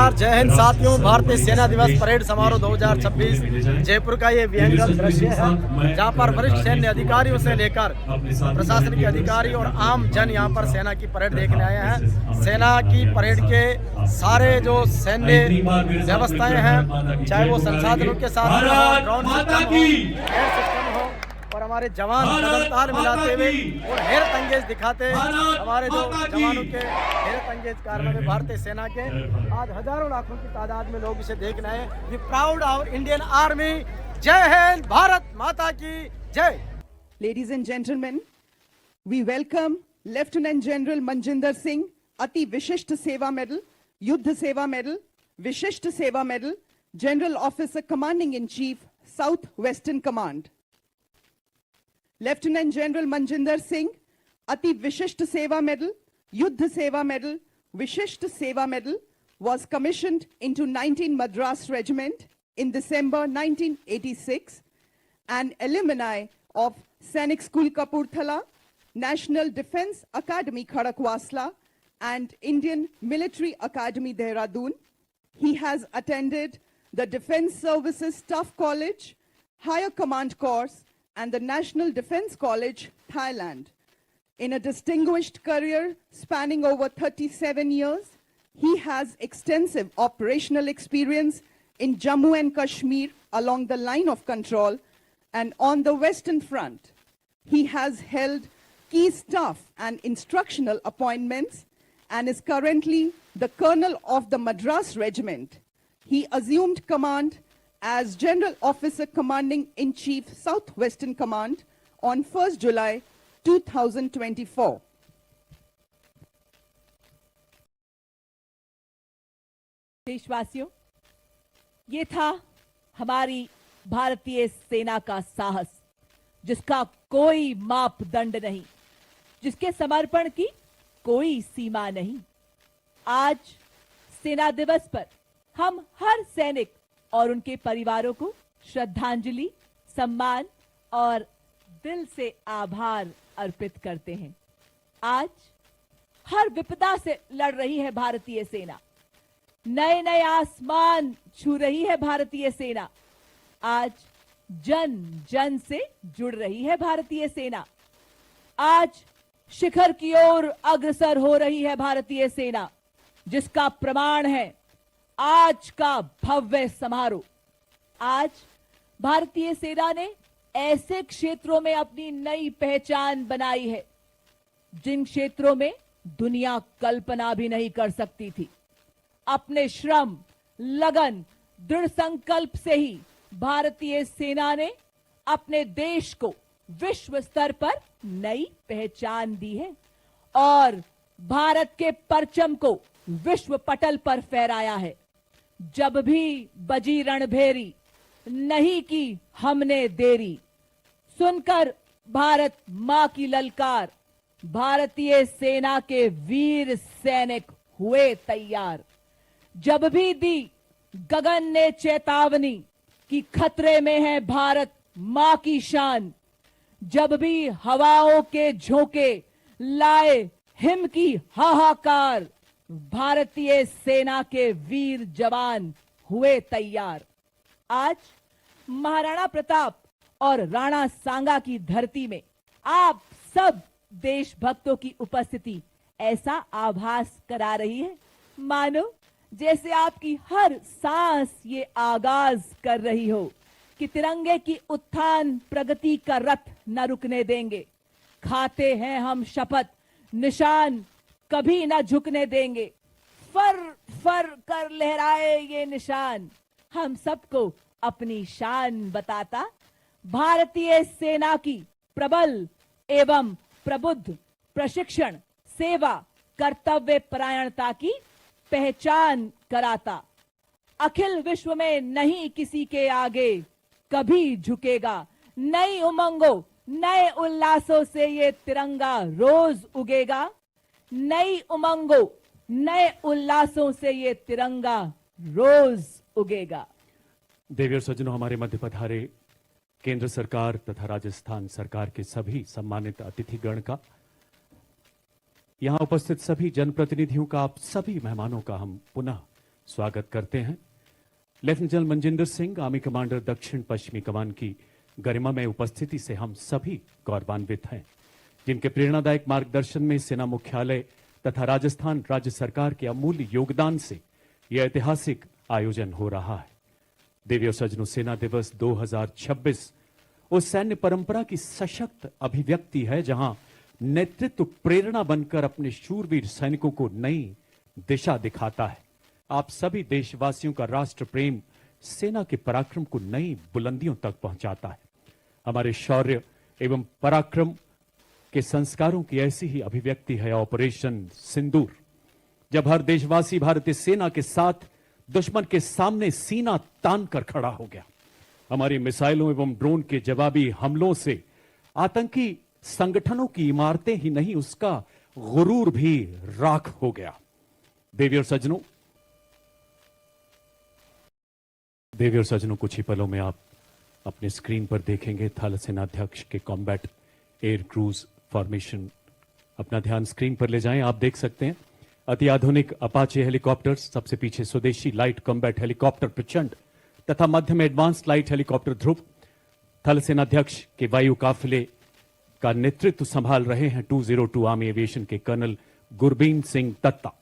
नमस्कार, जय हिंद साथियों। भारतीय सेना दिवस परेड समारोह 2026 जयपुर का ये व्यंग्य दृश्य है, जहां पर वरिष्ठ सैन्य अधिकारियों से लेकर प्रशासनिक अधिकारी और आम जन यहां पर सेना की परेड देखने आए हैं। सेना की परेड के सारे जो सैन्य व्यवस्थाएं हैं, चाहे वो संसाधनों के साथ ड्रोन सिस्टम हो, एयर सिस्टम हो, और हमारे जवान ताल मिलाते हुए और हैरत अंगेज दिखाते हमारे जो जवानों के हैरत अंगेज कारनामे भारतीय सेना के आज हजारों लाखों की तादाद में लोग इसे देखने आए। We proud our Indian army. जय हिंद, भारत माता की जय। Ladies and gentlemen, we welcome Lieutenant General Manjinder Singh, Ati Vishisht Seva Medal, Yuddha Seva Medal, Vishisht Seva Medal, General Officer Commanding in Chief, South Western Command. Lieutenant General Manjinder Singh, Ati Vishisht Seva Medal, Yuddha Seva Medal, Vishisht Seva Medal was commissioned into 19 Madras Regiment in December 1986, an alumni of Sainik School Kapurthala, National Defence Academy Khadakwasla, and Indian Military Academy Dehradun. He has attended the Defence Services Staff College, Higher Command course, and the National Defence College, Thailand. In a distinguished career spanning over 37 years, he has extensive operational experience in Jammu and Kashmir along the line of control and on the Western Front. He has held key staff and instructional appointments and is currently the Colonel of the Madras Regiment. He assumed command as General Officer Commanding in Chief, Southwestern Command on 1st July 2024. देशवासियों, ये था हमारी भारतीय सेना का साहस, जिसका कोई मापदंड नहीं, जिसके समर्पण की कोई सीमा नहीं। आज सेना दिवस पर हम हर सैनिक और उनके परिवारों को श्रद्धांजलि, सम्मान और दिल से आभार अर्पित करते हैं। आज हर विपदा से लड़ रही है भारतीय सेना, नए नए आसमान छू रही है भारतीय सेना। आज जन जन से जुड़ रही है भारतीय सेना। आज शिखर की ओर अग्रसर हो रही है भारतीय सेना, जिसका प्रमाण है आज का भव्य समारोह। आज भारतीय सेना ने ऐसे क्षेत्रों में अपनी नई पहचान बनाई है, जिन क्षेत्रों में दुनिया कल्पना भी नहीं कर सकती थी। अपने श्रम, लगन, दृढ़ संकल्प से ही भारतीय सेना ने अपने देश को विश्व स्तर पर नई पहचान दी है और भारत के परचम को विश्व पटल पर फहराया है। जब भी बजी रणभेरी, नहीं की हमने देरी, सुनकर भारत मां की ललकार, भारतीय सेना के वीर सैनिक हुए तैयार। जब भी दी गगन ने चेतावनी कि खतरे में है भारत मां की शान, जब भी हवाओं के झोंके लाए हिम की हाहाकार, भारतीय सेना के वीर जवान हुए तैयार। आज महाराणा प्रताप और राणा सांगा की धरती में आप सब देशभक्तों की उपस्थिति ऐसा आभास करा रही है, मानो जैसे आपकी हर सांस ये आगाज कर रही हो कि तिरंगे की उत्थान प्रगति का रथ न रुकने देंगे। खाते हैं हम शपथ, निशान कभी न झुकने देंगे। फर फर कर लहराए ये निशान, हम सबको अपनी शान बताता भारतीय सेना की प्रबल एवं प्रबुद्ध प्रशिक्षण, सेवा, कर्तव्य परायणता की पहचान कराता। अखिल विश्व में नहीं किसी के आगे कभी झुकेगा। नई उमंगों, नए उल्लासों से ये तिरंगा रोज उगेगा। नई उमंगों, नए उल्लासों से ये तिरंगा रोज उगेगा। देवी और सज्जनों, हमारे मध्य पधारे केंद्र सरकार तथा राजस्थान सरकार के सभी सम्मानित अतिथिगण का, यहां उपस्थित सभी जनप्रतिनिधियों का, आप सभी मेहमानों का हम पुनः स्वागत करते हैं। Lieutenant general Manjinder Singh, army commander, दक्षिण पश्चिमी कमान की गरिमामय उपस्थिति से हम सभी गौरवान्वित हैं, जिनके प्रेरणादायक मार्गदर्शन में सेना मुख्यालय तथा राजस्थान राज्य सरकार के अमूल्य योगदान से यह ऐतिहासिक आयोजन हो रहा है। देवी और सज्जनों, सेना दिवस 2026 उस सैन्य परंपरा की सशक्त अभिव्यक्ति है जहां नेतृत्व प्रेरणा बनकर अपने शूरवीर सैनिकों को नई दिशा दिखाता है। आप सभी देशवासियों का राष्ट्र प्रेम सेना के पराक्रम को नई बुलंदियों तक पहुंचाता है। हमारे शौर्य एवं पराक्रम के संस्कारों की ऐसी ही अभिव्यक्ति है ऑपरेशन सिंदूर, जब हर देशवासी भारतीय सेना के साथ दुश्मन के सामने सीना तान कर खड़ा हो गया। हमारी मिसाइलों एवं ड्रोन के जवाबी हमलों से आतंकी संगठनों की इमारतें ही नहीं, उसका गुरूर भी राख हो गया। देवी और सज्जनों, कुछ ही पलों में आप अपने स्क्रीन पर देखेंगे थल सेनाध्यक्ष के कॉम्बैट एयर क्रूज फॉर्मेशन। अपना ध्यान स्क्रीन पर ले जाएं। आप देख सकते हैं अति आधुनिक अपाचे हेलीकॉप्टर्स, सबसे पीछे स्वदेशी लाइट कॉम्बैट हेलीकॉप्टर प्रचंड तथा मध्य में एडवांस्ड लाइट हेलीकॉप्टर ध्रुव। थल सेनाध्यक्ष के वायु काफिले का नेतृत्व संभाल रहे हैं 202 आर्मी एविएशन के colonel Gurbeen Singh Datta.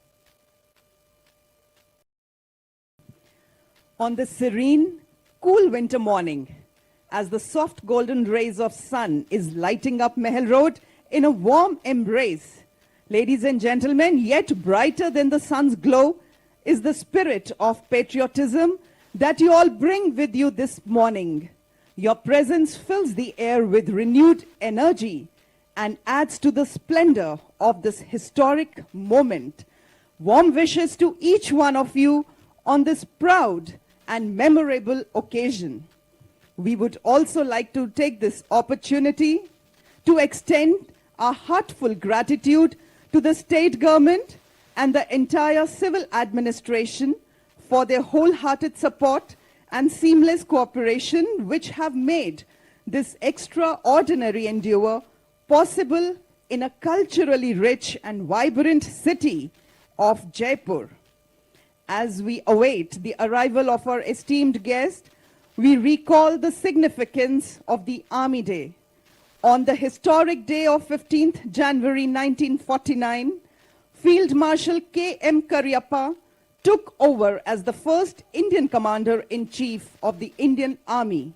On this serene, cool winter morning, as the soft golden rays of sun is lighting up Mahal Road in a warm embrace, ladies and gentlemen, yet brighter than the sun's glow is the spirit of patriotism that you all bring with you this morning. Your presence fills the air with renewed energy and adds to the splendor of this historic moment. Warm wishes to each one of you on this proud and memorable occasion. We would also like to take this opportunity to extend our heartfelt gratitude to the state government and the entire civil administration for their wholehearted support and seamless cooperation which have made this extraordinary endeavor possible in a culturally rich and vibrant city of Jaipur. As we await the arrival of our esteemed guest, we recall the significance of the Army Day. On the historic day of 15th January 1949, Field Marshal K.M. Cariappa took over as the first Indian Commander-in-Chief of the Indian Army,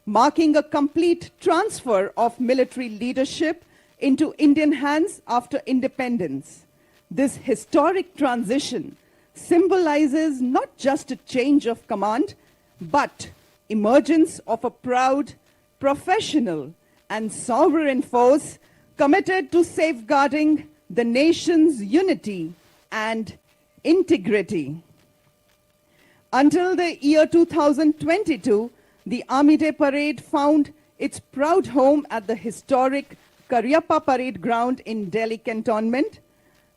marking a complete transfer of military leadership into Indian hands after independence. This historic transition symbolizes not just a change of command, but emergence of a proud, professional, and sovereign force committed to safeguarding the nation's unity and integrity. Until the year 2022, the Army Day Parade found its proud home at the historic Cariappa Parade Ground in Delhi Cantonment.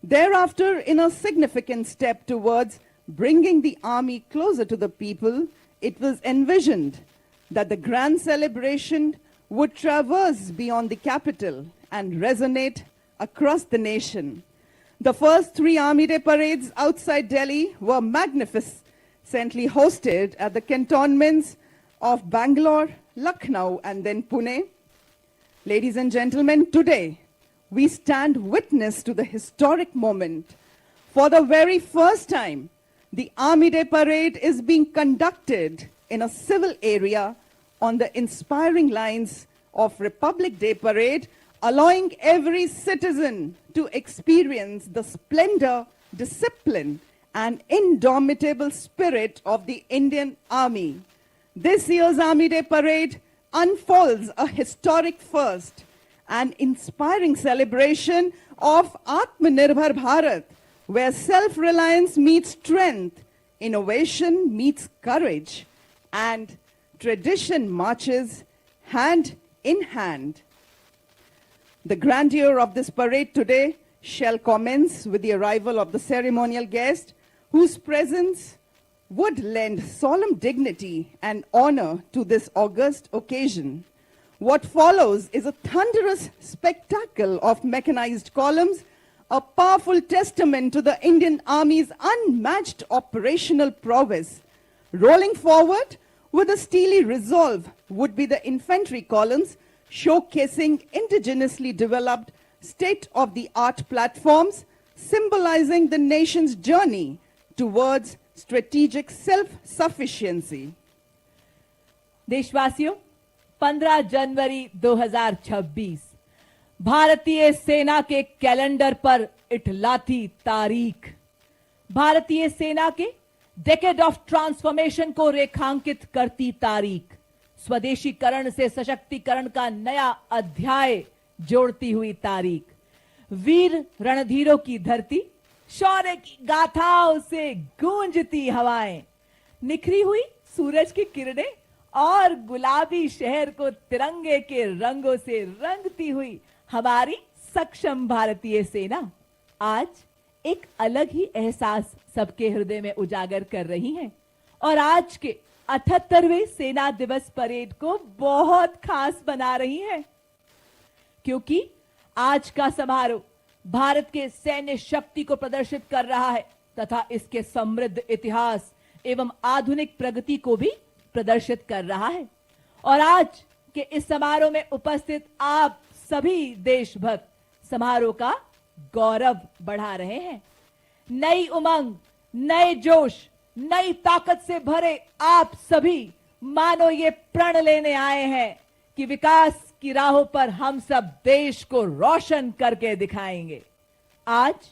Thereafter, in a significant step towards bringing the army closer to the people, it was envisioned that the grand celebration would traverse beyond the capital and resonate across the nation. The first 3 Army Day parades outside Delhi were magnificently hosted at the cantonments of Bangalore, Lucknow, and then Pune. Ladies and gentlemen, today we stand witness to the historic moment. For the very first time, the Army Day Parade is being conducted in a civil area on the inspiring lines of Republic Day Parade, allowing every citizen to experience the splendor, discipline, and indomitable spirit of the Indian Army. This year's Army Day Parade unfolds a historic first, an inspiring celebration of Atmanirbhar Bharat, where self-reliance meets strength, innovation meets courage, and tradition marches hand in hand. The grandeur of this parade today shall commence with the arrival of the ceremonial guest, whose presence would lend solemn dignity and honor to this august occasion. What follows is a thunderous spectacle of mechanized columns, a powerful testament to the Indian Army's unmatched operational prowess. Rolling forward with a steely resolve would be the infantry columns, showcasing indigenously developed state-of-the-art platforms, symbolizing the nation's journey towards strategic self-sufficiency. देशवासियों, 15 जनवरी 2026 भारतीय सेना के calendar पर इठलाती तारीख, भारतीय सेना के decade of transformation को रेखांकित करती तारीख, स्वदेशीकरण से सशक्तिकरण का नया अध्याय जोड़ती हुई तारीख, वीर रणधीरों की धरती, शौर्य की गाथाओं से गूंजती हवाएं, निखरी हुई सूरज की किरणें और गुलाबी शहर को तिरंगे के रंगों से रंगती हुई हमारी सक्षम भारतीय सेना आज एक अलग ही एहसास सबके हृदय में उजागर कर रही है और आज के 78वें सेना दिवस परेड को बहुत खास बना रही है, क्योंकि आज का समारोह भारत के सैन्य शक्ति को प्रदर्शित कर रहा है तथा इसके समृद्ध इतिहास एवं आधुनिक प्रगति को भी प्रदर्शित कर रहा है। और आज के इस समारोह में उपस्थित आप सभी देशभक्त समारोह का गौरव बढ़ा रहे हैं। नई उमंग, नए जोश, नई ताकत से भरे आप सभी मानो ये प्रण लेने आए हैं कि विकास की राहों पर हम सब देश को रोशन करके दिखाएंगे। आज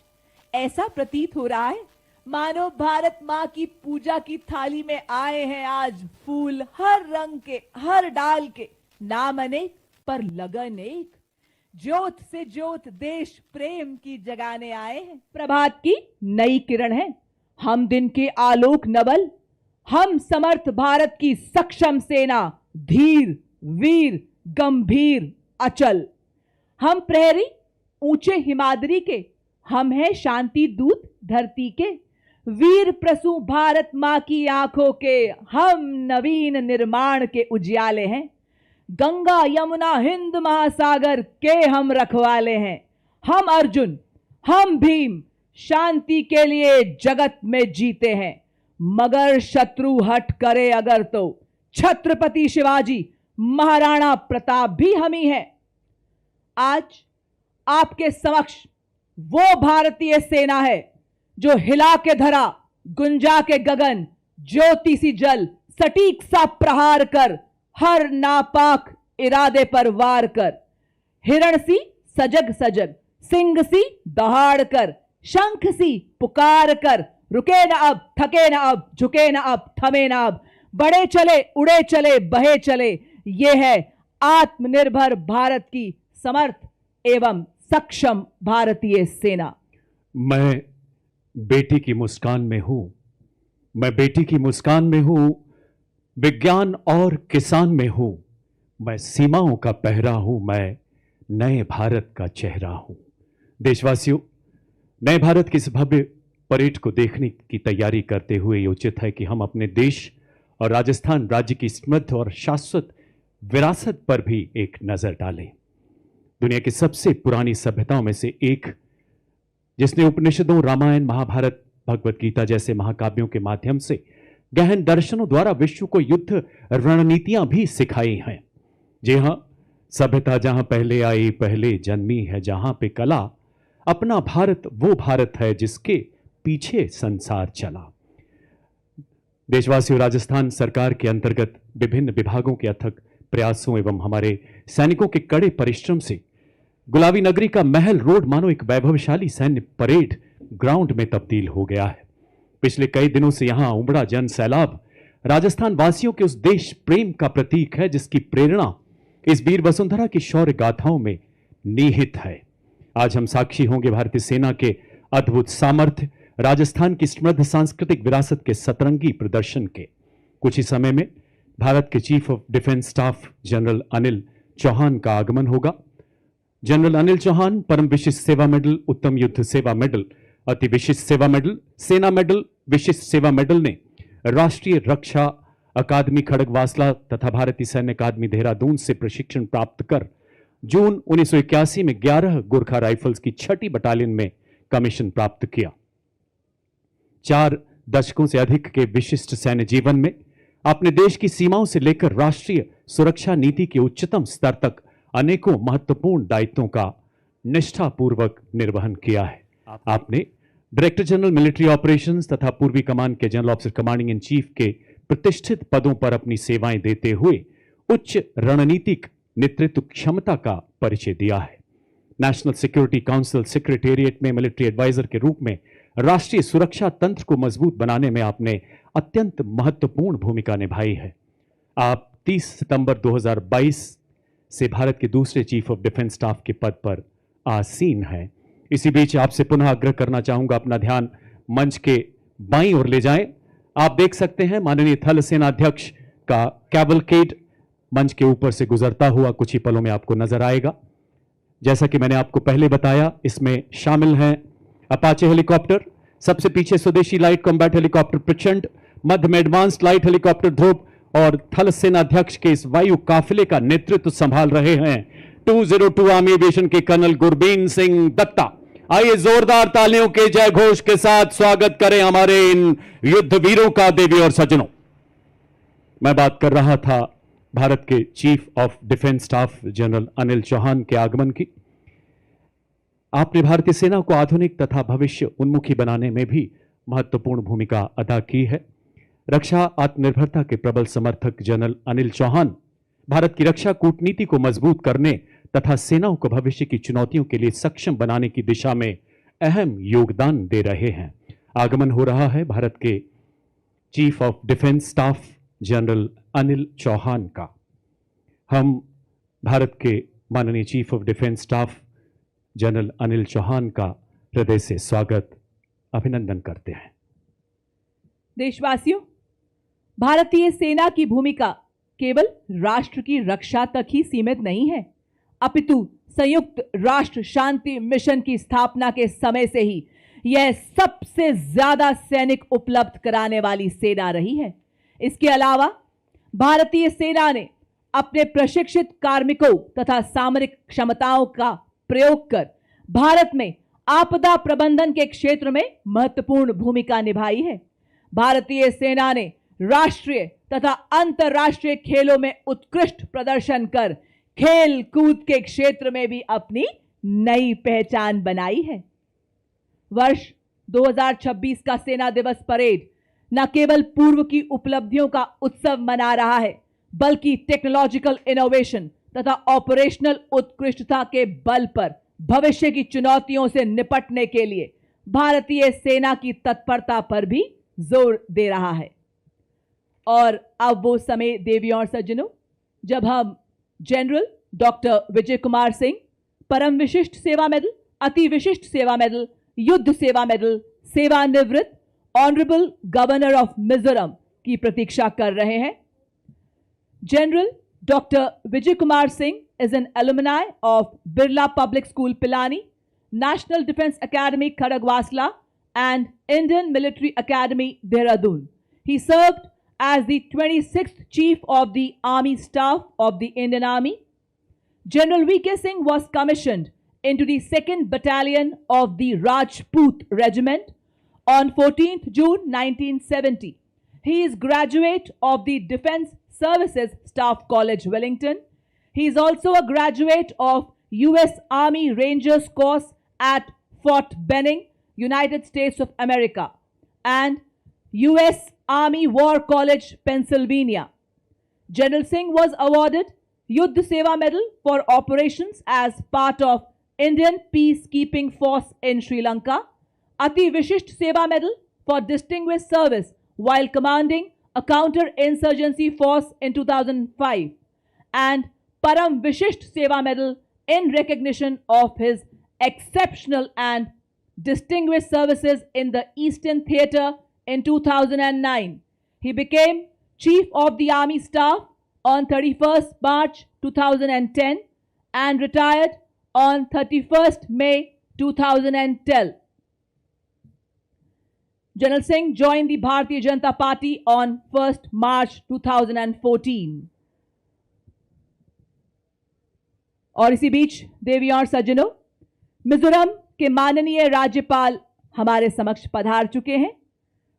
ऐसा प्रतीत हो रहा है मानो भारत मां की पूजा की थाली में आए हैं आज फूल, हर रंग के, हर डाल के, नाम अनेक पर लगन एक, ज्योत से ज्योत देश प्रेम की जगाने आए हैं। प्रभात की नई किरण है, हम दिन के आलोक नवल, हम समर्थ भारत की सक्षम सेना, धीर वीर गंभीर अचल, हम प्रहरी ऊंचे हिमाद्री के, हम हैं शांति दूत धरती के, वीर प्रसू भारत मां की आंखों के, हम नवीन निर्माण के उजियाले हैं, गंगा यमुना हिंद महासागर के हम रखवाले हैं, हम अर्जुन हम भीम शांति के लिए जगत में जीते हैं, मगर शत्रु हट करे अगर तो छत्रपति शिवाजी महाराणा प्रताप भी हम ही हैं। आज आपके समक्ष वो भारतीय सेना है जो हिला के धरा, गुंजा के गगन, ज्योति सी जल, सटीक सा प्रहार कर, हर नापाक इरादे पर वार कर, हिरण सी सजग सजग, सिंह सी दहाड़ कर, शंख सी पुकार कर, रुके न अब, थके न अब, झुके न अब, थमे न अब, बढ़े चले, उड़े चले, बहे चले, ये है आत्मनिर्भर भारत की समर्थ एवं सक्षम भारतीय सेना। मैं बेटी की मुस्कान में हूं, मैं बेटी की मुस्कान में हूं, विज्ञान और किसान में हूं, मैं सीमाओं का पहरा हूं, मैं नए भारत का चेहरा हूं। देशवासियों, नए भारत की इस भव्य परेड को देखने की तैयारी करते हुए ये उचित है कि हम अपने देश और राजस्थान राज्य की समृद्ध और शाश्वत विरासत पर भी एक नजर डालें। दुनिया की सबसे पुरानी सभ्यताओं में से एक, जिसने उपनिषदों, रामायण, महाभारत, भगवत गीता जैसे महाकाव्यों के माध्यम से गहन दर्शनों द्वारा विश्व को युद्ध रणनीतियां भी सिखाई हैं। जी हां, सभ्यता जहां पहले आई पहले जन्मी है, जहां पे कला, अपना भारत वो भारत है जिसके पीछे संसार चला। देशवासियों, राजस्थान सरकार के अंतर्गत विभिन्न विभागों के अथक प्रयासों एवं हमारे सैनिकों के कड़े परिश्रम से गुलाबी नगरी का महल रोड मानो एक वैभवशाली सैन्य परेड ग्राउंड में तब्दील हो गया है। पिछले कई दिनों से यहां उमड़ा जन सैलाब राजस्थान वासियों के उस देश प्रेम का प्रतीक है जिसकी प्रेरणा इस वीर वसुंधरा की शौर्य गाथाओं में निहित है। आज हम साक्षी होंगे भारतीय सेना के अद्भुत सामर्थ्य, राजस्थान की समृद्ध सांस्कृतिक विरासत के सतरंगी प्रदर्शन के। कुछ ही समय में भारत के chief of defence staff general Anil Chauhan का आगमन होगा। जनरल अनिल चौहान परम विशिष्ट सेवा मेडल, उत्तम युद्ध सेवा मेडल, अति विशिष्ट सेवा मेडल, सेना मेडल, विशिष्ट सेवा मेडल ने राष्ट्रीय रक्षा अकादमी खड़गवासला तथा भारतीय सैन्य अकादमी देहरादून से प्रशिक्षण प्राप्त कर जून 1981 में 11 गोरखा राइफल्स की 6ठी बटालियन में कमीशन प्राप्त किया। 4 दशकों से अधिक के विशिष्ट सैन्य जीवन में आपने देश की सीमाओं से लेकर राष्ट्रीय सुरक्षा नीति के उच्चतम स्तर तक अनेकों महत्वपूर्ण दायित्वों का निष्ठापूर्वक निर्वहन किया है। आपने डायरेक्टर जनरल मिलिट्री ऑपरेशंस तथा पूर्वी कमान के general officer commanding in chief के प्रतिष्ठित पदों पर अपनी सेवाएं देते हुए उच्च रणनीतिक नेतृत्व क्षमता का परिचय दिया है। नेशनल सिक्योरिटी काउंसिल सेक्रेटेरिएट में मिलिट्री एडवाइजर के रूप में राष्ट्रीय सुरक्षा तंत्र को मजबूत बनाने में आपने अत्यंत महत्वपूर्ण भूमिका निभाई है। आप 30 सितंबर 2022 से भारत के दूसरे चीफ ऑफ डिफेंस स्टाफ के पद पर आसीन हैं। इसी बीच आपसे पुनः आग्रह करना चाहूंगा, अपना ध्यान मंच के बाईं ओर ले जाएं। आप देख सकते हैं माननीय थल सेनाध्यक्ष का कैवलकेड मंच के ऊपर से गुजरता हुआ कुछ ही पलों में आपको नजर आएगा। जैसा कि मैंने आपको पहले बताया, इसमें शामिल हैं अपाचे हेलीकॉप्टर, सबसे पीछे स्वदेशी लाइट कॉम्बैट हेलीकॉप्टर प्रचंड, मध्य में एडवांस्ड लाइट हेलीकॉप्टर ध्रुव और थल सेनाध्यक्ष के इस वायु काफिले का नेतृत्व संभाल रहे हैं 202 आर्मी एविएशन के कर्नल गुरबीन सिंह दत्ता। आइए जोरदार तालियों के जय घोष के साथ स्वागत करें हमारे इन युद्ध वीरों का। देवी और सज्जनों, मैं बात कर रहा था भारत के chief of defence staff general Anil Chauhan के आगमन की। आपने भारतीय सेना को आधुनिक तथा भविष्य उन्मुखी बनाने में भी महत्वपूर्ण भूमिका अदा की है। रक्षा आत्मनिर्भरता के प्रबल समर्थक जनरल अनिल चौहान भारत की रक्षा कूटनीति को मजबूत करने तथा सेनाओं को भविष्य की चुनौतियों के लिए सक्षम बनाने की दिशा में अहम योगदान दे रहे हैं। आगमन हो रहा है भारत के chief of defence staff general Anil Chauhan का। हम भारत के माननीय chief of defence staff general Anil Chauhan का हृदय से स्वागत अभिनंदन करते हैं। देशवासियों, भारतीय सेना की भूमिका केवल राष्ट्र की रक्षा तक ही सीमित नहीं है, अपितु संयुक्त राष्ट्र शांति मिशन की स्थापना के समय से ही यह सबसे ज्यादा सैनिक उपलब्ध कराने वाली सेना रही है। इसके अलावा भारतीय सेना ने अपने प्रशिक्षित कार्मिकों तथा सामरिक क्षमताओं का प्रयोग कर भारत में आपदा प्रबंधन के क्षेत्र में महत्वपूर्ण भूमिका निभाई है। भारतीय सेना ने राष्ट्रीय तथा अंतर्राष्ट्रीय खेलों में उत्कृष्ट प्रदर्शन कर खेल कूद के क्षेत्र में भी अपनी नई पहचान बनाई है। वर्ष 2026 का सेना दिवस परेड न केवल पूर्व की उपलब्धियों का उत्सव मना रहा है, बल्कि टेक्नोलॉजिकल इनोवेशन तथा ऑपरेशनल उत्कृष्टता के बल पर भविष्य की चुनौतियों से निपटने के लिए भारतीय सेना की तत्परता पर भी जोर दे रहा है। और अब वो समय, देवियों और सज्जनों, जब हम जनरल डॉक्टर विजय कुमार सिंह परम विशिष्ट सेवा मेडल, अति विशिष्ट सेवा मेडल, युद्ध सेवा मेडल, सेवानिवृत्त ऑनरेबल गवर्नर ऑफ मिजोरम की प्रतीक्षा कर रहे हैं। General Dr. Vijay Kumar Singh is an alumni of Birla Public School Pilani, National Defense Academy Kharagwasla and Indian Military Academy Dehradun. He served as the 26th Chief of the Army Staff of the Indian Army. General V.K. Singh was commissioned into the 2nd Battalion of the Rajput Regiment on 14th June 1970. He is graduate of the Defense Services Staff College, Wellington. He is also a graduate of U.S. Army Rangers course at Fort Benning, United States of America, and U.S. Army War College, Pennsylvania. General Singh was awarded Yuddh Seva Medal for operations as part of Indian Peacekeeping Force in Sri Lanka, Ati Vishisht Seva Medal for distinguished service while commanding a counter-insurgency force in 2005, and Param Vishisht Seva Medal in recognition of his exceptional and distinguished services in the Eastern Theatre in 2009. He became Chief of the Army Staff on 31st March 2010 and retired on 31st May 2012. General Singh joined the Bharatiya Janata Party on 1st March 2014. और इसी बीच देवियों और सज्जनों, मिजोरम कि माननीय राज्यपाल हमारे समक्ष पधार चुके हैं।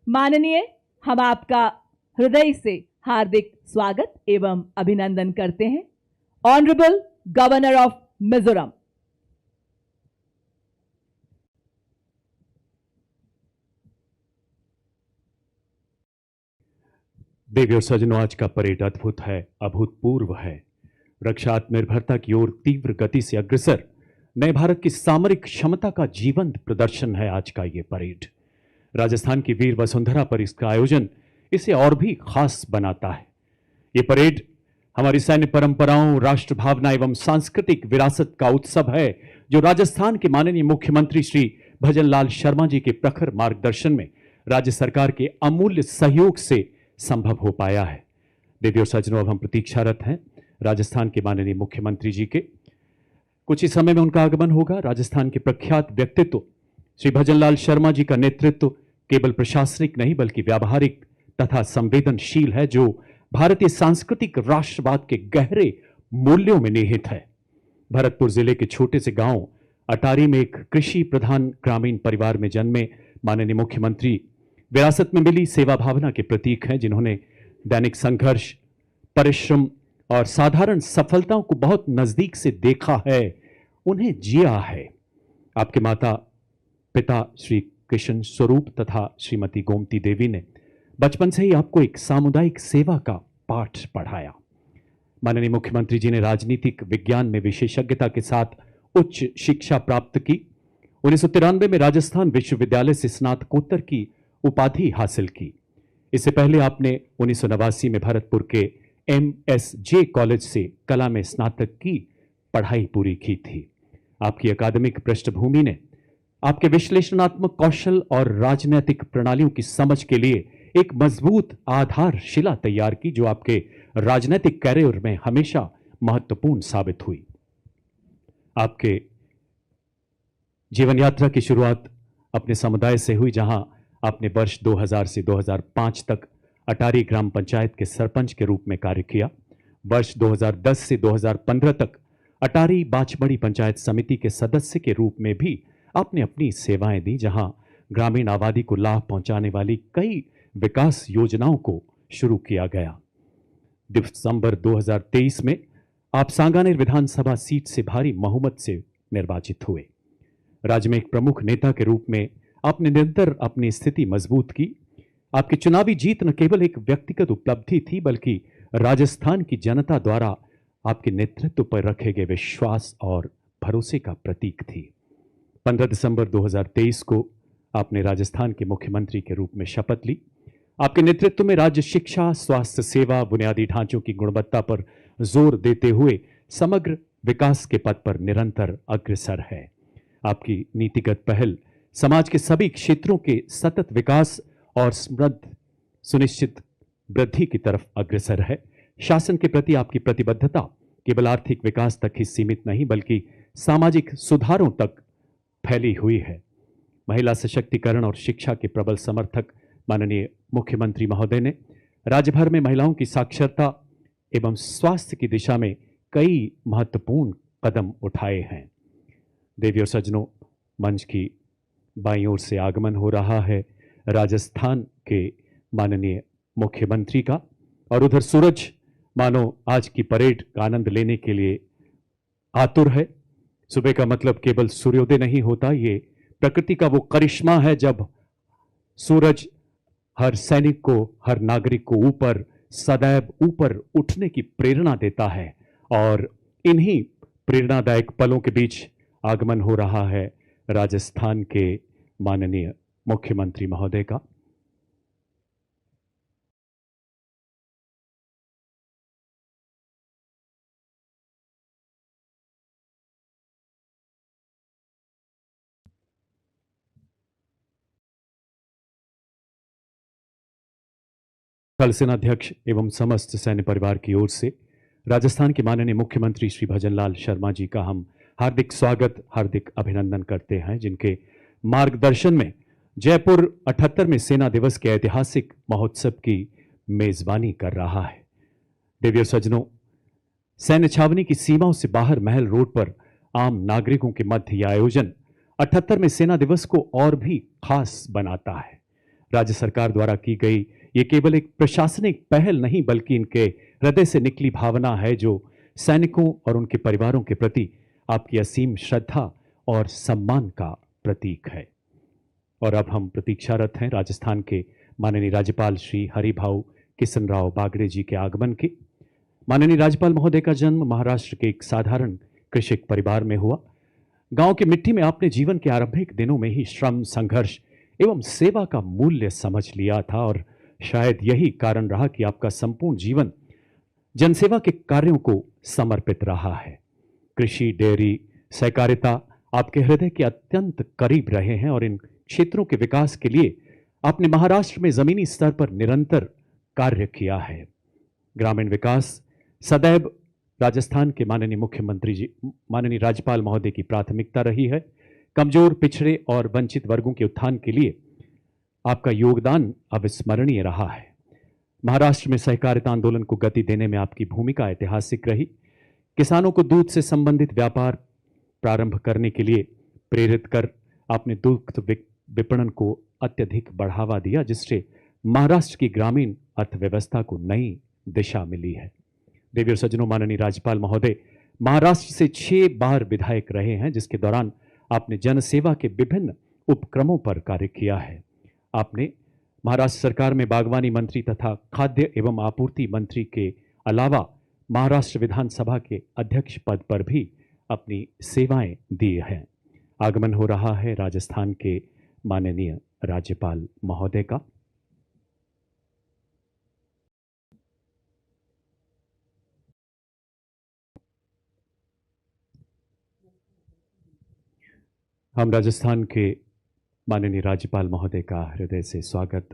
माननीय, हम आपका हृदय से हार्दिक स्वागत एवं अभिनंदन करते हैं। Honourable governor of Mizoram. देवी और सज्जनों, आज का परेड अद्भुत है, अभूतपूर्व है। रक्षा आत्मनिर्भरता की ओर तीव्र गति से अग्रसर नए भारत की सामरिक क्षमता का जीवंत प्रदर्शन है आज का ये परेड। राजस्थान की वीर वसुंधरा पर इसका आयोजन इसे और भी खास बनाता है। ये परेड हमारी सैन्य परंपराओं, राष्ट्र भावना एवं सांस्कृतिक विरासत का उत्सव है, जो राजस्थान के माननीय मुख्यमंत्री श्री भजनलाल शर्मा जी के प्रखर मार्गदर्शन में राज्य सरकार के अमूल्य सहयोग से संभव हो पाया है। देवी और सज्जनों, अब हम प्रतीक्षारत हैं राजस्थान के माननीय मुख्यमंत्री जी के। कुछ ही समय में उनका आगमन होगा। राजस्थान के प्रख्यात व्यक्तित्व श्री भजनलाल शर्मा जी का नेतृत्व केवल प्रशासनिक नहीं बल्कि व्यावहारिक तथा संवेदनशील है, जो भारतीय सांस्कृतिक राष्ट्रवाद के गहरे मूल्यों में निहित है। भरतपुर जिले के छोटे से गांव अटारी में एक कृषि प्रधान ग्रामीण परिवार में जन्मे माननीय मुख्यमंत्री विरासत में मिली सेवा भावना के प्रतीक हैं, जिन्होंने दैनिक संघर्ष, परिश्रम और साधारण सफलताओं को बहुत नजदीक से देखा है, उन्हें जिया है। आपके माता पिता श्री कृष्ण स्वरूप तथा श्रीमती गोमती देवी ने बचपन से ही आपको एक सामुदायिक सेवा का पाठ पढ़ाया। माननीय मुख्यमंत्री जी ने राजनीतिक विज्ञान में विशेषज्ञता के साथ उच्च शिक्षा प्राप्त की। 1993 में राजस्थान विश्वविद्यालय से स्नातकोत्तर की उपाधि हासिल की। इससे पहले आपने 1989 में भरतपुर के MSJ कॉलेज से कला में स्नातक की पढ़ाई पूरी की थी। आपकी अकादमिक पृष्ठभूमि ने आपके विश्लेषणात्मक कौशल और राजनीतिक प्रणालियों की समझ के लिए एक मजबूत आधारशिला तैयार की, जो आपके राजनीतिक कैरियर में हमेशा महत्वपूर्ण साबित हुई। आपके जीवन यात्रा की शुरुआत अपने समुदाय से हुई, जहां आपने वर्ष 2000 से 2005 तक अटारी ग्राम पंचायत के सरपंच के रूप में कार्य किया। वर्ष 2010 से 2015 तक अटारी बाचमढ़ी पंचायत समिति के सदस्य के रूप में भी आपने अपनी सेवाएं दी, जहां ग्रामीण आबादी को लाभ पहुंचाने वाली कई विकास योजनाओं को शुरू किया गया। दिसंबर 2023 में आप सांगानेर विधानसभा सीट से भारी बहुमत से निर्वाचित हुए। राज्य में एक प्रमुख नेता के रूप में आपने निरंतर अपनी स्थिति मजबूत की। आपकी चुनावी जीत न केवल एक व्यक्तिगत उपलब्धि थी, बल्कि राजस्थान की जनता द्वारा आपके नेतृत्व पर रखे गए विश्वास और भरोसे का प्रतीक थी। 15 दिसंबर 2023 को आपने राजस्थान के मुख्यमंत्री के रूप में शपथ ली। आपके नेतृत्व में राज्य शिक्षा, स्वास्थ्य सेवा, बुनियादी ढांचों की गुणवत्ता पर जोर देते हुए समग्र विकास के पथ पर निरंतर अग्रसर है। आपकी नीतिगत पहल समाज के सभी क्षेत्रों के सतत विकास और समृद्ध सुनिश्चित वृद्धि की तरफ अग्रसर है। शासन के प्रति आपकी प्रतिबद्धता केवल आर्थिक विकास तक ही सीमित नहीं, बल्कि सामाजिक सुधारों तक फैली हुई है। महिला सशक्तिकरण और शिक्षा के प्रबल समर्थक माननीय मुख्यमंत्री महोदय ने राज्य भर में महिलाओं की साक्षरता एवं स्वास्थ्य की दिशा में कई महत्वपूर्ण कदम उठाए हैं। देवी और सज्जनों, मंच की बाईं ओर से आगमन हो रहा है राजस्थान के माननीय मुख्यमंत्री का, और उधर सूरज मानो आज की परेड का आनंद लेने के लिए आतुर है। सुबह का मतलब केवल सूर्योदय नहीं होता, ये प्रकृति का वो करिश्मा है जब सूरज हर सैनिक को, हर नागरिक को ऊपर, सदैव ऊपर उठने की प्रेरणा देता है। और इन्हीं प्रेरणादायक पलों के बीच आगमन हो रहा है राजस्थान के माननीय मुख्यमंत्री महोदय का। थल सेनाध्यक्ष एवं समस्त सैन्य परिवार की ओर से राजस्थान के माननीय मुख्यमंत्री श्री भजनलाल शर्मा जी का हम हार्दिक स्वागत, हार्दिक अभिनंदन करते हैं, जिनके मार्गदर्शन में जयपुर 78वें सेना दिवस के ऐतिहासिक महोत्सव की मेजबानी कर रहा है। देवी और सज्जनों, सैन्य छावनी की सीमाओं से बाहर महल रोड पर आम नागरिकों के मध्य यह आयोजन 78वें सेना दिवस को और भी खास बनाता है। राज्य सरकार द्वारा की गई ये केवल एक प्रशासनिक पहल नहीं बल्कि इनके हृदय से निकली भावना है जो सैनिकों और उनके परिवारों के प्रति आपकी असीम श्रद्धा और सम्मान का प्रतीक है। और अब हम प्रतीक्षारत हैं राजस्थान के माननीय राज्यपाल श्री हरिभाऊ किसनराव बागड़े जी के आगमन की। माननीय राज्यपाल महोदय का जन्म महाराष्ट्र के एक साधारण कृषक परिवार में हुआ। गांव की मिट्टी में आपने जीवन के आरंभिक दिनों में ही श्रम, संघर्ष एवं सेवा का मूल्य समझ लिया था और शायद यही कारण रहा कि आपका संपूर्ण जीवन जनसेवा के कार्यों को समर्पित रहा है। कृषि, डेयरी, सहकारिता आपके हृदय के अत्यंत करीब रहे हैं और इन क्षेत्रों के विकास के लिए आपने महाराष्ट्र में जमीनी स्तर पर निरंतर कार्य किया है। ग्रामीण विकास सदैव राजस्थान के माननीय मुख्यमंत्री जी, माननीय राज्यपाल महोदय की प्राथमिकता रही है। कमजोर, पिछड़े और वंचित वर्गों के उत्थान के लिए आपका योगदान अविस्मरणीय रहा है। महाराष्ट्र में सहकारिता आंदोलन को गति देने में आपकी भूमिका ऐतिहासिक रही। किसानों को दूध से संबंधित व्यापार प्रारंभ करने के लिए प्रेरित कर आपने दुग्ध विपणन को अत्यधिक बढ़ावा दिया, जिससे महाराष्ट्र की ग्रामीण अर्थव्यवस्था को नई दिशा मिली है। देवी और सज्जनों, माननीय राज्यपाल महोदय महाराष्ट्र से 6 बार विधायक रहे हैं, जिसके दौरान आपने जनसेवा के विभिन्न उपक्रमों पर कार्य किया है। आपने महाराष्ट्र सरकार में बागवानी मंत्री तथा खाद्य एवं आपूर्ति मंत्री के अलावा महाराष्ट्र विधानसभा के अध्यक्ष पद पर भी अपनी सेवाएं दी हैं। आगमन हो रहा है राजस्थान के माननीय राज्यपाल महोदय का। हम राजस्थान के माननीय राज्यपाल महोदय का हृदय से स्वागत,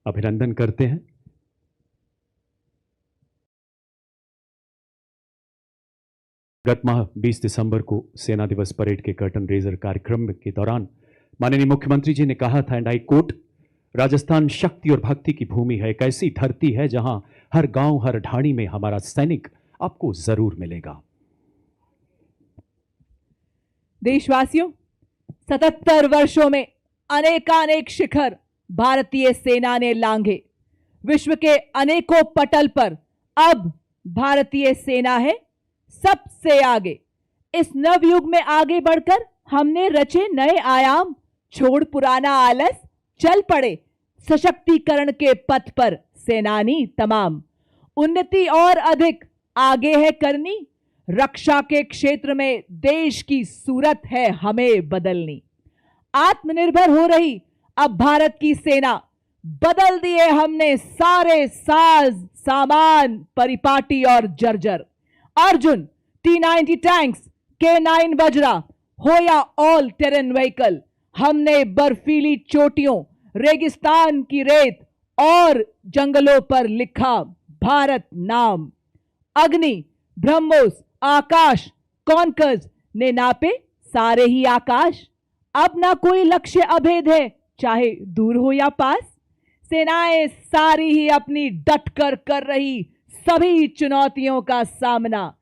अभिनंदन करते हैं। गत माह 20 दिसंबर को सेना दिवस परेड के कर्टन रेजर कार्यक्रम के दौरान माननीय मुख्यमंत्री जी ने कहा था, एंड आई कोट, राजस्थान शक्ति और भक्ति की भूमि है, एक ऐसी धरती है जहां हर गांव, हर ढाणी में हमारा सैनिक आपको जरूर मिलेगा। देशवासियों, 77 वर्षों में अनेकानेक शिखर भारतीय सेना ने लांघे। विश्व के अनेकों पटल पर अब भारतीय सेना है सबसे आगे। इस नवयुग में आगे बढ़कर हमने रचे नए आयाम, छोड़ पुराना आलस, चल पड़े सशक्तिकरण के पथ पर सेनानी तमाम। उन्नति और अधिक आगे है करनी, रक्षा के क्षेत्र में देश की सूरत है हमें बदलनी। आत्मनिर्भर हो रही अब भारत की सेना, बदल दिए हमने सारे साज सामान, परिपाटी और जर्जर। Arjun, T-90 tanks, K9 Vajra हो या ऑल टेरेन व्हीकल, हमने बर्फीली चोटियों, रेगिस्तान की रेत और जंगलों पर लिखा भारत नाम। अग्नि, ब्रह्मोस, आकाश, कॉन्कर्स ने नापे सारे ही आकाश। अब ना कोई लक्ष्य अभेद है, चाहे दूर हो या पास। सेनाएं सारी ही अपनी डटकर कर रही सभी चुनौतियों का सामना।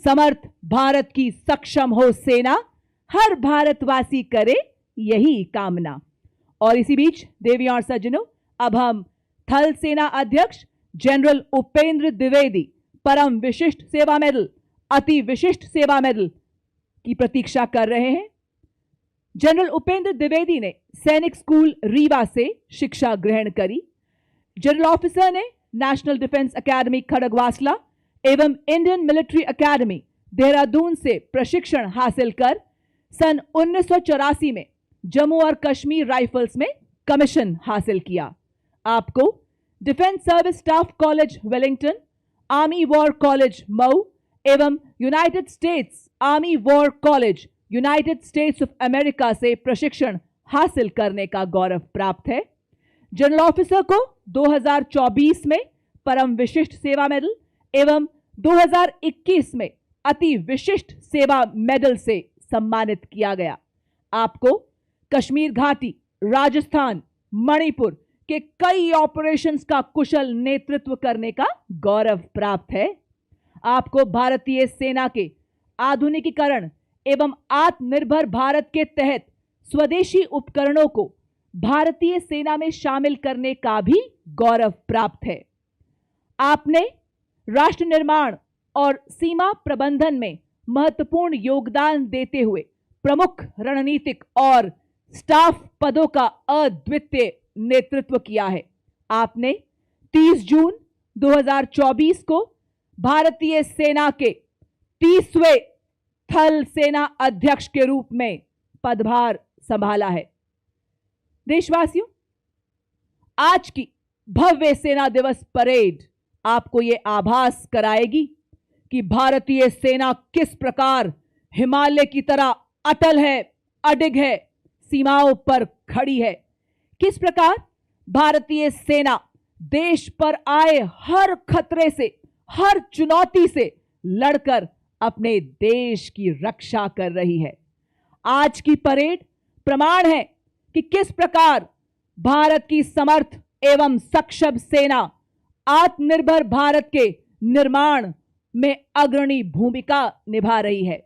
समर्थ भारत की सक्षम हो सेना, हर भारतवासी करे यही कामना। और इसी बीच देवियों और सज्जनों, अब हम थल सेना अध्यक्ष जनरल उपेंद्र द्विवेदी परम विशिष्ट सेवा मेडल, अति विशिष्ट सेवा मेडल की प्रतीक्षा कर रहे हैं। जनरल उपेंद्र द्विवेदी ने सैनिक स्कूल रीवा से शिक्षा ग्रहण करी। जनरल ऑफिसर ने नेशनल डिफेंस एकेडमी खड़गवासला एवं इंडियन मिलिट्री एकेडमी देहरादून से प्रशिक्षण हासिल कर सन 1984 में जम्मू और कश्मीर राइफल्स में कमीशन हासिल किया। आपको defence service staff college Wellington, army war college Mhow एवं United States army war college United States of America से प्रशिक्षण हासिल करने का गौरव प्राप्त है। जनरल ऑफिसर को 2024 में परम विशिष्ट सेवा मेडल एवं 2021 में अति विशिष्ट सेवा मेडल से सम्मानित किया गया। आपको कश्मीर घाटी, राजस्थान, मणिपुर के कई ऑपरेशंस का कुशल नेतृत्व करने का गौरव प्राप्त है। आपको भारतीय सेना के आधुनिकीकरण एवं आत्मनिर्भर भारत के तहत स्वदेशी उपकरणों को भारतीय सेना में शामिल करने का भी गौरव प्राप्त है। आपने राष्ट्र निर्माण और सीमा प्रबंधन में महत्वपूर्ण योगदान देते हुए प्रमुख रणनीतिक और स्टाफ पदों का अद्वितीय नेतृत्व किया है। आपने 30 जून 2024 को भारतीय सेना के 30वें थल सेना अध्यक्ष के रूप में पदभार संभाला है। देशवासियों, आज की भव्य सेना दिवस परेड आपको यह आभास कराएगी कि भारतीय सेना किस प्रकार हिमालय की तरह अटल है, अडिग है, सीमाओं पर खड़ी है। किस प्रकार भारतीय सेना देश पर आए हर खतरे से, हर चुनौती से लड़कर अपने देश की रक्षा कर रही है। आज की परेड प्रमाण है कि किस प्रकार भारत की समर्थ एवं सक्षम सेना आत्मनिर्भर भारत के निर्माण में अग्रणी भूमिका निभा रही है।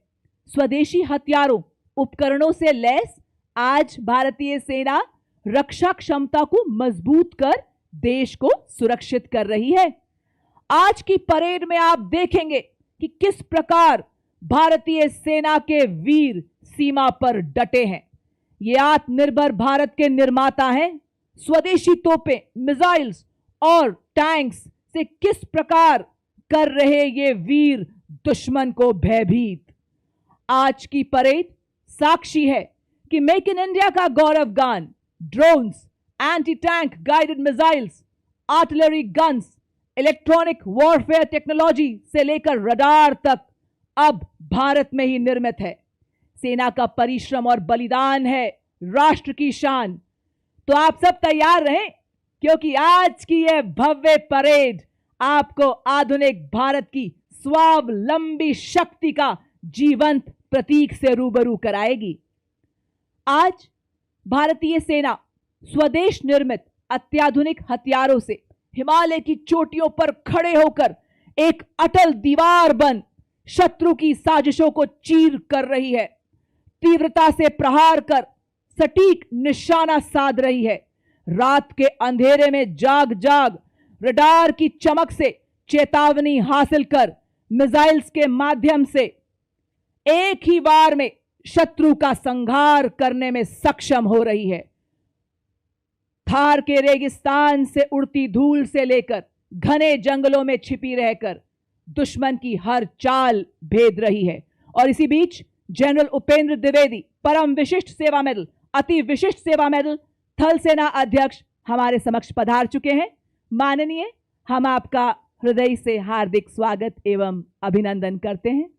स्वदेशी हथियारों, उपकरणों से लैस आज भारतीय सेना रक्षा क्षमता को मजबूत कर देश को सुरक्षित कर रही है। आज की परेड में आप देखेंगे कि किस प्रकार भारतीय सेना के वीर सीमा पर डटे हैं। ये आत्मनिर्भर भारत के निर्माता हैं। स्वदेशी तोपें, मिसाइल्स और टैंक्स से किस प्रकार कर रहे ये वीर दुश्मन को भयभीत। आज की परेड साक्षी है कि मेक इन इंडिया का गौरव गान, drones, anti tank guided missiles, artillery guns, electronic warfare technology से लेकर रडार तक अब भारत में ही निर्मित है। सेना का परिश्रम और बलिदान है राष्ट्र की शान। तो आप सब तैयार रहें, क्योंकि आज की यह भव्य परेड आपको आधुनिक भारत की स्वावलंबी शक्ति का जीवंत प्रतीक से रूबरू कराएगी। आज भारतीय सेना स्वदेश निर्मित अत्याधुनिक हथियारों से हिमालय की चोटियों पर खड़े होकर एक अटल दीवार बन शत्रु की साजिशों को चीर कर रही है। तीव्रता से प्रहार कर सटीक निशाना साध रही है। रात के अंधेरे में जाग जाग रडार की चमक से चेतावनी हासिल कर मिसाइल्स के माध्यम से एक ही बार में शत्रु का संहार करने में सक्षम हो रही है। थार के रेगिस्तान से उड़ती धूल से लेकर घने जंगलों में छिपी रहकर दुश्मन की हर चाल भेद रही है। और इसी बीच जनरल उपेंद्र द्विवेदी परम विशिष्ट सेवा मेडल, अति विशिष्ट सेवा मेडल थल सेना अध्यक्ष हमारे समक्ष पधार चुके हैं। माननीय, हम आपका हृदय से हार्दिक स्वागत एवं अभिनंदन करते हैं।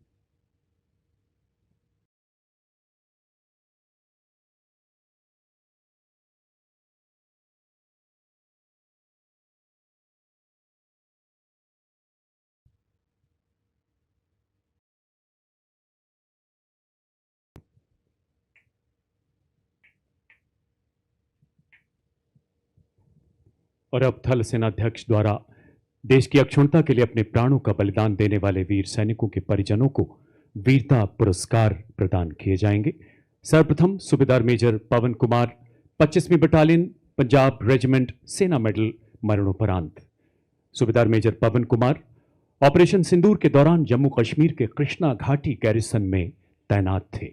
और अब थल सेनाध्यक्ष द्वारा देश की अक्षुण्णता के लिए अपने प्राणों का बलिदान देने वाले वीर सैनिकों के परिजनों को वीरता पुरस्कार प्रदान किए जाएंगे। सर्वप्रथम सूबेदार मेजर पवन कुमार, 25वीं बटालियन पंजाब रेजिमेंट, सेना मेडल मरणोपरांत। सूबेदार मेजर पवन कुमार ऑपरेशन सिंदूर के दौरान जम्मू कश्मीर के कृष्णा घाटी गैरिसन में तैनात थे।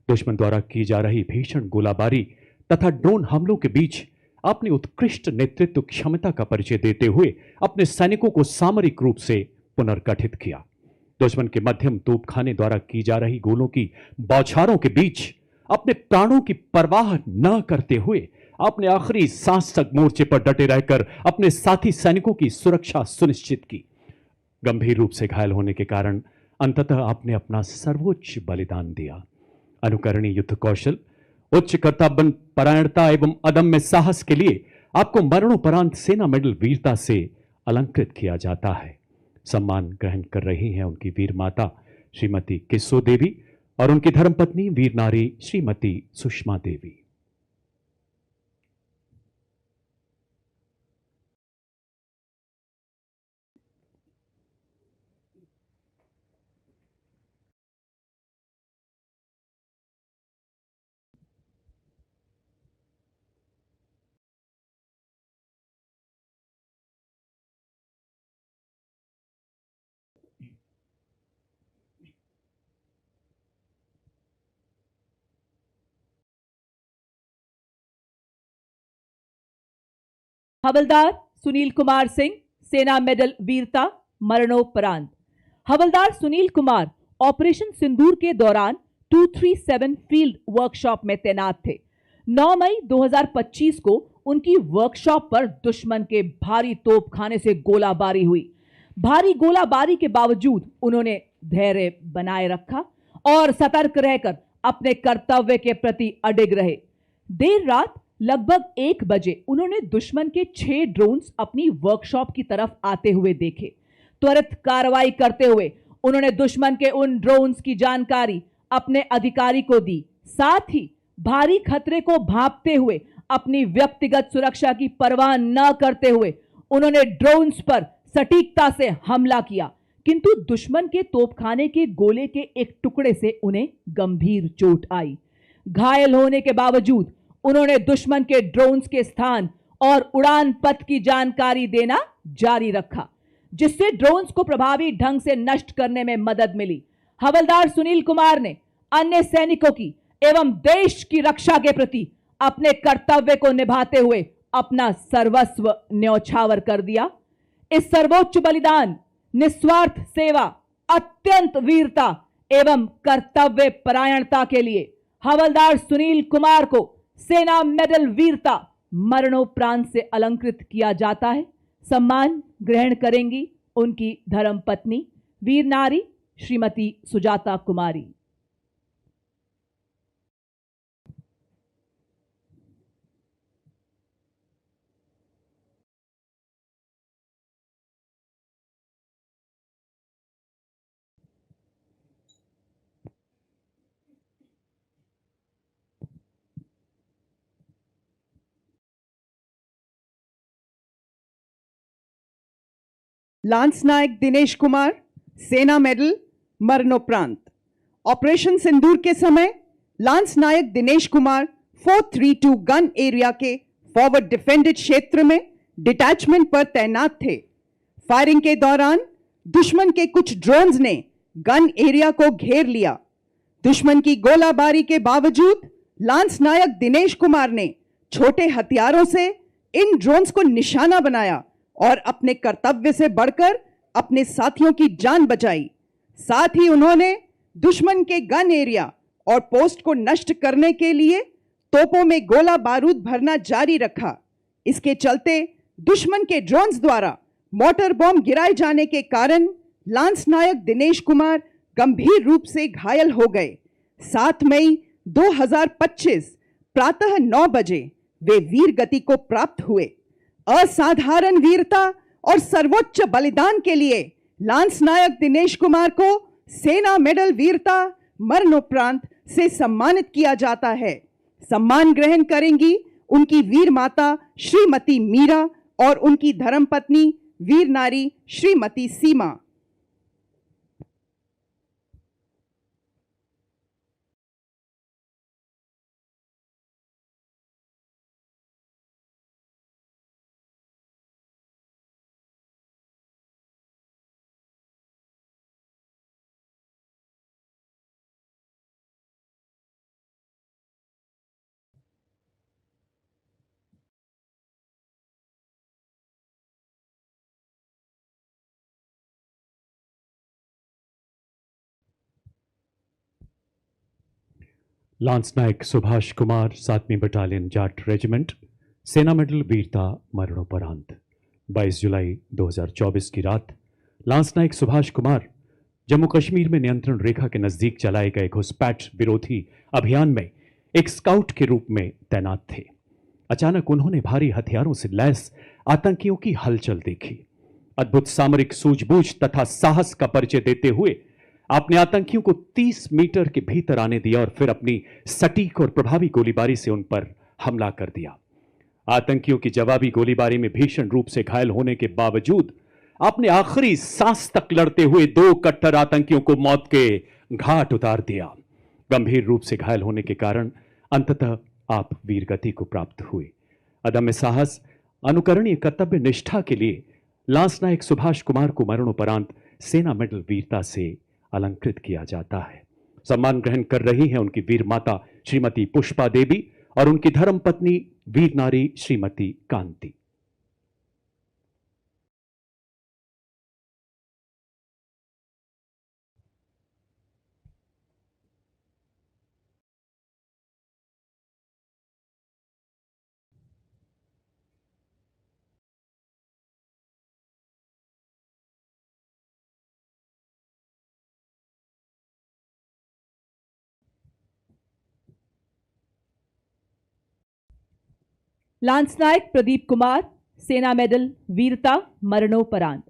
दुश्मन द्वारा की जा रही भीषण गोलाबारी तथा ड्रोन हमलों के बीच अपनी उत्कृष्ट नेतृत्व क्षमता का परिचय देते हुए अपने सैनिकों को सामरिक रूप से पुनर्गठित किया। दुश्मन के मध्यम तोपखाने द्वारा की जा रही गोलों की बौछारों के बीच अपने प्राणों की परवाह न करते हुए अपने आखिरी सांस तक मोर्चे पर डटे रहकर अपने साथी सैनिकों की सुरक्षा सुनिश्चित की। गंभीर रूप से घायल होने के कारण अंततः आपने अपना सर्वोच्च बलिदान दिया। अनुकरणीय युद्ध कौशल, उच्च कर्तव्य परायणता एवं अदम्य साहस के लिए आपको मरणोपरांत सेना मेडल वीरता से अलंकृत किया जाता है। सम्मान ग्रहण कर रही हैं उनकी वीर माता श्रीमती किस्सो देवी और उनकी धर्मपत्नी वीर नारी श्रीमती सुषमा देवी। हवलदार सुनील कुमार सिंह, सेना मेडल वीरता, मरणोपरांत। हवलदार सुनील कुमार ऑपरेशन सिंदूर के दौरान 237 फील्ड वर्कशॉप में तैनात थे। 9 मई 2025 को उनकी वर्कशॉप पर दुश्मन के भारी तोपखाने से गोलाबारी हुई। भारी गोलाबारी के बावजूद उन्होंने धैर्य बनाए रखा और सतर्क रहकर अपने कर्तव्य के प्रति अडिग रहे। देर रात लगभग 1 बजे उन्होंने दुश्मन के 6 ड्रोन्स अपनी वर्कशॉप की तरफ आते हुए देखे। त्वरित कार्रवाई करते हुए उन्होंने दुश्मन के उन ड्रोन्स की जानकारी अपने अधिकारी को दी। साथ ही भारी खतरे को भांपते हुए अपनी व्यक्तिगत सुरक्षा की परवाह न करते हुए उन्होंने ड्रोन्स पर सटीकता से हमला किया, किंतु दुश्मन के तोपखाने के गोले के एक टुकड़े से उन्हें गंभीर चोट आई। घायल होने के बावजूद उन्होंने दुश्मन के ड्रोन्स के स्थान और उड़ान पथ की जानकारी देना जारी रखा, जिससे ड्रोन्स को प्रभावी ढंग से नष्ट करने में मदद मिली। हवलदार सुनील कुमार ने अन्य सैनिकों की एवं देश की रक्षा के प्रति अपने कर्तव्य को निभाते हुए अपना सर्वस्व न्यौछावर कर दिया। इस सर्वोच्च बलिदान, निस्वार्थ सेवा, अत्यंत वीरता एवं कर्तव्य परायणता के लिए हवलदार सुनील कुमार को सेना मेडल वीरता, मरणोपरांत से अलंकृत किया जाता है। सम्मान ग्रहण करेंगी उनकी धर्मपत्नी वीर नारी श्रीमती सुजाता कुमारी। लांस नायक दिनेश कुमार, सेना मेडल, मरणोपरांत। ऑपरेशन सिंदूर के समय लांस नायक दिनेश कुमार 432 गन एरिया के फॉरवर्ड डिफेंडेड क्षेत्र में डिटैचमेंट पर तैनात थे। फायरिंग के दौरान दुश्मन के कुछ ड्रोन्स ने गन एरिया को घेर लिया। दुश्मन की गोलाबारी के बावजूद लांस नायक दिनेश कुमार ने छोटे हथियारों से इन ड्रोन्स को निशाना बनाया और अपने कर्तव्य से बढ़कर अपने साथियों की जान बचाई। साथ ही उन्होंने दुश्मन के गन एरिया और पोस्ट को नष्ट करने के लिए तोपों में गोला बारूद भरना जारी रखा। इसके चलते दुश्मन के ड्रोन्स द्वारा मोटर बॉम्ब गिराए जाने के कारण लांस नायक दिनेश कुमार गंभीर रूप से घायल हो गए। 7 मई 2025 प्रातः 9 बजे वे वीर गति को प्राप्त हुए। असाधारण वीरता और सर्वोच्च बलिदान के लिए लांस नायक दिनेश कुमार को सेना मेडल वीरता, मरणोपरांत से सम्मानित किया जाता है। सम्मान ग्रहण करेंगी उनकी वीर माता श्रीमती मीरा और उनकी धर्मपत्नी वीर नारी श्रीमती सीमा। लांस नायक सुभाष कुमार, 7वीं बटालियन जाट रेजिमेंट, सेना मेडल वीरता, मरणोपरांत। 22 जुलाई 2024 की रात लांस नायक सुभाष कुमार जम्मू कश्मीर में नियंत्रण रेखा के नजदीक चलाए गए घुसपैठ विरोधी अभियान में एक स्काउट के रूप में तैनात थे। अचानक उन्होंने भारी हथियारों से लैस आतंकियों की हलचल देखी। अद्भुत सामरिक सूझबूझ तथा साहस का परिचय देते हुए आपने आतंकियों को 30 मीटर के भीतर आने दिया और फिर अपनी सटीक और प्रभावी गोलीबारी से उन पर हमला कर दिया। आतंकियों की जवाबी गोलीबारी में भीषण रूप से घायल होने के बावजूद आपने आखिरी सांस तक लड़ते हुए 2 कट्टर आतंकियों को मौत के घाट उतार दिया। गंभीर रूप से घायल होने के कारण अंततः आप वीरगति को प्राप्त हुए। अदम्य साहस, अनुकरणीय कर्तव्य निष्ठा के लिए लांस नायक सुभाष कुमार को मरणोपरांत सेना मेडल वीरता से अलंकृत किया जाता है। सम्मान ग्रहण कर रही हैं उनकी वीर माता श्रीमती पुष्पा देवी और उनकी धर्मपत्नी वीर नारी श्रीमती कांति। लांस नायक प्रदीप कुमार, सेना मेडल वीरता, मरणोपरांत।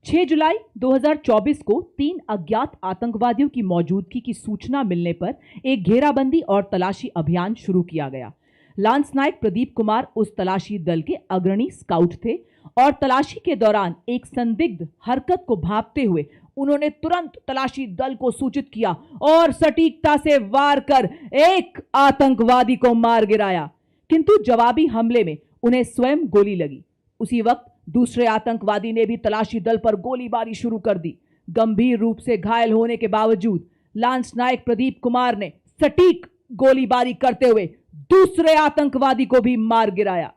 6 जुलाई 2024 को 3 अज्ञात आतंकवादियों की मौजूदगी की सूचना मिलने पर एक घेराबंदी और तलाशी अभियान शुरू किया गया। लांस नायक प्रदीप कुमार उस तलाशी दल के अग्रणी स्काउट थे और तलाशी के दौरान एक संदिग्ध हरकत को भांपते हुए उन्होंने तुरंत तलाशी दल को सूचित किया और सटीकता से वार कर एक आतंकवादी को मार गिराया, किंतु जवाबी हमले में उन्हें स्वयं गोली लगी। उसी वक्त दूसरे आतंकवादी ने भी तलाशी दल पर गोलीबारी शुरू कर दी। गंभीर रूप से घायल होने के बावजूद लांस नायक प्रदीप कुमार ने सटीक गोलीबारी करते हुए दूसरे आतंकवादी को भी मार गिराया।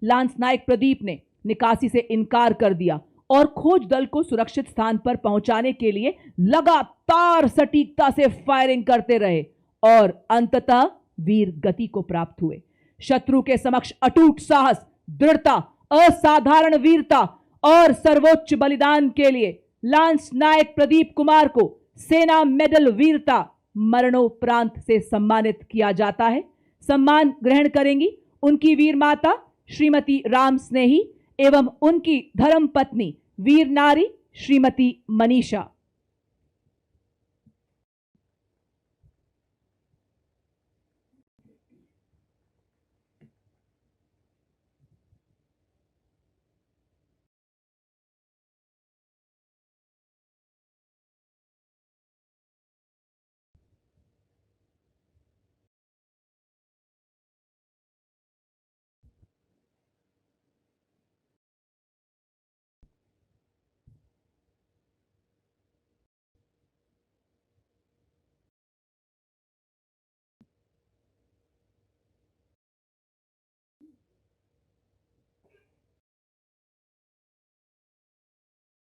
लांस नायक प्रदीप ने निकासी से इनकार कर दिया और खोज दल को सुरक्षित स्थान पर पहुंचाने के लिए लगातार सटीकता से फायरिंग करते रहे और अंततः वीर गति को प्राप्त हुए। शत्रु के समक्ष अटूट साहस, दृढ़ता, असाधारण वीरता और सर्वोच्च बलिदान के लिए लांस नायक प्रदीप कुमार को सेना मेडल वीरता, मरणोपरांत से सम्मानित किया जाता है। सम्मान ग्रहण करेंगी उनकी वीर माता श्रीमती राम स्नेही एवं उनकी धर्म पत्नी वीर नारी श्रीमती मनीषा।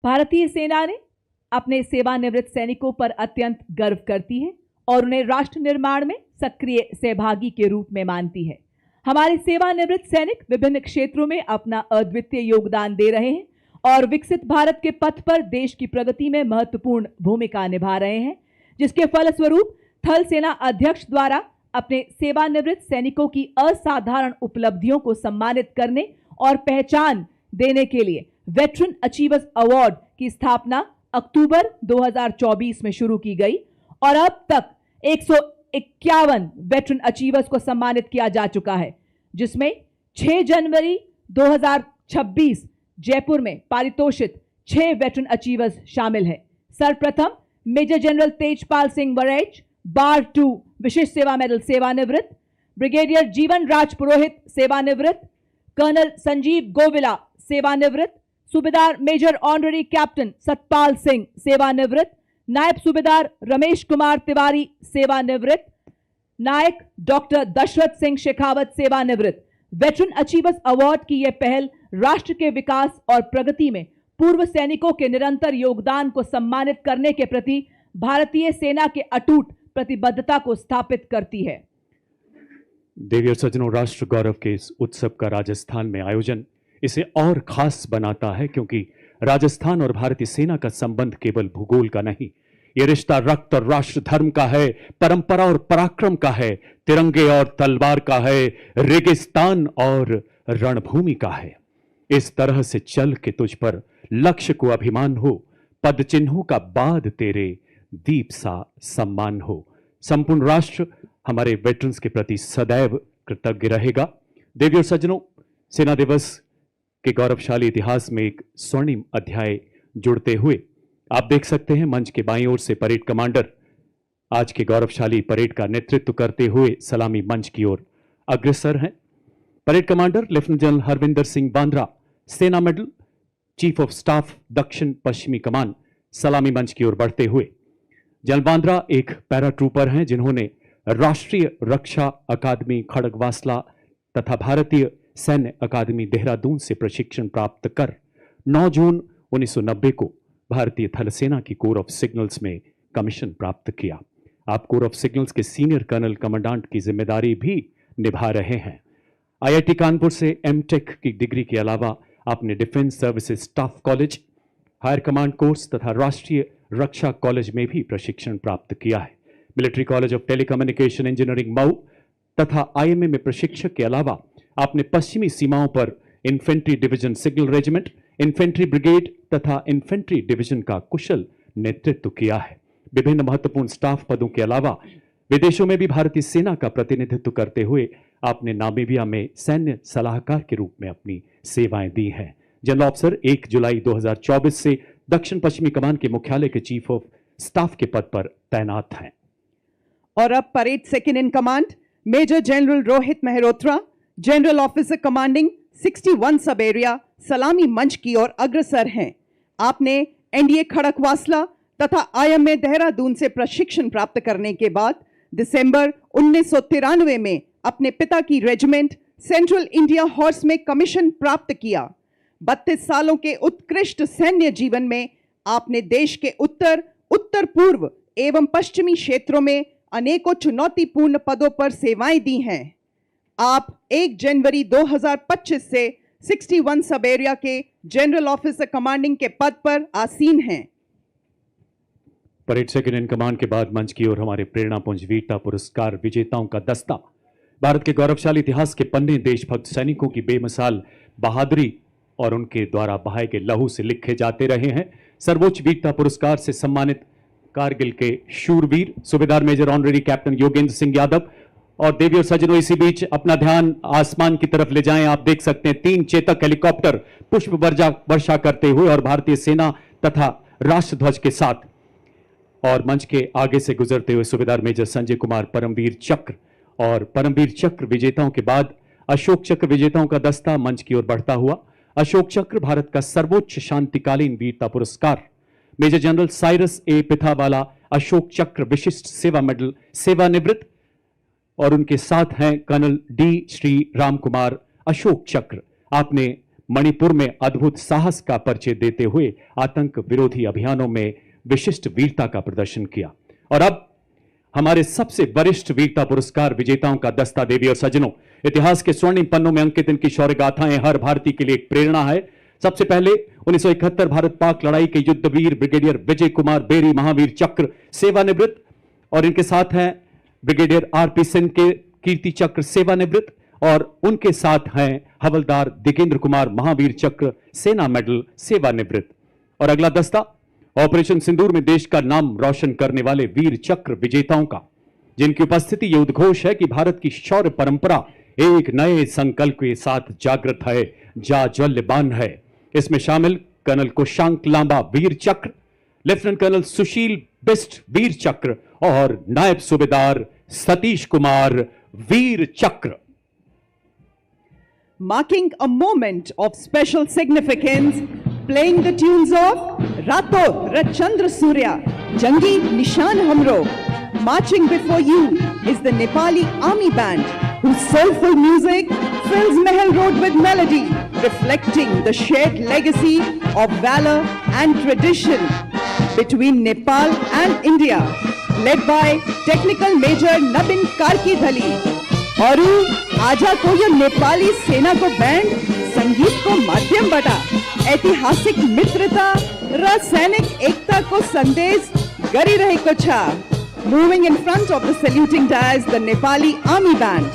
भारतीय सेना ने अपने सेवानिवृत्त सैनिकों पर अत्यंत गर्व करती है और उन्हें राष्ट्र निर्माण में सक्रिय सहभागी के रूप में मानती है। हमारे सेवानिवृत्त सैनिक विभिन्न क्षेत्रों में अपना अद्वितीय योगदान दे रहे हैं और विकसित भारत के पथ पर देश की प्रगति में महत्वपूर्ण भूमिका निभा रहे हैं, जिसके फलस्वरूप थल सेना अध्यक्ष द्वारा अपने सेवानिवृत्त सैनिकों की असाधारण उपलब्धियों को सम्मानित करने और पहचान देने के लिए वेटरन अचीवर्स अवार्ड की स्थापना अक्टूबर 2024 में शुरू की गई और अब तक 151 वेटरन अचीवर्स को सम्मानित किया जा चुका है, जिसमें 6 जनवरी 2026 जयपुर में पारितोषित 6 वेटरन अचीवर्स शामिल हैं। सर्वप्रथम मेजर जनरल तेजपाल सिंह वरेच, बार 2 विशिष्ट सेवा मेडल सेवानिवृत्त, ब्रिगेडियर जीवन राज पुरोहित सेवानिवृत्त, कर्नल संजीव गोविला सेवानिवृत्त, subedar major honorary captain Satpal Singh सेवानिवृत्त, नायब सूबेदार रमेश कुमार तिवारी सेवानिवृत्त, नायक डॉक्टर दशरथ सिंह शेखावत सेवानिवृत्त। वेटरन अचीवर्स अवार्ड की यह पहल राष्ट्र के विकास और प्रगति में पूर्व सैनिकों के निरंतर योगदान को सम्मानित करने के प्रति भारतीय सेना के अटूट प्रतिबद्धता को स्थापित करती है। देवी और सज्जनों, राष्ट्र गौरव के इस उत्सव का राजस्थान में आयोजन इसे और खास बनाता है, क्योंकि राजस्थान और भारतीय सेना का संबंध केवल भूगोल का नहीं, यह रिश्ता रक्त और राष्ट्र धर्म का है, परंपरा और पराक्रम का है, तिरंगे और तलवार का है, रेगिस्तान और रणभूमि का है। इस तरह से चल के तुझ पर लक्ष्य को अभिमान हो, पद चिन्हों का बाद तेरे दीप सा सम्मान हो। संपूर्ण राष्ट्र हमारे वेटरन्स के प्रति सदैव कृतज्ञ रहेगा। देवी और सज्जनों, सेना दिवस के गौरवशाली इतिहास में एक स्वर्णिम अध्याय जुड़ते हुए आप देख सकते हैं मंच के बाईं ओर से परेड कमांडर आज के गौरवशाली परेड का नेतृत्व करते हुए सलामी मंच की ओर अग्रसर हैं। Parade commander lieutenant general Harvinder Singh Bandra, सेना मेडल, चीफ ऑफ स्टाफ दक्षिण पश्चिमी कमान, सलामी मंच की ओर बढ़ते हुए। जनरल बांद्रा एक पैरा ट्रूपर हैं जिन्होंने राष्ट्रीय रक्षा अकादमी खड़गवासला तथा भारतीय सैन्य अकादमी देहरादून से प्रशिक्षण प्राप्त कर 9 जून 1990 को भारतीय थल सेना की कोर ऑफ सिग्नल्स में कमीशन प्राप्त किया। आप कोर ऑफ सिग्नल्स के सीनियर कर्नल कमांडेंट की जिम्मेदारी भी निभा रहे हैं। आईआईटी कानपुर से एमटेक की डिग्री के अलावा आपने defence services staff college, higher command course तथा राष्ट्रीय रक्षा कॉलेज में भी प्रशिक्षण प्राप्त किया है। Military college of telecommunication engineering Mau तथा आईएमए में प्रशिक्षक के अलावा आपने पश्चिमी सीमाओं पर infantry division signal regiment, infantry brigade तथा इन्फेंट्री डिवीजन का कुशल नेतृत्व किया है। विभिन्न महत्वपूर्ण स्टाफ पदों के अलावा विदेशों में भी भारतीय सेना का प्रतिनिधित्व करते हुए आपने नामीबिया में सैन्य सलाहकार के रूप में अपनी सेवाएं दी हैं। जनरल ऑफिसर 1 जुलाई 2024 से दक्षिण पश्चिमी कमान के मुख्यालय के चीफ ऑफ स्टाफ के पद पर तैनात हैं। और अब parade second in command major general Rohit Mehrotra, general officer commanding 61 sub area, सलामी मंच की ओर अग्रसर हैं। आपने एनडीए खड़कवासला तथा IMA देहरादून से प्रशिक्षण प्राप्त करने के बाद दिसंबर 1993 में अपने पिता की रेजिमेंट सेंट्रल इंडिया हॉर्स में कमीशन प्राप्त किया। 32 सालों के उत्कृष्ट सैन्य जीवन में आपने देश के उत्तर, उत्तर पूर्व एवं पश्चिमी क्षेत्रों में अनेकों चुनौतीपूर्ण पदों पर सेवाएं दी हैं। आप 1 जनवरी 2025 से 61 सब एरिया के जनरल ऑफिसर कमांडिंग के पद पर आसीन हैं। परेड सेकंड इन कमांड के बाद मंच की ओर हमारे प्रेरणापुंज वीरता पुरस्कार विजेताओं का दस्ता। भारत के गौरवशाली इतिहास के पन्ने देशभक्त सैनिकों की बेमिसाल बहादुरी और उनके द्वारा बहाए गए लहू से लिखे जाते रहे हैं। सर्वोच्च वीरता पुरस्कार से सम्मानित कारगिल के शूरवीर subedar major honorary captain Yogendra Singh Yadav. और देवी और सज्जनों, इसी बीच अपना ध्यान आसमान की तरफ ले जाएं। आप देख सकते हैं 3 चेतक हेलीकॉप्टर पुष्प वर्षा करते हुए और भारतीय सेना तथा राष्ट्रध्वज के साथ, और मंच के आगे से गुजरते हुए सूबेदार मेजर संजय कुमार परमवीर चक्र। और परमवीर चक्र विजेताओं के बाद अशोक चक्र विजेताओं का दस्ता मंच की ओर बढ़ता हुआ। अशोक चक्र भारत का सर्वोच्च शांतिकालीन वीरता पुरस्कार। मेजर जनरल साइरस ए पिथावाला अशोक चक्र विशिष्ट सेवा मेडल सेवानिवृत्त, और उनके साथ हैं कर्नल डी श्री राम कुमार अशोक चक्र। आपने मणिपुर में अद्भुत साहस का परिचय देते हुए आतंक विरोधी अभियानों में विशिष्ट वीरता का प्रदर्शन किया। और अब हमारे सबसे वरिष्ठ वीरता पुरस्कार विजेताओं का दस्ता। देवी और सज्जनों, इतिहास के स्वर्णिम पन्नों में अंकित इनकी शौर्य गाथाएं हर भारतीय के लिए एक प्रेरणा है। सबसे पहले 1971 भारत पाक लड़ाई के युद्धवीर ब्रिगेडियर विजय कुमार बेरी महावीर चक्र सेवानिवृत्त, और इनके साथ हैं ब्रिगेडियर RP सिंह के कीर्ति चक्र सेवानिवृत्त, और उनके साथ हैं हवलदार दिगेंद्र कुमार महावीर चक्र सेना मेडल सेवानिवृत्त। और अगला दस्ता ऑपरेशन सिंदूर में देश का नाम रोशन करने वाले वीर चक्र विजेताओं का, जिनकी उपस्थिति ये उद्घोष है कि भारत की शौर्य परंपरा एक नए संकल्प के साथ जागृत है, जाज्वल्यमान है। इसमें शामिल कर्नल कुशांक लांबा वीर चक्र, लेफ्टिनेंट कर्नल सुशील बिस्ट वीर चक्र और नायब सूबेदार सतीश कुमार वीर चक्र। Marking a moment of special significance, playing the tunes of Rato Rachandra Surya, Jangi Nishan Hamro. Marching before you is the Nepali Army Band, whose soulful music fills Mahal Road with melody, reflecting the shared legacy of valor and tradition between Nepal and India, led by Technical Major Nabin Karki Dhali. और आजा को ये नेपाली सेना को band संगीत को माध्यम बटा, ऐतिहासिक मित्रता र सैनिक एकता को संदेश गरी रहेको छ। Moving in front of the saluting dais the Nepali army band.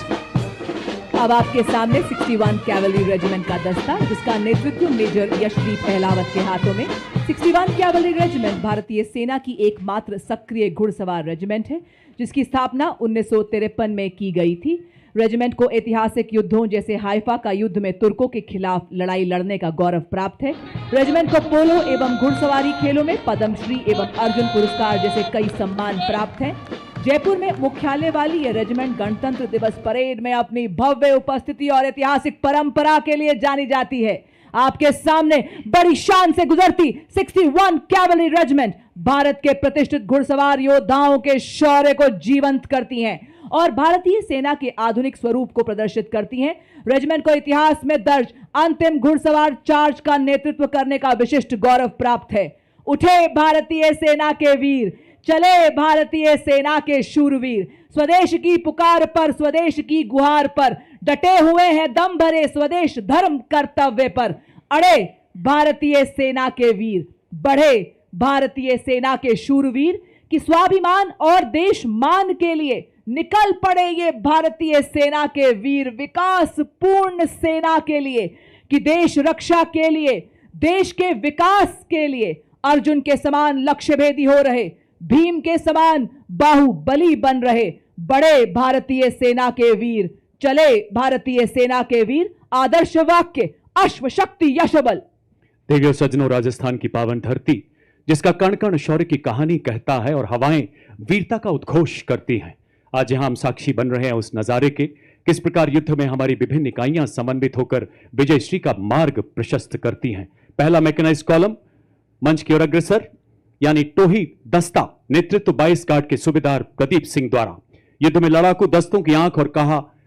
अब आपके सामने 61 कैवलरी रेजिमेंट का दस्ता, जिसका नेतृत्व मेजर यशदीप अहलावत के हाथों में। 61 कैवलरी रेजिमेंट भारतीय सेना की एकमात्र सक्रिय घुड़सवार रेजिमेंट है, जिसकी स्थापना 1953 में की गई थी। रेजिमेंट को ऐतिहासिक युद्धों जैसे हाइफा का युद्ध में तुर्कों के खिलाफ लड़ाई लड़ने का गौरव प्राप्त है। रेजिमेंट को पोलो एवं घुड़सवारी खेलों में पद्मश्री एवं अर्जुन पुरस्कार जैसे कई सम्मान प्राप्त हैं। जयपुर में मुख्यालय वाली यह रेजिमेंट गणतंत्र दिवस परेड में अपनी भव्य उपस्थिति और ऐतिहासिक परंपरा के लिए जानी जाती है। आपके सामने बड़ी शान से गुजरती 61 कैवलरी रेजिमेंट भारत के प्रतिष्ठित घुड़सवार योद्धाओं के शौर्य को जीवंत करती हैं और भारतीय सेना के आधुनिक स्वरूप को प्रदर्शित करती हैं। रेजिमेंट को इतिहास में दर्ज अंतिम घुड़सवार चार्ज का नेतृत्व करने का विशिष्ट गौरव प्राप्त है। उठे भारतीय सेना के वीर, चले भारतीय सेना के शूरवीर, स्वदेश की पुकार पर, स्वदेश की गुहार पर डटे हुए हैं दम भरे स्वदेश धर्म कर्तव्य पर। अड़े भारतीय सेना के वीर, बढ़े भारतीय सेना के शूरवीर, कि स्वाभिमान और देश मान के लिए निकल पड़े ये भारतीय सेना के वीर, विकास पूर्ण सेना के लिए, कि देश रक्षा के लिए, देश के विकास के लिए अर्जुन के समान लक्ष्य भेदी हो रहे, भीम के समान बाहुबली बन रहे बड़े भारतीय सेना के वीर। चले भारतीय सेना के वीर, आदर्श वाक्य अश्व शक्ति यश बल। देवियों सज्जनों, राजस्थान की पावन धरती जिसका कण कण शौर्य की कहानी कहता है और हवाएं वीरता का उद्घोष करती हैं, आज यहां हम साक्षी बन रहे हैं उस नजारे के, किस प्रकार युद्ध में हमारी विभिन्न इकाइयां समन्वित होकर विजयश्री का मार्ग प्रशस्त करती हैं। पहला मैकेनाइज्ड कॉलम मंच की ओर अग्रसर, यानी टोही दस्ता, नेतृत्व 22 गार्ड के सूबेदार प्रदीप सिंह द्वारा। युद्ध में लड़ाकू दस्तों की आंख और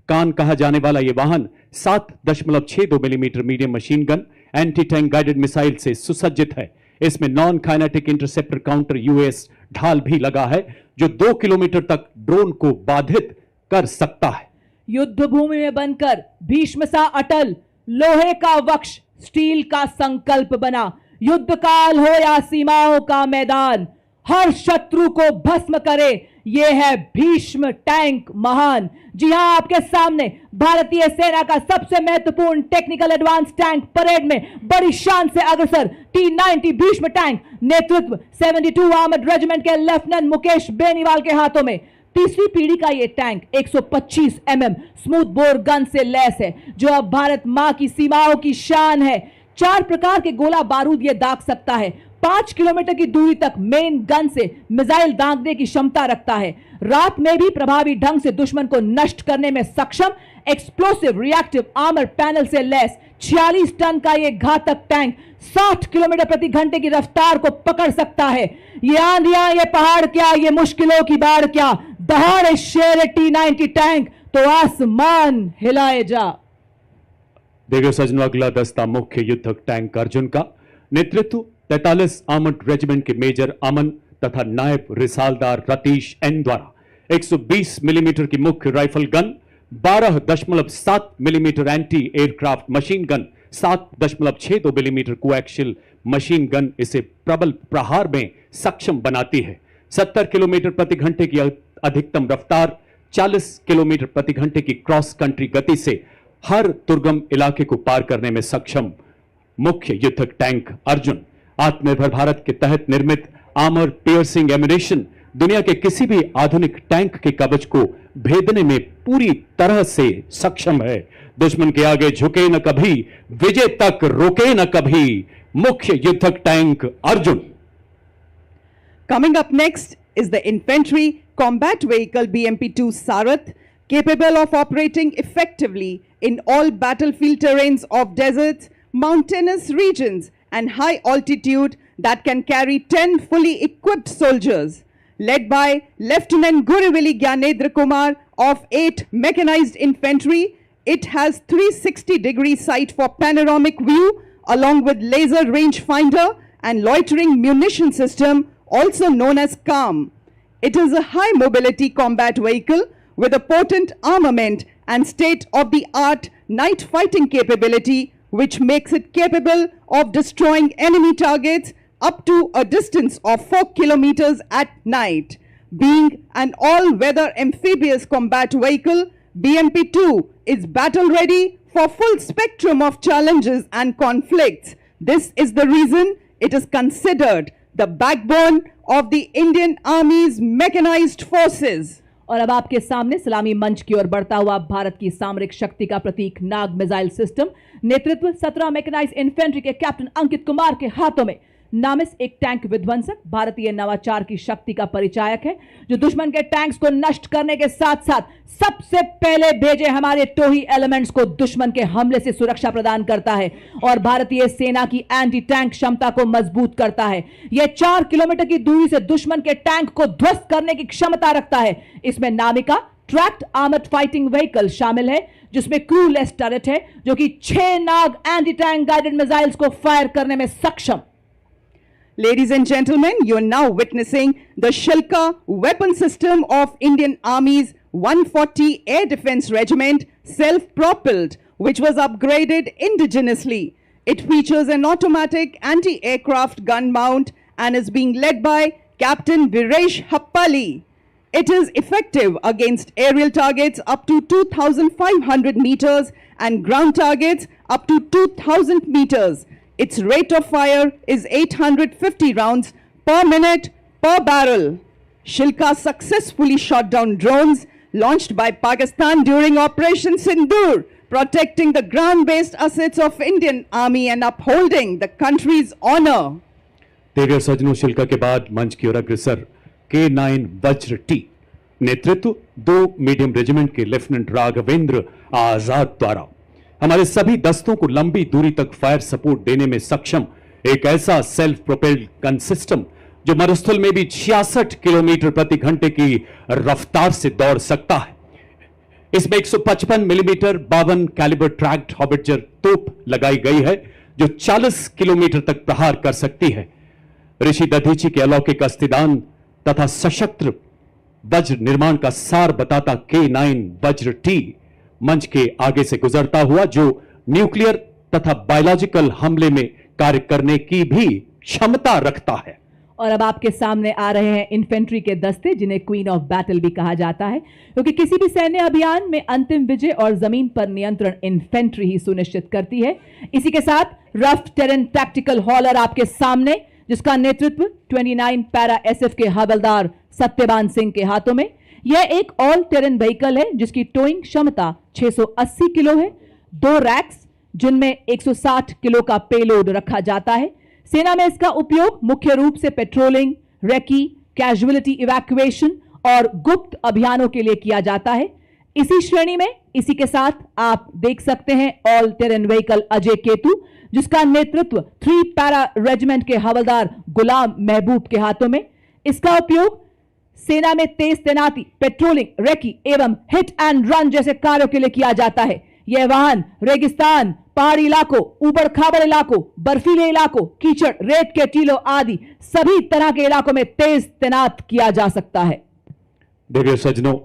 कान कहा जाने वाला यह वाहन 7.62 millimetre medium machine gun, anti tank guided missile से सुसज्जित है। इसमें non kinetic interceptor counter US ढाल भी लगा है जो 2 किलोमीटर तक ड्रोन को बाधित कर सकता है। युद्ध भूमि में बनकर भीष्म सा अटल, लोहे का वक्ष स्टील का संकल्प बना। युद्ध काल हो या सीमाओं का मैदान, हर शत्रु को भस्म करे, ये है भीष्म टैंक महान। जी हां, आपके सामने भारतीय सेना का सबसे महत्वपूर्ण टेक्निकल एडवांस टैंक परेड में बड़ी शान से अग्रसर T90 भीष्म टैंक, नेतृत्व 72 आर्मर्ड रेजिमेंट के लेफ्टिनेंट मुकेश बेनीवाल के हाथों में। तीसरी पीढ़ी का यह tank 125 mm smooth bore gun से लैस है, जो अब भारत मां की सीमाओं की शान है। 4 प्रकार के गोला बारूद यह दाग सकता है। 5 किलोमीटर की दूरी तक मेन गन से मिसाइल दागने की क्षमता रखता है। रात में भी प्रभावी ढंग से दुश्मन को नष्ट करने में सक्षम एक्सप्लोसिव रिएक्टिव आर्मर पैनल से लैस 46 टन का यह घातक टैंक 60 किलोमीटर प्रति घंटे की रफ्तार को पकड़ सकता है। ये आंधियां, ये पहाड़ क्या, ये मुश्किलों की बाढ़ क्या, दहाड़े शेर T90 टैंक तो आसमान हिलाए जा। देवियों सज्जनों, अगला दस्ता मुख्य युद्धक टैंक अर्जुन का, नेतृत्व 43 आर्मर्ड रेजिमेंट के मेजर अमन तथा नायब रिसालदार रतीश एन द्वारा। 120 मिलीमीटर की मुख्य rifle gun, 12.7 millimetre anti aircraft machine gun, 7.62 millimetre coaxial machine gun इसे प्रबल प्रहार में सक्षम बनाती है। 70 किलोमीटर प्रति घंटे की अधिकतम रफ्तार, 40 किलोमीटर प्रति घंटे की क्रॉस कंट्री गति से हर दुर्गम इलाके को पार करने में सक्षम मुख्य युद्धक टैंक अर्जुन। आत्मनिर्भर भारत के तहत निर्मित आर्मर पियर्सिंग एम्यूनेशन दुनिया के किसी भी आधुनिक टैंक के कवच को भेदने में पूरी तरह से सक्षम है। दुश्मन के आगे झुके न कभी, विजय तक रोके न कभी, मुख्य युद्धक tank Arjun. Coming up next is the infantry combat vehicle BMP-2 Sarath, capable of operating effectively in all battlefield terrains of deserts, mountainous regions and high altitude, that can carry 10 fully equipped soldiers. Led by Lieutenant Guruvili Gyanendra Kumar of 8 Mechanized Infantry, it has 360-degree sight for panoramic view along with laser rangefinder and loitering munition system, also known as CARM. It is a high mobility combat vehicle with a potent armament and state-of-the-art night fighting capability, which makes it capable of destroying enemy targets up to a distance of 4 kilometers at night. Being an all-weather amphibious combat vehicle, BMP-2 is battle-ready for full spectrum of challenges and conflicts. This is the reason it is considered the backbone of the Indian Army's mechanized forces. और अब आपके सामने सलामी मंच की ओर बढ़ता हुआ भारत की सामरिक शक्ति का प्रतीक नाग मिसाइल सिस्टम, नेतृत्व 17 मैकेनाइज्ड इन्फेंट्री के कैप्टन अंकित कुमार के हाथों में। नामिस एक टैंक विध्वंसक भारतीय नवाचार की शक्ति का परिचायक है, जो दुश्मन के टैंक्स को नष्ट करने के साथ साथ सबसे पहले भेजे हमारे टोही एलिमेंट्स को दुश्मन के हमले से सुरक्षा प्रदान करता है और भारतीय सेना की एंटी टैंक क्षमता को मजबूत करता है। यह 4 किलोमीटर की दूरी से दुश्मन के टैंक को ध्वस्त करने की क्षमता रखता है। इसमें नामिका ट्रैक्ड आर्मर्ड फाइटिंग व्हीकल शामिल है, जिसमें क्रूलेस टर्रेट है, जो कि 6 नाग एंटी टैंक गाइडेड मिसाइल्स को फायर करने में सक्षम। Ladies and gentlemen, you are now witnessing the Shilka weapon system of Indian Army's 140 Air Defense Regiment, self-propelled, which was upgraded indigenously. It features an automatic anti-aircraft gun mount and is being led by Captain Viresh Happali. It is effective against aerial targets up to 2,500 meters and ground targets up to 2,000 meters. Its rate of fire is 850 rounds per minute per barrel. Shilka successfully shot down drones launched by Pakistan during Operation Sindoor, protecting the ground-based assets of Indian Army and upholding the country's honor. देवियर सजनों, शिल्का के बाद मंच की ओर अग्रसर K9 वज्र T नेतृत्व 2 medium regiment के lieutenant Raghavendra आजाद द्वारा हमारे सभी दस्तों को लंबी दूरी तक फायर सपोर्ट देने में सक्षम एक ऐसा सेल्फ प्रोपेल्ड गन सिस्टम जो मरुस्थल में भी 66 किलोमीटर प्रति घंटे की रफ्तार से दौड़ सकता है। इसमें 155 मिलीमीटर 52 कैलिबर ट्रैक्ड हॉबिटजर तोप लगाई गई है जो 40 किलोमीटर तक प्रहार कर सकती है। ऋषि दधीची के अलौकिक अस्थिदान तथा सशस्त्र वज्र निर्माण का सार बताता K9 वज्र टी मंच के आगे से गुजरता हुआ जो न्यूक्लियर तथा बायोलॉजिकल हमले में कार्य करने की भी क्षमता रखता है। और अब आपके सामने आ रहे हैं इन्फेंट्री के दस्ते, जिन्हें क्वीन ऑफ बैटल भी कहा जाता है, क्योंकि किसी भी सैन्य अभियान में अंतिम विजय और जमीन पर नियंत्रण इन्फेंट्री ही सुनिश्चित करती है। इसी के साथ रफ टेरेन टैक्टिकल हॉलर आपके सामने, जिसका नेतृत्व 29 पैरा एसएफ के हवलदार सत्यवान सिंह के हाथों में। यह एक ऑल टेरेन व्हीकल है जिसकी टोइंग क्षमता 680 किलो है। 2 रैक्स जिनमें 160 किलो का पेलोड रखा जाता है। सेना में इसका उपयोग मुख्य रूप से पेट्रोलिंग, रेकी, कैजुअलिटी इवैक्यूएशन और गुप्त अभियानों के लिए किया जाता है। इसी श्रेणी में इसी के साथ आप देख सकते हैं all terrain vehicle Ajay Ketu, जिसका नेतृत्व 3 पैरा रेजिमेंट के हवलदार गुलाम महबूब के हाथों में। इसका उपयोग सेना में तेज तैनाती, पेट्रोलिंग, रेकी एवं हिट एंड रन जैसे कार्यों के लिए किया जाता है। यह वाहन रेगिस्तान, पहाड़ी इलाकों, ऊबड़ खाबड़ इलाकों, बर्फीले इलाकों, कीचड़, रेत के टीलों आदि सभी तरह के इलाकों में तेज तैनात किया जा सकता है। देवियर सज्जनों,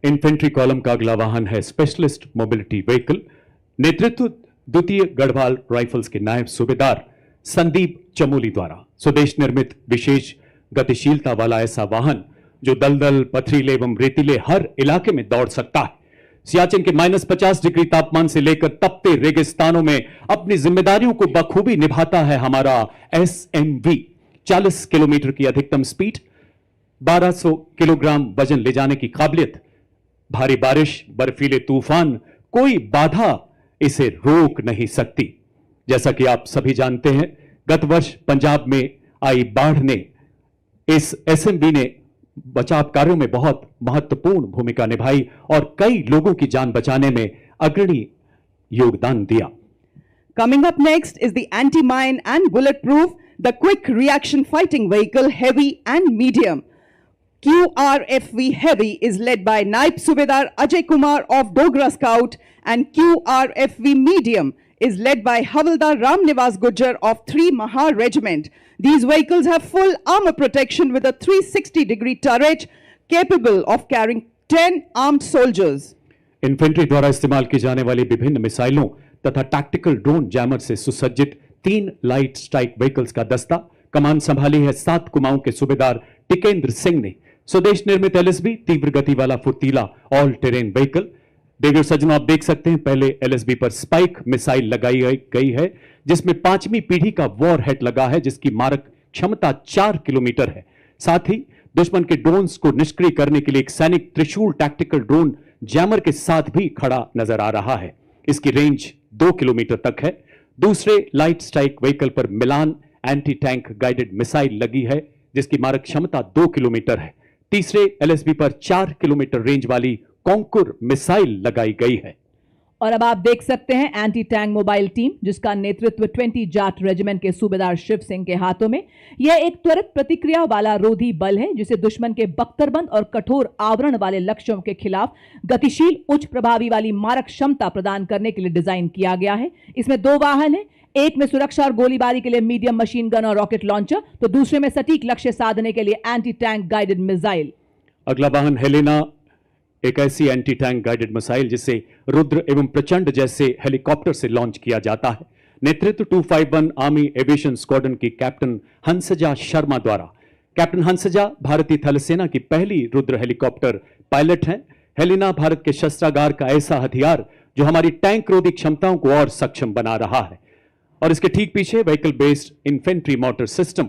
इन्फेंट्री कॉलम का अगला वाहन है स्पेशलिस्ट मोबिलिटी व्हीकल। नेतृत्व द्वितीय गढ़वाल राइफल्स के नायब सूबेदार संदीप चमोली द्वारा स्वदेश निर्मित विशेष गतिशीलता वाला ऐसा वाहन जो दलदल, पथरीले एवं रेतीले हर इलाके में दौड़ सकता है। सियाचिन के -50 डिग्री तापमान से लेकर तपते रेगिस्तानों में अपनी जिम्मेदारियों को बखूबी निभाता है हमारा SMV। 40 किलोमीटर की अधिकतम स्पीड, 1200 किलोग्राम वजन ले जाने की काबिलियत, भारी बारिश, बर्फीले तूफान, कोई बाधा इसे रोक नहीं सकती। जैसा कि आप सभी जानते हैं, गत वर्ष पंजाब में आई बाढ़ ने इस SMV ने बचाव कार्यों में बहुत महत्वपूर्ण भूमिका निभाई और कई लोगों की जान बचाने में अग्रणी योगदान दिया। Coming up next is the anti-mine and bulletproof, the quick reaction fighting vehicle heavy and medium. QRFV Heavy is led by Naib Subedar Ajay Kumar of Dogra Scout, and QRFV Medium is led by Havildar Ram Nivas Gujjar of 3 Maha Regiment. These vehicles have full armor protection with a 360-degree turret capable of carrying 10 armed soldiers. Infantry द्वारा इस्तेमाल की जाने वाली विभिन्न मिसाइलों तथा tactical drone jammer से सुसज्जित 3 लाइट स्ट्राइक व्हीकल्स का दस्ता कमान संभाली है 7 कुमाऊं के सूबेदार टिकेंद्र सिंह ने। स्वदेश निर्मित LSB तीव्र गति वाला फुर्तीला ऑल टेरेन व्हीकल। देवियर सज्जनों, आप देख सकते हैं पहले LSB पर स्पाइक मिसाइल लगाई गई है जिसमें 5वीं पीढ़ी का वॉर हेड लगा है जिसकी मारक क्षमता 4 किलोमीटर है। साथ ही दुश्मन के ड्रोन्स को निष्क्रिय करने के लिए एक सैनिक त्रिशूल टैक्टिकल ड्रोन जैमर के साथ भी खड़ा नजर आ रहा है। इसकी रेंज 2 किलोमीटर तक है। दूसरे लाइट स्ट्राइक व्हीकल पर मिलान एंटी टैंक गाइडेड मिसाइल लगी है जिसकी मारक क्षमता 2 किलोमीटर है। तीसरे LSB पर 4 किलोमीटर रेंज वाली कॉन्कुर मिसाइल लगाई गई है। और अब आप देख सकते हैं एंटी टैंक मोबाइल टीम, जिसका नेतृत्व 20 जाट रेजिमेंट के सूबेदार शिव सिंह के हाथों में। यह एक त्वरित प्रतिक्रिया वाला रोधी बल है जिसे दुश्मन के बख्तरबंद और कठोर आवरण वाले लक्ष्यों के खिलाफ गतिशील, उच्च प्रभावी वाली मारक क्षमता प्रदान करने के लिए डिजाइन किया गया है। इसमें 2 वाहन है, एक में सुरक्षा और गोलीबारी के लिए मीडियम मशीन गन और रॉकेट लॉन्चर, तो दूसरे में सटीक लक्ष्य साधने के लिए एंटी टैंक गाइडेड मिसाइल। अगला वाहन हेलेना, एक ऐसी एंटी टैंक गाइडेड मिसाइल जिसे रुद्र एवं प्रचंड जैसे हेलीकॉप्टर से लॉन्च किया जाता है। नेतृत्व 251 आर्मी एविएशन स्क्वाड्रन की कैप्टन हंसजा शर्मा द्वारा कैप्टन हंसजा भारतीय थल सेना की पहली रुद्र हेलीकॉप्टर पायलट हैं। हेलिना भारत के शस्त्रागार का ऐसा हथियार जो हमारी टैंक रोधी क्षमताओं को और सक्षम बना रहा है। और इसके ठीक पीछे vehicle based infantry motor system,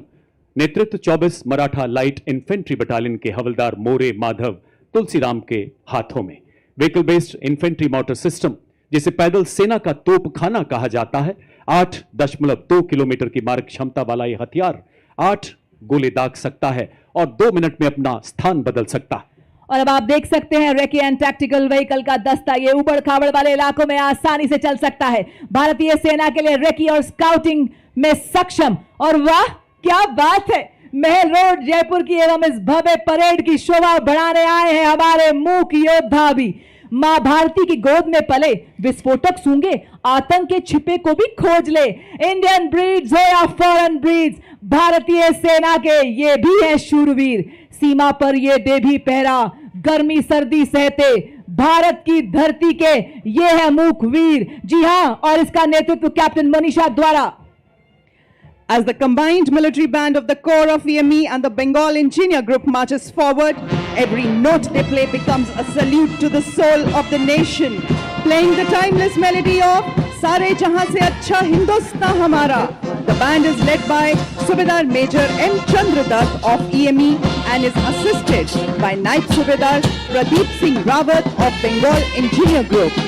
नेतृत्व 24 मराठा लाइट इन्फेंट्री बटालियन के हवलदार मोरे माधव तुलसीराम के हाथों में। Vehicle based infantry motor system, जिसे पैदल सेना का तोपखाना कहा जाता है, 8.2 किलोमीटर की मारक क्षमता वाला यह हथियार 8 गोले दाग सकता है और 2 मिनट में अपना स्थान बदल सकता है। और अब आप देख सकते हैं रेकी एंड टैक्टिकल व्हीकल का दस्ता ये ऊबड़ खाबड़ वाले इलाकों में आसानी से चल सकता है। भारतीय सेना के लिए रेकी और स्काउटिंग में सक्षम। और वाह क्या बात है, महल रोड जयपुर की एवं इस भव्य परेड की शोभा बढ़ाने आए हैं हमारे मूक योद्धा भी। मां भारती की गोद में पले, विस्फोटक सूंघे, आतंक के छिपे को भी खोज ले। इंडियन ब्रीड्स हो या फॉरेन ब्रीड्स, भारतीय सेना के ये भी है शूरवीर। सीमा पर ये दे भी पहरा, गर्मी सर्दी सहते भारत की धरती के ये है मूक वीर। जी हां, और इसका नेतृत्व कैप्टन मनीषा द्वारा। As the combined military band of the Corps of EME and the Bengal Engineer Group marches forward, every note they play becomes a salute to the soul of the nation. Playing the timeless melody of Sare Jahan Se Achha Hindustan Hamara. The band is led by Subedar Major M. Chandradutt of EME and is assisted by Naik Subedar Pradeep Singh Rawat of Bengal Engineer Group.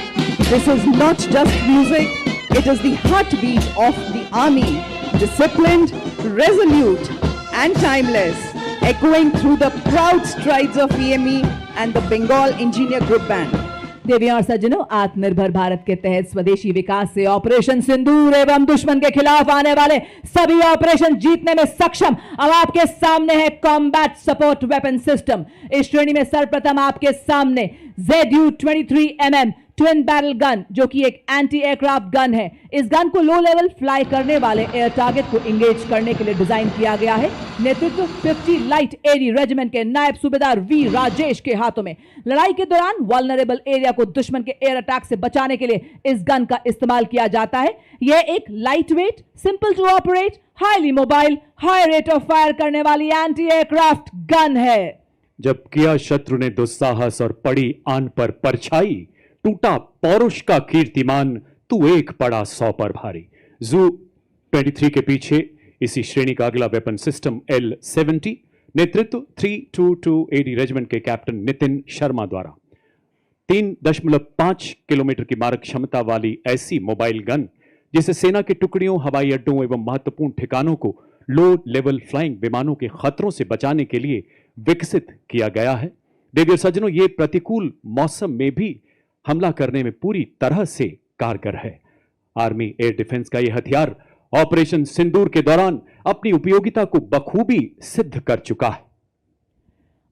This is not just music, it is the heartbeat of the army. Disciplined, resolute and timeless, echoing through the proud strides of EME and the Bengal Engineer Group Band. देवियों और सज्जनों, आत्मनिर्भर भारत के तहत स्वदेशी विकास से operation सिंदूर एवं दुश्मन के खिलाफ आने वाले सभी ऑपरेशन जीतने में सक्षम अब आपके सामने है कॉम्बैट सपोर्ट वेपन सिस्टम। इस श्रेणी में सर्वप्रथम आपके सामने ZU-23mm ट्विन बैरल गन, जो कि एक एंटी एयरक्राफ्ट गन है। इस गन को लो लेवल फ्लाई करने वाले एयर टारगेट को इंगेज करने के लिए डिजाइन किया गया है। नेतृत्व 50 लाइट एडी रेजिमेंट के नायब सूबेदार वी राजेश के हाथों में। लड़ाई के दौरान वल्नरेबल एरिया को दुश्मन के एयर अटैक से बचाने के लिए इस गन का इस्तेमाल किया जाता है। यह एक light weight, simple to operate, highly mobile, high rate of fire करने वाली एंटी एयरक्राफ्ट गन है। जब किया शत्रु ने दुस्साहस और पड़ी आन पर परछाई, टूटा पौरुष का कीर्तिमान, तू एक पड़ा 100 पर भारी। ZU-23 के पीछे इसी श्रेणी का अगला वेपन सिस्टम L-70, नेतृत्व 322AD रेजिमेंट के कैप्टन नितिन शर्मा द्वारा। 3.5 किलोमीटर की मारक क्षमता वाली ऐसी मोबाइल गन, जिसे सेना की टुकड़ियों, हवाई अड्डों एवं महत्वपूर्ण ठिकानों को लो लेवल फ्लाइंग विमानों के खतरों से बचाने के लिए विकसित किया गया है। देवियों सज्जनों, ये प्रतिकूल मौसम में भी हमला करने में पूरी तरह से कारगर है। आर्मी एयर डिफेंस का यह हथियार ऑपरेशन सिंदूर के दौरान अपनी उपयोगिता को बखूबी सिद्ध कर चुका है।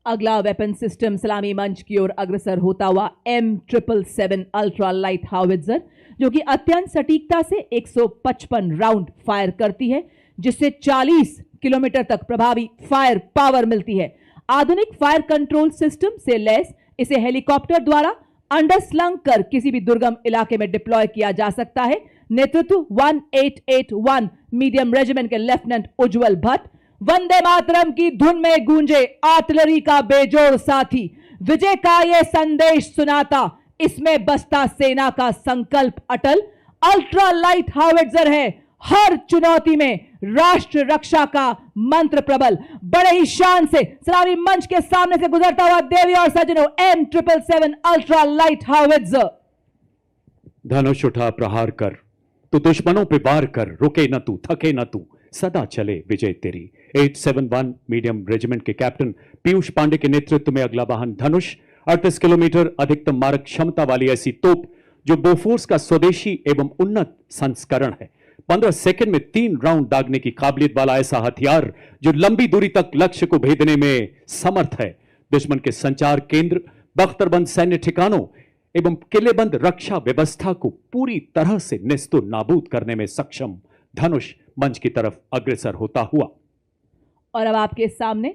अगला वेपन सिस्टम सलामी मंच की ओर अग्रसर होता हुआ M777 अल्ट्रा लाइट हाउवित्जर, जो कि अत्यंत सटीकता से 155 राउंड फायर करती है, जिससे 40 किलोमीटर तक प्रभावी फायर पावर मिलती है। आधुनिक फायर कंट्रोल सिस्टम से लैस इसे हेलीकॉप्टर द्वारा अंडरस्लंग कर किसी भी दुर्गम इलाके में डिप्लॉय किया जा सकता है। नेतृत्व 1881 मीडियम रेजिमेंट के लेफ्टिनेंट उज्जवल भट्ट। वंदे मातरम की धुन में गूंजे आर्टिलरी का बेजोड़ साथी, विजय का यह संदेश सुनाता, इसमें बसता सेना का संकल्प अटल। अल्ट्रा लाइट हाउवित्जर है हर चुनौती में राष्ट्र रक्षा का मंत्र प्रबल। बड़े ही शान से सलामी मंच के सामने से गुजरता हुआ देवी और सज्जनों M777 अल्ट्रा लाइट हाउवित्जर। धनुष उठा प्रहार कर, तू दुश्मनों पे वार कर, रुके न तू, थके न तू, सदा चले विजय तेरी। 871 मीडियम रेजिमेंट के कैप्टन पीयूष पांडे के नेतृत्व में अगला वाहन धनुष 38 किलोमीटर अधिकतम मारक क्षमता वाली ऐसी तोप, जो बोफोर्स का स्वदेशी एवं उन्नत संस्करण है। 15 सेकंड में 3 राउंड दागने की काबिलियत वाला ऐसा हथियार, जो लंबी दूरी तक लक्ष्य को भेदने में समर्थ है। दुश्मन के संचार केंद्र, बख्तरबंद सैन्य ठिकानों एवं किलेबंद रक्षा व्यवस्था को पूरी तरह से नेस्तो नाबूद करने में सक्षम धनुष मंच की तरफ अग्रसर होता हुआ। और अब आपके सामने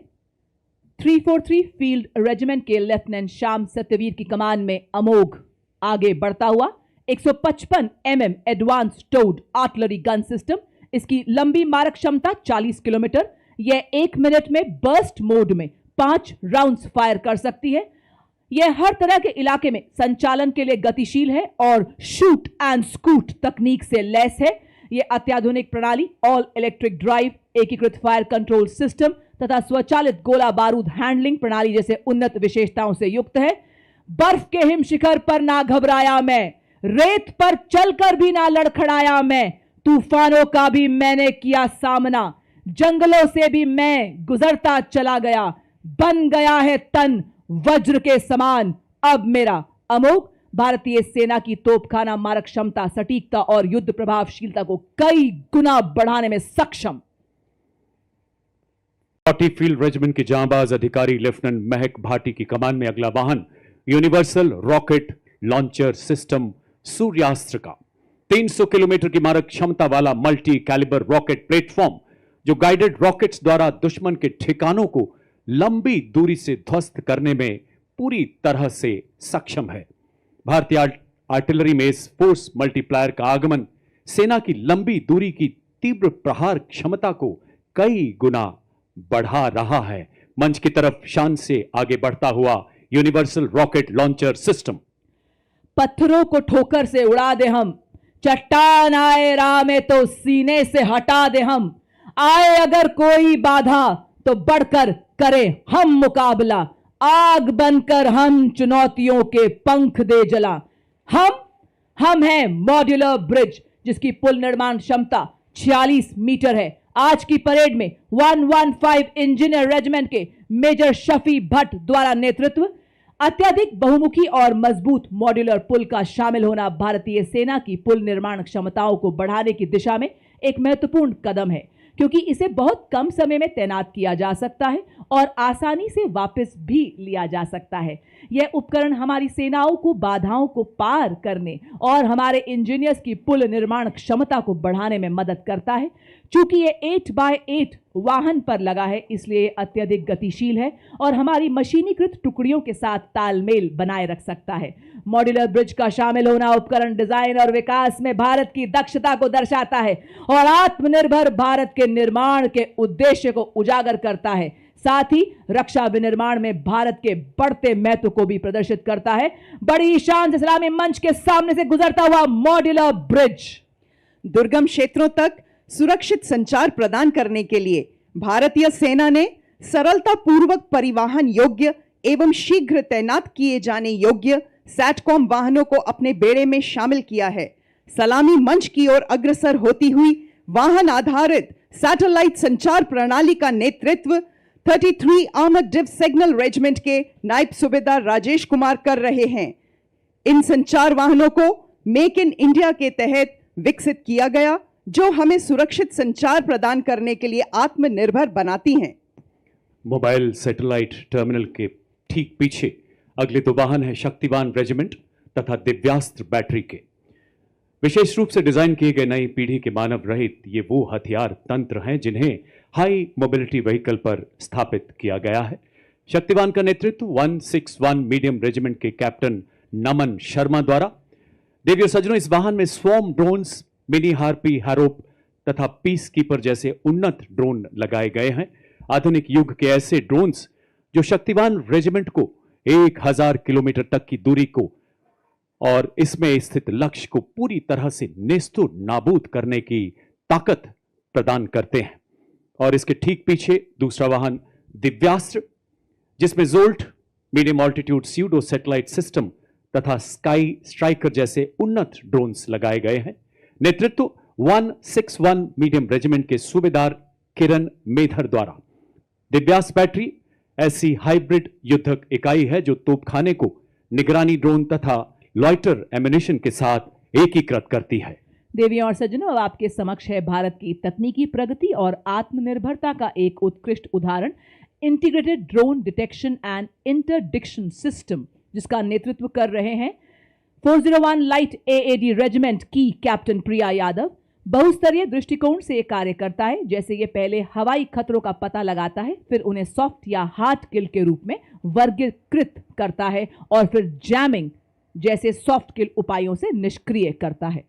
343 फील्ड रेजिमेंट के लेफ्टिनेंट श्याम सत्यवीर की कमान में अमोघ आगे बढ़ता हुआ 155 mm advance toad artillery gun system. इसकी लंबी मारक क्षमता 40 किलोमीटर, यह 1 मिनट में बर्स्ट मोड में 5 राउंड्स फायर कर सकती है। यह हर तरह के इलाके में संचालन के लिए गतिशील है और शूट एंड स्कूट तकनीक से लैस है। यह अत्याधुनिक प्रणाली ऑल इलेक्ट्रिक ड्राइव, एकीकृत फायर कंट्रोल सिस्टम तथा स्वचालित गोला बारूद हैंडलिंग प्रणाली जैसे उन्नत विशेषताओं से युक्त है। बर्फ के हिम शिखर पर ना घबराया मैं, रेत पर चलकर भी ना लड़खड़ाया मैं, तूफानों का भी मैंने किया सामना, जंगलों से भी मैं गुजरता चला गया, बन गया है तन वज्र के समान अब मेरा। अमोघ भारतीय सेना की तोपखाना मारक क्षमता, सटीकता और युद्ध प्रभावशीलता को कई गुना बढ़ाने में सक्षम। 40 फील्ड रेजिमेंट के जांबाज अधिकारी लेफ्टिनेंट महक भाटी की कमान में अगला वाहन यूनिवर्सल रॉकेट लॉन्चर सिस्टम सूर्यास्त्र का 300 किलोमीटर की मारक क्षमता वाला मल्टी कैलिबर रॉकेट प्लेटफॉर्म, जो गाइडेड रॉकेट्स द्वारा दुश्मन के ठिकानों को लंबी दूरी से ध्वस्त करने में पूरी तरह से सक्षम है। भारतीय आर्टिलरी में इस फोर्स मल्टीप्लायर का आगमन सेना की लंबी दूरी की तीव्र प्रहार क्षमता को कई गुना बढ़ा रहा है। मंच की तरफ शान से आगे बढ़ता हुआ यूनिवर्सल रॉकेट लॉन्चर सिस्टम। पत्थरों को ठोकर से उड़ा दे हम, चट्टान आए राह में तो सीने से हटा दे हम, आए अगर कोई बाधा तो बढ़कर करें हम मुकाबला, आग बनकर हम चुनौतियों के पंख दे जला। हम हैं मॉड्यूलर ब्रिज, जिसकी पुल निर्माण क्षमता 46 मीटर है। आज की परेड में 115 इंजीनियर रेजिमेंट के मेजर शफी भट्ट द्वारा नेतृत्व, अत्यधिक बहुमुखी और मजबूत मॉड्यूलर पुल का शामिल होना भारतीय सेना की पुल निर्माण क्षमताओं को बढ़ाने की दिशा में एक महत्वपूर्ण कदम है, क्योंकि इसे बहुत कम समय में तैनात किया जा सकता है और आसानी से वापस भी लिया जा सकता है। यह उपकरण हमारी सेनाओं को बाधाओं को पार करने और हमारे इंजीनियर्स की पुल निर्माण क्षमता को बढ़ाने में मदद करता है। चूंकि यह 8x8 वाहन पर लगा है, इसलिए अत्यधिक गतिशील है और हमारी मशीनीकृत टुकड़ियों के साथ तालमेल बनाए रख सकता है। मॉड्यूलर ब्रिज का शामिल होना उपकरण डिजाइन और विकास में भारत की दक्षता को दर्शाता है और आत्मनिर्भर भारत के निर्माण के उद्देश्य को उजागर करता है। साथ ही रक्षा विनिर्माण में भारत के बढ़ते महत्व को भी प्रदर्शित करता है। बड़ी शान से सलामी मंच के सामने से गुजरता हुआ मॉड्यूलर ब्रिज दुर्गम क्षेत्रों तक सुरक्षित संचार प्रदान करने के लिए भारतीय सेना ने सरलता पूर्वक परिवहन योग्य एवं शीघ्र तैनात किए जाने योग्य सैटकॉम वाहनों को अपने बेड़े में शामिल किया है। सलामी मंच की ओर अग्रसर होती हुई वाहन आधारित सैटेलाइट संचार प्रणाली का नेतृत्व 33 आर्मर्ड डिव सिग्नल रेजिमेंट के नायब सूबेदार राजेश कुमार कर रहे हैं। इन संचार वाहनों को मेक इन इंडिया के तहत विकसित किया गया, जो हमें सुरक्षित संचार प्रदान करने के लिए आत्मनिर्भर बनाती हैं। मोबाइल सैटेलाइट टर्मिनल के ठीक पीछे अगले दो वाहन है शक्तिवान रेजिमेंट तथा दिव्यास्त्र बैटरी के। विशेष रूप से डिजाइन किए गए नई पीढ़ी के मानव रहित ये वो हथियार तंत्र हैं जिन्हें हाई मोबिलिटी व्हीकल पर स्थापित किया गया है। शक्तिवान का नेतृत्व 161 मीडियम रेजिमेंट के कैप्टन नमन शर्मा द्वारा। देवियों सज्जनों, इस वाहन में स्वॉर्म ड्रोन्स, मिनी हार्पी, हैरोप तथा पीस कीपर जैसे उन्नत ड्रोन लगाए गए हैं। आधुनिक युग के ऐसे ड्रोन्स जो शक्तिवान रेजिमेंट को 1000 किलोमीटर तक की दूरी को और इसमें स्थित लक्ष्य को पूरी तरह से नेस्तु नाबूद करने की ताकत प्रदान करते हैं। और इसके ठीक पीछे दूसरा वाहन दिव्यास्त्र, जिसमें jolt, medium altitude pseudo satellite system तथा स्काई स्ट्राइकर जैसे उन्नत ड्रोन्स लगाए गए हैं। नेतृत्व 161 मीडियम रेजिमेंट के सूबेदार किरण मेधर द्वारा। दिव्यास्त्र बैटरी ऐसी हाइब्रिड युद्धक इकाई है जो तोपखाने को निगरानी ड्रोन तथा लॉइटर एम्युनिशन के साथ एकीकृत करती है। देवियों और सज्जनों, अब आपके समक्ष है भारत की तकनीकी प्रगति और आत्मनिर्भरता का एक उत्कृष्ट उदाहरण, integrated drone detection and interdiction system, जिसका नेतृत्व कर रहे हैं 401 लाइट एएडी रेजिमेंट की कैप्टन प्रिया यादव। बहुस्तरीय दृष्टिकोण से यह कार्य करता है। जैसे ये पहले हवाई खतरों का पता लगाता है, फिर उन्हें सॉफ्ट या हार्ड किल के रूप में वर्गीकृत करता है और फिर जैमिंग जैसे सॉफ्ट किल उपायों से निष्क्रिय करता है।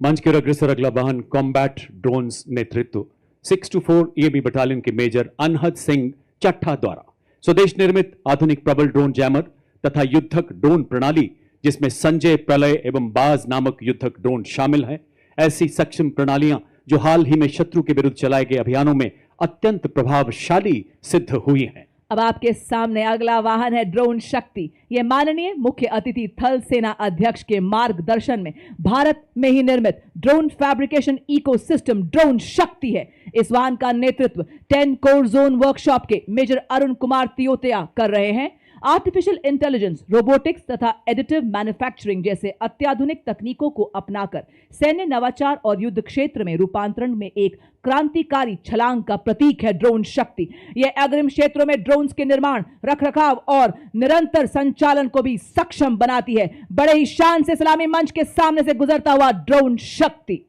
मंच के अग्रसर अगला वाहन कॉम्बैट ड्रोन्स नेतृत्व 624 EAB बटालियन के मेजर अनहद सिंह चट्ठा द्वारा स्वदेश निर्मित आधुनिक प्रबल ड्रोन जैमर तथा युद्धक ड्रोन प्रणाली, जिसमें संजय, प्रलय एवं बाज नामक युद्धक ड्रोन शामिल हैं। ऐसी सक्षम प्रणालियां जो हाल ही में शत्रु के विरुद्ध चलाए गए अभियानों में अत्यंत प्रभावशाली सिद्ध हुई हैं। अब आपके सामने अगला वाहन है ड्रोन शक्ति। यह माननीय मुख्य अतिथि थल सेना अध्यक्ष के मार्गदर्शन में भारत में ही निर्मित ड्रोन फैब्रिकेशन इकोसिस्टम ड्रोन शक्ति है। इस वाहन का नेतृत्व 10 कोर जोन वर्कशॉप के मेजर अरुण कुमार तियोतिया कर रहे हैं। आर्टिफिशियल इंटेलिजेंस, रोबोटिक्स तथा एडिटिव मैन्युफैक्चरिंग जैसे अत्याधुनिक तकनीकों को अपनाकर सैन्य नवाचार और युद्ध क्षेत्र में रूपांतरण में एक क्रांतिकारी छलांग का प्रतीक है ड्रोन शक्ति। यह अग्रिम क्षेत्रों में ड्रोन्स के निर्माण, रखरखाव और निरंतर संचालन को भी सक्षम बनाती है। बड़े ही शान से सलामी मंच के सामने से गुजरता हुआ ड्रोन शक्ति।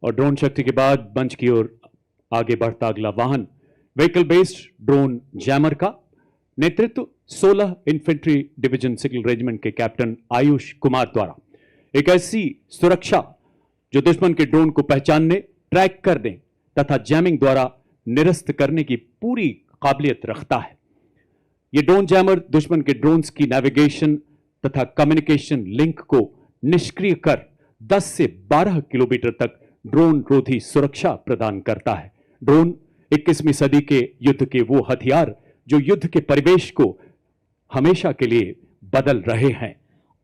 और ड्रोन शक्ति के बाद मंच की ओर आगे बढ़ता अगला वाहन व्हीकल बेस्ड ड्रोन जैमर का नेतृत्व 16 इन्फेंट्री डिवीजन सिग्नल रेजिमेंट के कैप्टन आयुष कुमार द्वारा एक ऐसी सुरक्षा जो दुश्मन के ड्रोन को पहचानने, ट्रैक करने तथा जैमिंग द्वारा निरस्त करने की पूरी काबिलियत रखता है। यह ड्रोन जैमर दुश्मन के ड्रोन्स की नेविगेशन तथा कम्युनिकेशन लिंक को निष्क्रिय कर 10 से 12 किलोमीटर तक ड्रोन रोधी सुरक्षा प्रदान करता है। ड्रोन 21वीं सदी के युद्ध के वो हथियार जो युद्ध के परिवेश को हमेशा के लिए बदल रहे हैं।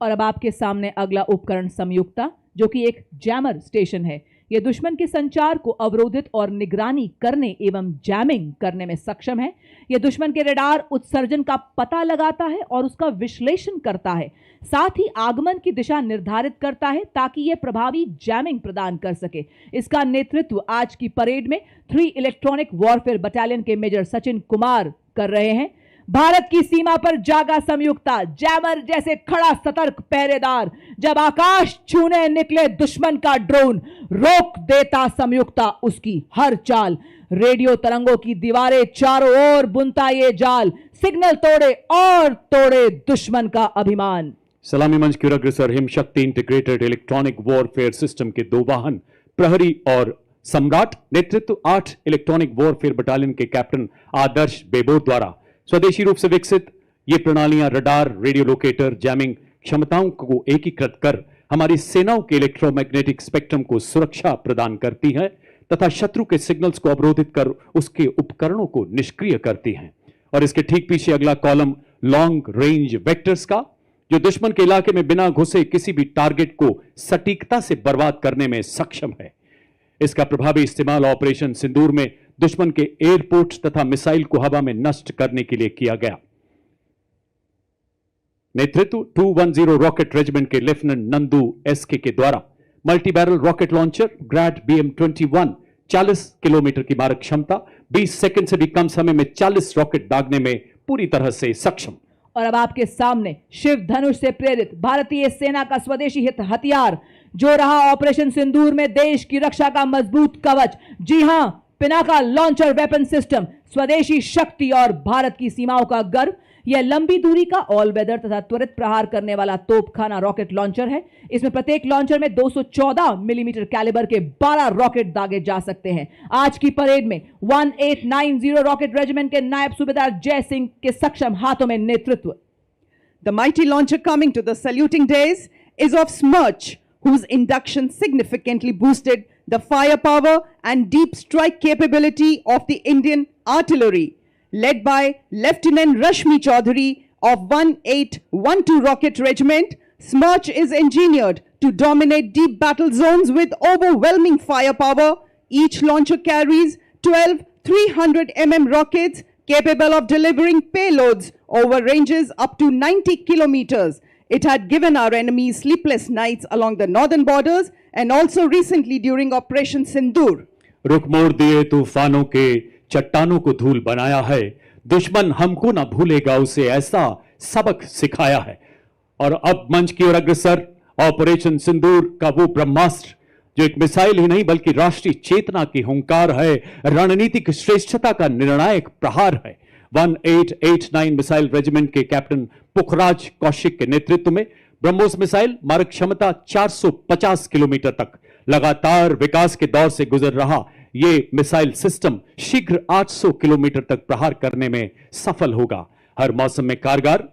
और अब आपके सामने अगला उपकरण संयुक्ता, जो कि एक जैमर स्टेशन है। यह दुश्मन के संचार को अवरोधित और निगरानी करने एवं जैमिंग करने में सक्षम है। यह दुश्मन के रडार उत्सर्जन का पता लगाता है और उसका विश्लेषण करता है, साथ ही आगमन की दिशा निर्धारित करता है ताकि यह प्रभावी जैमिंग प्रदान कर सके। इसका नेतृत्व आज की परेड में 3 इलेक्ट्रॉनिक वॉरफेयर बटालियन के मेजर सचिन कुमार कर रहे हैं। भारत की सीमा पर जागा संयुक्ता, जैमर जैसे खड़ा सतर्क पहरेदार। जब आकाश छूने निकले दुश्मन का ड्रोन, रोक देता संयुक्ता उसकी हर चाल। रेडियो तरंगों की दीवारें चारों ओर बुनता ये जाल, सिग्नल तोड़े और तोड़े दुश्मन का अभिमान। सलामी मंच की ओर अग्रसर हिम शक्ति इंटीग्रेटेड इलेक्ट्रॉनिक वॉरफेयर सिस्टम के 2 वाहन प्रहरी और सम्राट, नेतृत्व 8 इलेक्ट्रॉनिक वॉरफेयर बटालियन के कैप्टन आदर्श बेबोर द्वारा स्वदेशी रूप से विकसित ये प्रणालियां रडार, रेडियो लोकेटर, जैमिंग क्षमताओं को एकीकृत कर हमारी सेनाओं के इलेक्ट्रोमैग्नेटिक स्पेक्ट्रम को सुरक्षा प्रदान करती हैं तथा शत्रु के सिग्नल्स को अवरोधित कर उसके उपकरणों को निष्क्रिय करती हैं। और इसके ठीक पीछे अगला कॉलम लॉन्ग रेंज वेक्टर्स का, जो दुश्मन के इलाके में बिना घुसे किसी भी टारगेट को सटीकता से बर्बाद करने में सक्षम है। इसका प्रभावी इस्तेमाल ऑपरेशन सिंदूर में दुश्मन के एयरपोर्ट तथा मिसाइल को हवा में नष्ट करने के लिए किया गया। नेतृत्व 210 रॉकेट रेजिमेंट के लेफ्टिनेंट नंदू एसके के द्वारा multi barrel rocket launcher Grad BM-21 40 kilometre की मारक क्षमता, 20 सेकंड से भी कम समय में 40 रॉकेट दागने में पूरी तरह से सक्षम। और अब आपके सामने शिव धनुष से प्रेरित भारतीय सेना का स्वदेशी हित हथियार, जो रहा ऑपरेशन सिंदूर में देश की रक्षा का मजबूत कवच। जी हां, पिनाका लॉन्चर वेपन सिस्टम, स्वदेशी शक्ति और भारत की सीमाओं का गर्व। यह लंबी दूरी का ऑल वेदर तथा त्वरित प्रहार करने वाला तोपखाना रॉकेट लॉन्चर है। इसमें प्रत्येक लॉन्चर में 214 मिलीमीटर कैलिबर के 12 रॉकेट दागे जा सकते हैं। आज की परेड में 1890 रॉकेट रेजिमेंट के नायब सूबेदार जय सिंह के सक्षम हाथों में नेतृत्व। The mighty launcher coming to the saluting days is of Smirch, whose induction significantly boosted the firepower and deep strike capability of the Indian artillery. Led by Lieutenant Rashmi Chaudhary of 1812 Rocket Regiment, Smirch is engineered to dominate deep battle zones with overwhelming firepower. Each launcher carries 12 300 mm rockets capable of delivering payloads over ranges up to 90 kilometers. It had given our enemies sleepless nights along the northern borders and also recently during Operation Sindoor. रुख मोड़ दिए तूफानों के, चट्टानों को धूल बनाया है। दुश्मन हमको ना भूलेगा, उसे ऐसा सबक सिखाया है। और अब मंच की ओर अग्रसर ऑपरेशन सिंदूर का वो ब्रह्मास्त्र, जो एक मिसाइल ही नहीं बल्कि राष्ट्रीय चेतना की हुंकार है, रणनीतिक श्रेष्ठता का निर्णायक प्रहार है। 1889 मिसाइल रेजिमेंट के कैप्टन पुखराज कौशिक के नेतृत्व में ब्रह्मोस मिसाइल मारक क्षमता 450 किलोमीटर तक लगातार विकास के दौर से गुजर रहा ये मिसाइल सिस्टम शीघ्र 800 किलोमीटर तक प्रहार करने में सफल होगा। हर मौसम में कारगर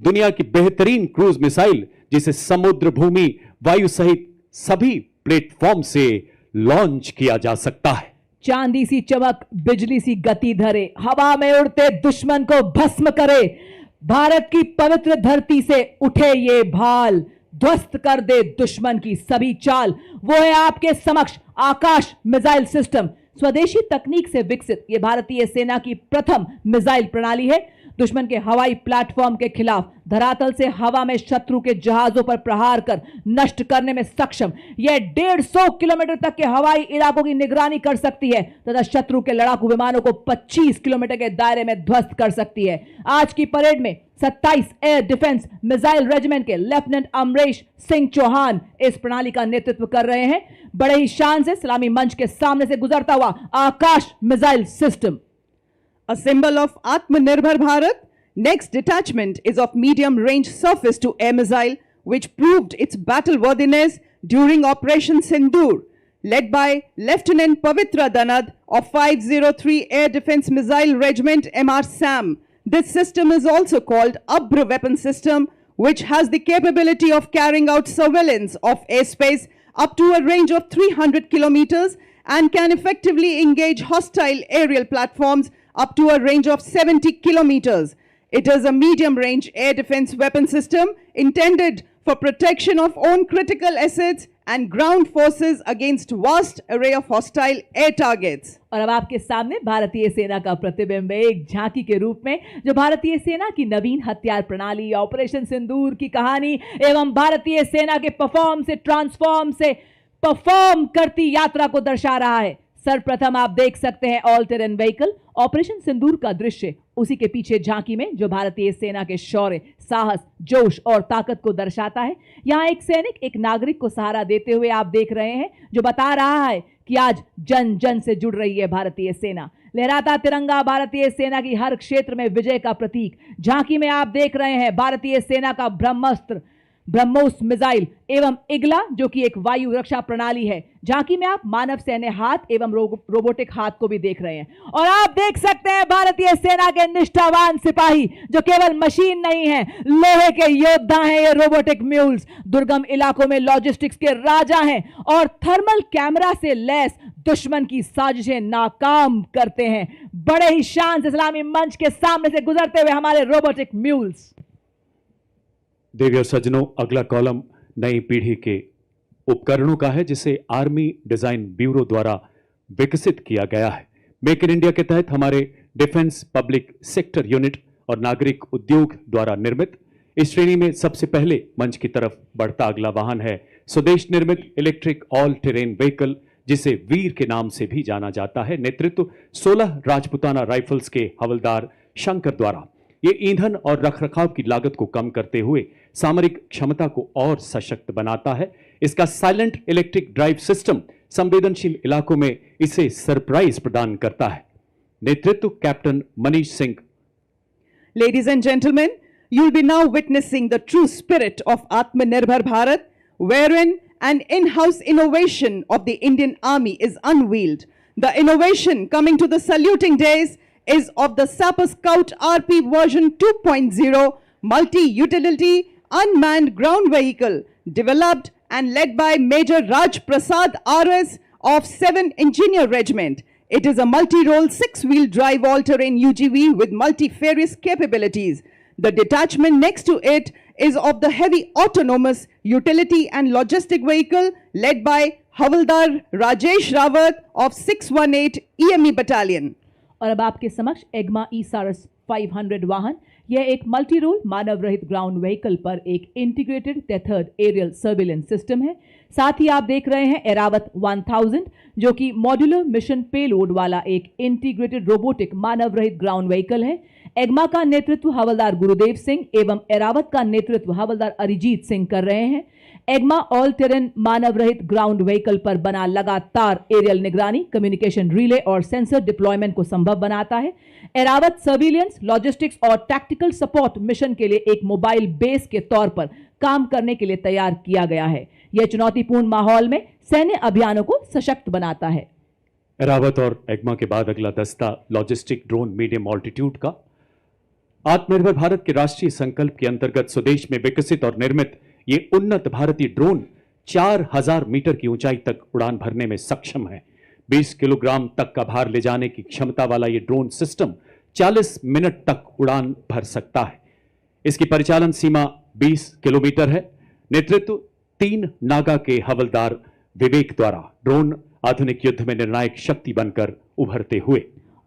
दुनिया की बेहतरीन क्रूज मिसाइल जिसे समुद्र, भूमि, वायु सहित सभी प्लेटफॉर्म से लॉन्च किया जा सकता है। चांदी सी चमक, बिजली सी गति धरे, हवा में उड़ते दुश्मन को भस्म करे। भारत की पवित्र धरती से उठे ये भाल, ध्वस्त कर दे दुश्मन की सभी चाल। वो है आपके समक्ष आकाश मिसाइल सिस्टम। स्वदेशी तकनीक से विकसित ये भारतीय सेना की प्रथम मिसाइल प्रणाली है। दुश्मन के हवाई प्लेटफॉर्म के खिलाफ धरातल से हवा में शत्रु के जहाजों पर प्रहार कर नष्ट करने में सक्षम यह 150 किलोमीटर तक के हवाई इलाकों की निगरानी कर सकती है तथा शत्रु के लड़ाकू विमानों को 25 किलोमीटर के दायरे में ध्वस्त कर सकती है। आज की परेड में 27 एयर डिफेंस मिसाइल रेजिमेंट के लेफ्टिनेंट अमरेश सिंह चौहान इस प्रणाली का नेतृत्व कर रहे हैं। बड़े ही शान से सलामी मंच के सामने से गुजरता हुआ Akash missile system, A symbol of Atmanirbhar Bharat, next detachment is of medium-range surface-to-air missile, which proved its battle-worthiness during Operation Sindoor, led by Lieutenant Pavitra Danad of 503 Air Defense Missile Regiment MR SAM. This system is also called Abra Weapon System, which has the capability of carrying out surveillance of airspace up to a range of 300 kilometers and can effectively engage hostile aerial platforms up to a range of 70 kilometers. It is a medium-range air defense weapon system intended for protection of own critical assets and ground forces against vast array of hostile air targets. और अब आपके सामने भारतीय सेना का प्रतिबिंब एक झांकी के रूप में जो भारतीय सेना की नवीन हथियार प्रणाली, ऑपरेशन सिंदूर की कहानी एवं भारतीय सेना के ट्रांसफॉर्म से परफॉर्म करती यात्रा को दर्शा रहा है। सर्वप्रथम आप देख सकते हैं ऑल टेरेन व्हीकल ऑपरेशन सिंदूर का दृश्य। उसी के पीछे झांकी में जो भारतीय सेना के शौर्य, साहस, जोश और ताकत को दर्शाता है। यहाँ एक सैनिक एक नागरिक को सहारा देते हुए आप देख रहे हैं जो बता रहा है कि आज जन जन से जुड़ रही है भारतीय सेना। लहराता तिरंगा भारतीय सेना की हर क्षेत्र में विजय का प्रतीक। झांकी में आप देख रहे हैं भारतीय सेना का ब्रह्मास्त्र, ब्रह्मोस मिसाइल एवं इगला जो कि एक वायु रक्षा प्रणाली है। झांकी में आप मानव सैन्य हाथ एवं रोबोटिक हाथ को भी देख रहे हैं और आप देख सकते हैं भारतीय सेना के निष्ठावान सिपाही जो केवल मशीन नहीं है, लोहे के योद्धा हैं। ये रोबोटिक म्यूल्स दुर्गम इलाकों में लॉजिस्टिक्स के राजा हैं और थर्मल कैमरा से लैस दुश्मन की साजिशें नाकाम करते हैं। बड़े ही शान से सलामी मंच के सामने से गुजरते हुए हमारे रोबोटिक म्यूल्स। देवी और सज्जनों, अगला कॉलम नई पीढ़ी के उपकरणों का है जिसे आर्मी डिजाइन ब्यूरो द्वारा विकसित किया गया है। मेक इन इंडिया के तहत हमारे डिफेंस पब्लिक सेक्टर यूनिट और नागरिक उद्योग द्वारा निर्मित इस श्रेणी में सबसे पहले मंच की तरफ बढ़ता अगला वाहन है स्वदेश निर्मित इलेक्ट्रिक ऑल टेरेन व्हीकल जिसे वीर के नाम से भी जाना जाता है। नेतृत्व 16 राजपुताना राइफल्स के हवलदार शंकर द्वारा। ये ईंधन और रखरखाव की लागत को कम करते हुए सामरिक क्षमता को और सशक्त बनाता है। इसका साइलेंट इलेक्ट्रिक ड्राइव सिस्टम संवेदनशील इलाकों में इसे सरप्राइज प्रदान करता है। नेतृत्व captain Manish Singh. Ladies and gentlemen, you'll be now witnessing the true spirit of Atmanirbhar Bharat, wherein an in-house innovation of the Indian Army is unveiled. The innovation coming to the saluting days is of the Sapper Scout RP version 2.0 multi-utility unmanned ground vehicle developed and led by Major Raj Prasad RS of 7 Engineer Regiment. It is a multi-role 6-wheel drive all-terrain UGV with multifarious capabilities. The detachment next to it is of the heavy autonomous utility and logistic vehicle led by Havaldar Rajesh Rawat of 618 EME Battalion. और अब आपके समक्ष एग्मा ई-सारस 500 वाहन। यह एक multi role मानव रहित ground vehicle पर एक integrated tethered aerial surveillance system है। साथ ही आप देख रहे हैं एरावत 1000 जो कि मॉड्यूलर मिशन पेलोड वाला एक इंटीग्रेटेड रोबोटिक मानव रहित ग्राउंड व्हीकल है। एग्मा का नेतृत्व हवलदार गुरुदेव सिंह एवं एरावत का नेतृत्व हवलदार अरिजीत सिंह कर रहे हैं। एग्मा ऑल टेरेन मानव रहित ग्राउंड व्हीकल पर बना लगातार एरियल निगरानी, कम्युनिकेशन रिले और सेंसर डिप्लॉयमेंट को संभव बनाता है। एरावत सर्विलियंस, लॉजिस्टिक्स और टैक्टिकल सपोर्ट मिशन के लिए एक मोबाइल बेस के तौर पर काम करने के लिए तैयार किया गया है। यह चुनौतीपूर्ण माहौल में सैन्य अभियानों को सशक्त बनाता है। एरावत और एग्मा के बाद अगला दस्ता लॉजिस्टिक ड्रोन मीडियम ऑल्टीट्यूड का। आत्मनिर्भर भारत के राष्ट्रीय संकल्प के अंतर्गत स्वदेश में विकसित और निर्मित ये उन्नत भारतीय ड्रोन 4000 मीटर की ऊंचाई तक उड़ान भरने में सक्षम है। 20 किलोग्राम तक का भार ले जाने की क्षमता वाला ये ड्रोन सिस्टम 40 मिनट तक उड़ान भर सकता है। इसकी परिचालन सीमा 20 किलोमीटर है। नेतृत्व 3 नागा के हवलदार विवेक द्वारा ड्रोन आधुनिक युद्ध में निर्णायक शक्ति बनकर उभरते हुए।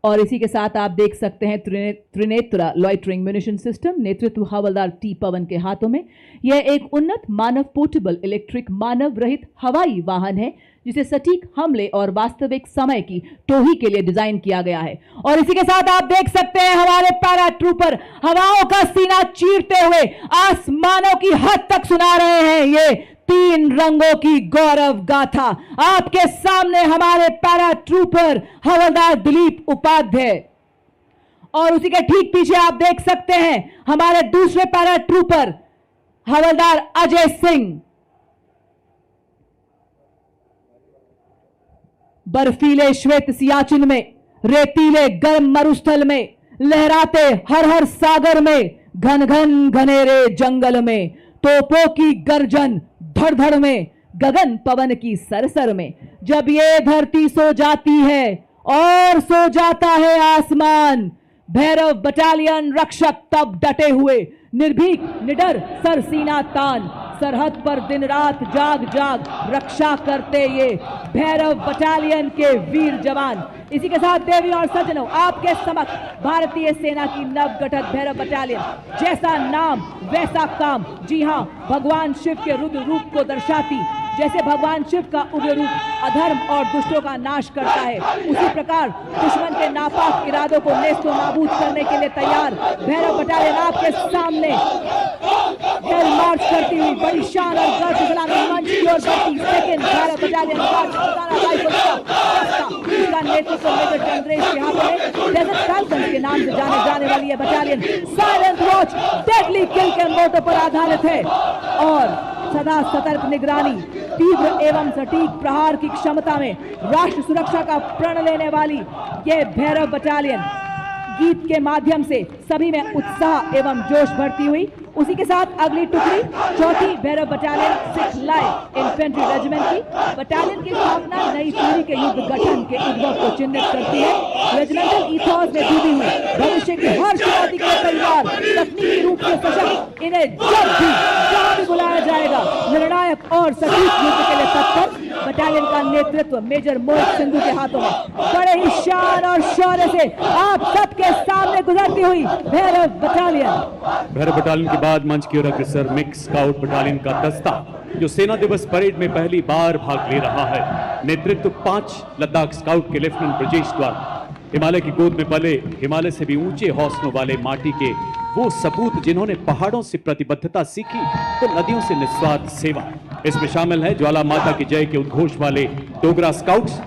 और इसी के साथ आप देख सकते हैं त्रिनेत्र लॉइटरिंग म्यूनिशन सिस्टम, नेतृत्व हवलदार टी पवन के हाथों में। यह एक उन्नत मानव पोर्टेबल इलेक्ट्रिक मानव रहित हवाई वाहन है जिसे सटीक हमले और वास्तविक समय की टोही के लिए डिजाइन किया गया है। और इसी के साथ आप देख सकते हैं हमारे पैरा ट्रूपर हवाओं का सीना चीरते हुए आसमानों की हद तक सुना रहे हैं ये 3 रंगों की गौरव गाथा। आपके सामने हमारे पैरा ट्रूपर हवलदार दिलीप उपाध्याय और उसी के ठीक पीछे आप देख सकते हैं हमारे दूसरे पैरा ट्रूपर हवलदार अजय सिंह। बर्फीले श्वेत सियाचिन में, रेतीले गर्म मरुस्थल में, लहराते हर हर सागर में, घन घन घनेरे जंगल में, तोपों की गर्जन धड़ धड़ में, गगन पवन की सरसर में, जब ये धरती सो जाती है और सो जाता है आसमान, भैरव बटालियन रक्षक तब डटे हुए, निर्भीक निडर सरसीना तान, सरहद पर दिन रात जाग जाग रक्षा करते ये भैरव बटालियन के वीर जवान। इसी के साथ देवी और सज्जनों, आपके समक्ष भारतीय सेना की नवगठित भैरव बटालियन। जैसा नाम वैसा काम। जी हां, भगवान शिव के रुद्र रूप को दर्शाती, जैसे भगवान शिव का उग्र रूप अधर्म और दुष्टों का नाश करता है, उसी प्रकार दुश्मन के नापाक इरादों को नेस्तो नाबूद करने के लिए तैयार भैरव बटालियन आपके सामने जल मार्च करती हुई बड़ी शान और गर्व के साथ मंच की ओर बढ़ती सेकंड भैरव बटालियन इसका नेतृत्व मेजर चंद्रेश के हाथों में। डेजर्ट फैल्कन्स के नाम से जाने जाने वाली यह बटालियन साइलेंट वॉच डेडली किल के मोटो पर आधारित है और सदा सतर्क निगरानी, तीव्र एवं सटीक प्रहार की क्षमता में राष्ट्र सुरक्षा का प्रण लेने वाली ये भैरव बटालियन गीत के माध्यम से सभी में उत्साह एवं जोश भरती हुई। उसी के साथ अगली टुकड़ी चौथी Bhairav battalion 6 light infantry regiment की। बटालियन की स्थापना नई पीढ़ी के युद्ध गठन के उद्भव को चिन्हित करती है। रेजिमेंटल इथॉस में डूबी हुई भविष्य की हर चुनौती के तैयार, तकनीकी रूप से सशक्त, इन्हें जब भी जहां भी बुलाया जाएगा निर्णायक और सटीक युद्ध के लिए तत्पर। बटालियन का नेतृत्व मेजर मोहित सिंधु के हाथों में बड़े ही शान और शौर्य से आप सबके सामने गुजरती हुई भैरव बटालियन। भैरव बटालियन के बाद मंच की ओर अग्रसर मिक्स स्काउट बटालियन का दस्ता जो सेना दिवस परेड में पहली बार भाग ले रहा है। नेतृत्व 5 लद्दाख स्काउट के लेफ्टिनेंट ब्रजेश द्वारा। हिमालय की गोद में पले, हिमालय से भी ऊंचे हौसलों वाले माटी के वो सपूत जिन्होंने पहाड़ों से प्रतिबद्धता सीखी तो नदियों से निस्वार्थ सेवा। इसमें शामिल है ज्वाला माता की जय के उद्घोष वाले डोगरा स्काउट्स,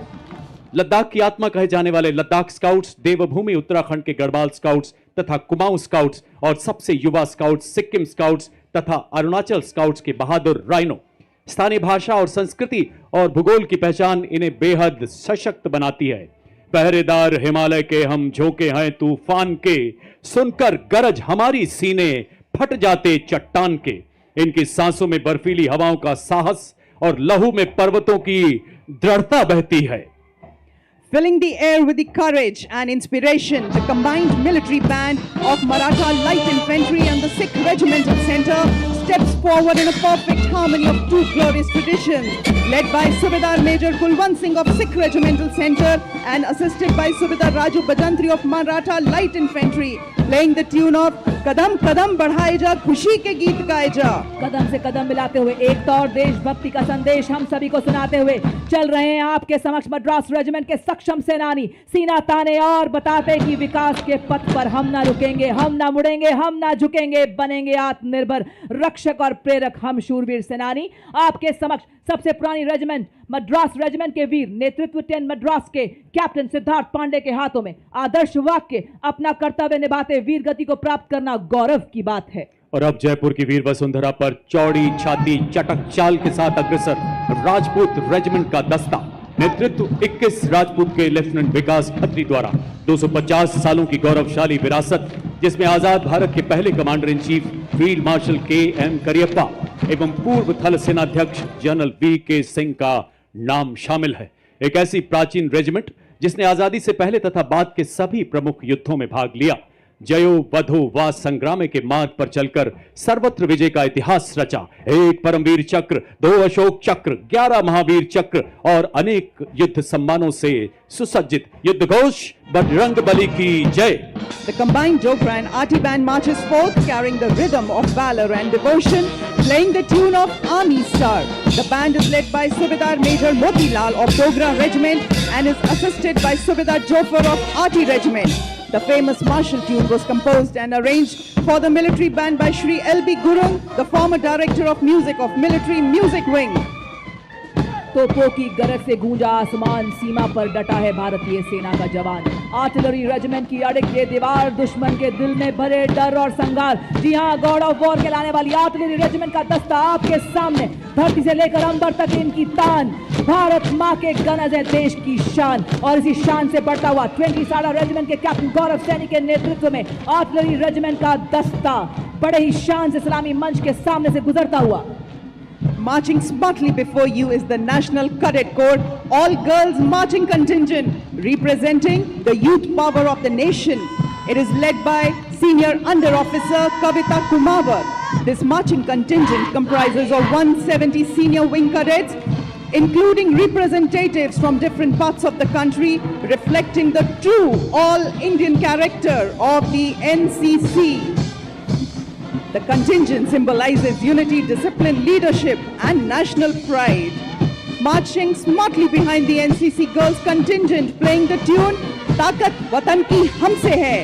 लद्दाख की आत्मा कहे जाने वाले लद्दाख स्काउट्स, देवभूमि उत्तराखंड के गढ़वाल स्काउट्स तथा कुमाऊं स्काउट्स और सबसे युवा स्काउट्स सिक्किम स्काउट्स तथा अरुणाचल स्काउट्स के बहादुर राइनो। स्थानीय भाषा और संस्कृति और भूगोल की पहचान इन्हें बेहद सशक्त बनाती है। पहरेदार हिमालय के हम झोंके हैं तूफान के, सुनकर गरज हमारी सीने फट जाते चट्टान के। इनकी सांसों में बर्फीली हवाओं का साहस और लहू में पर्वतों की दृढ़ता बहती है। Filling the air with the courage and inspiration, the combined military band of Maratha Light Infantry and the 6th Regimental Center steps forward in a perfect harmony of two glorious traditions, led by Subedar Major Kulwant Singh of 6th Regimental Center and assisted by Subedar Raju Bajantri of Maratha Light Infantry, playing the tune of कदम कदम बढ़ाए जा, खुशी के गीत गाए जा। कदम से कदम मिलाते हुए एकता और देशभक्ति का संदेश हम सभी को सुनाते हुए चल रहे हैं आपके समक्ष मद्रास रेजिमेंट के सक्षम सेनानी, सीना ताने और बताते कि विकास के पथ पर हम ना रुकेंगे, हम ना मुड़ेंगे, हम ना झुकेंगे, बनेंगे आत्मनिर्भर रक्षक और प्रेरक हम शूरवीर सेनानी। आपके समक्ष सबसे पुरानी रेजिमेंट मद्रास रेजिमेंट के वीर, नेतृत्व 10 मद्रास के कैप्टन सिद्धार्थ पांडे के हाथों में आदर्श वाक्य, अपना कर्तव्य निभाते वीर गति को प्राप्त करना गौरव की बात है। और अब जयपुर की वीर वसुंधरा पर चौड़ी छाती चटक चाल के साथ अग्रसर राजपूत रेजिमेंट का दस्ता। नेतृत्व 21 राजपूत के लेफ्टिनेंट विकास खत्री द्वारा 250 सालों की गौरवशाली विरासत, जिसमें आजाद भारत के पहले commander in chief field marshal KM. Cariappa एवं पूर्व थल सेनाध्यक्ष जनरल वी.के. सिंह का नाम शामिल है। एक ऐसी प्राचीन रेजिमेंट जिसने आजादी से पहले तथा बाद के सभी प्रमुख युद्धों में भाग लिया, जयो वधो वा संग्राम के मार्ग पर चलकर सर्वत्र विजय का इतिहास रचा। एक परमवीर चक्र, 2 अशोक चक्र, 11 महावीर चक्र और अनेक युद्ध सम्मानों से सुसज्जित युद्ध घोष बजरंगबली की जय। The combined Dogra and Arty band marches forth carrying the rhythm of valor and devotion, playing the tune of Army Star. The band is led by Subedar Major Motilal of Dogra Regiment and is assisted by Subedar Jofar of Arty Regiment. The famous martial tune was composed and arranged for the military band by Shri L.B. Gurung, the former director of music of Military Music Wing. तोपों की गरज से गूंजा आसमान, सीमा पर डटा है भारतीय सेना का जवान। आर्टिलरी रेजिमेंट की अड़िक ये दीवार, दुश्मन के दिल में भरे डर और संघार। जी हां, गॉड ऑफ वॉर कहलाने वाली आर्टिलरी रेजिमेंट का दस्ता आपके सामने, धरती से लेकर अंबर तक इनकी तान। भारत माँ के गनज है देश की शान, और इसी शान से बढ़ता हुआ 20 साला रेजिमेंट के कैप्टन गौरव सैनी के नेतृत्व में आर्टिलरी रेजिमेंट का दस्ता बड़े ही शान से सलामी मंच के सामने से गुजरता हुआ। Marching smartly before you is the National Cadet Corps, all-girls marching contingent representing the youth power of the nation. It is led by Senior Under Officer Kavita Kumawar. This marching contingent comprises of 170 senior wing cadets, including representatives from different parts of the country, reflecting the true all-Indian character of the NCC. The contingent symbolizes unity, discipline, leadership, and national pride. Marching smartly behind the NCC girls contingent, playing the tune "Taakat Watan Ki Humse Hai,"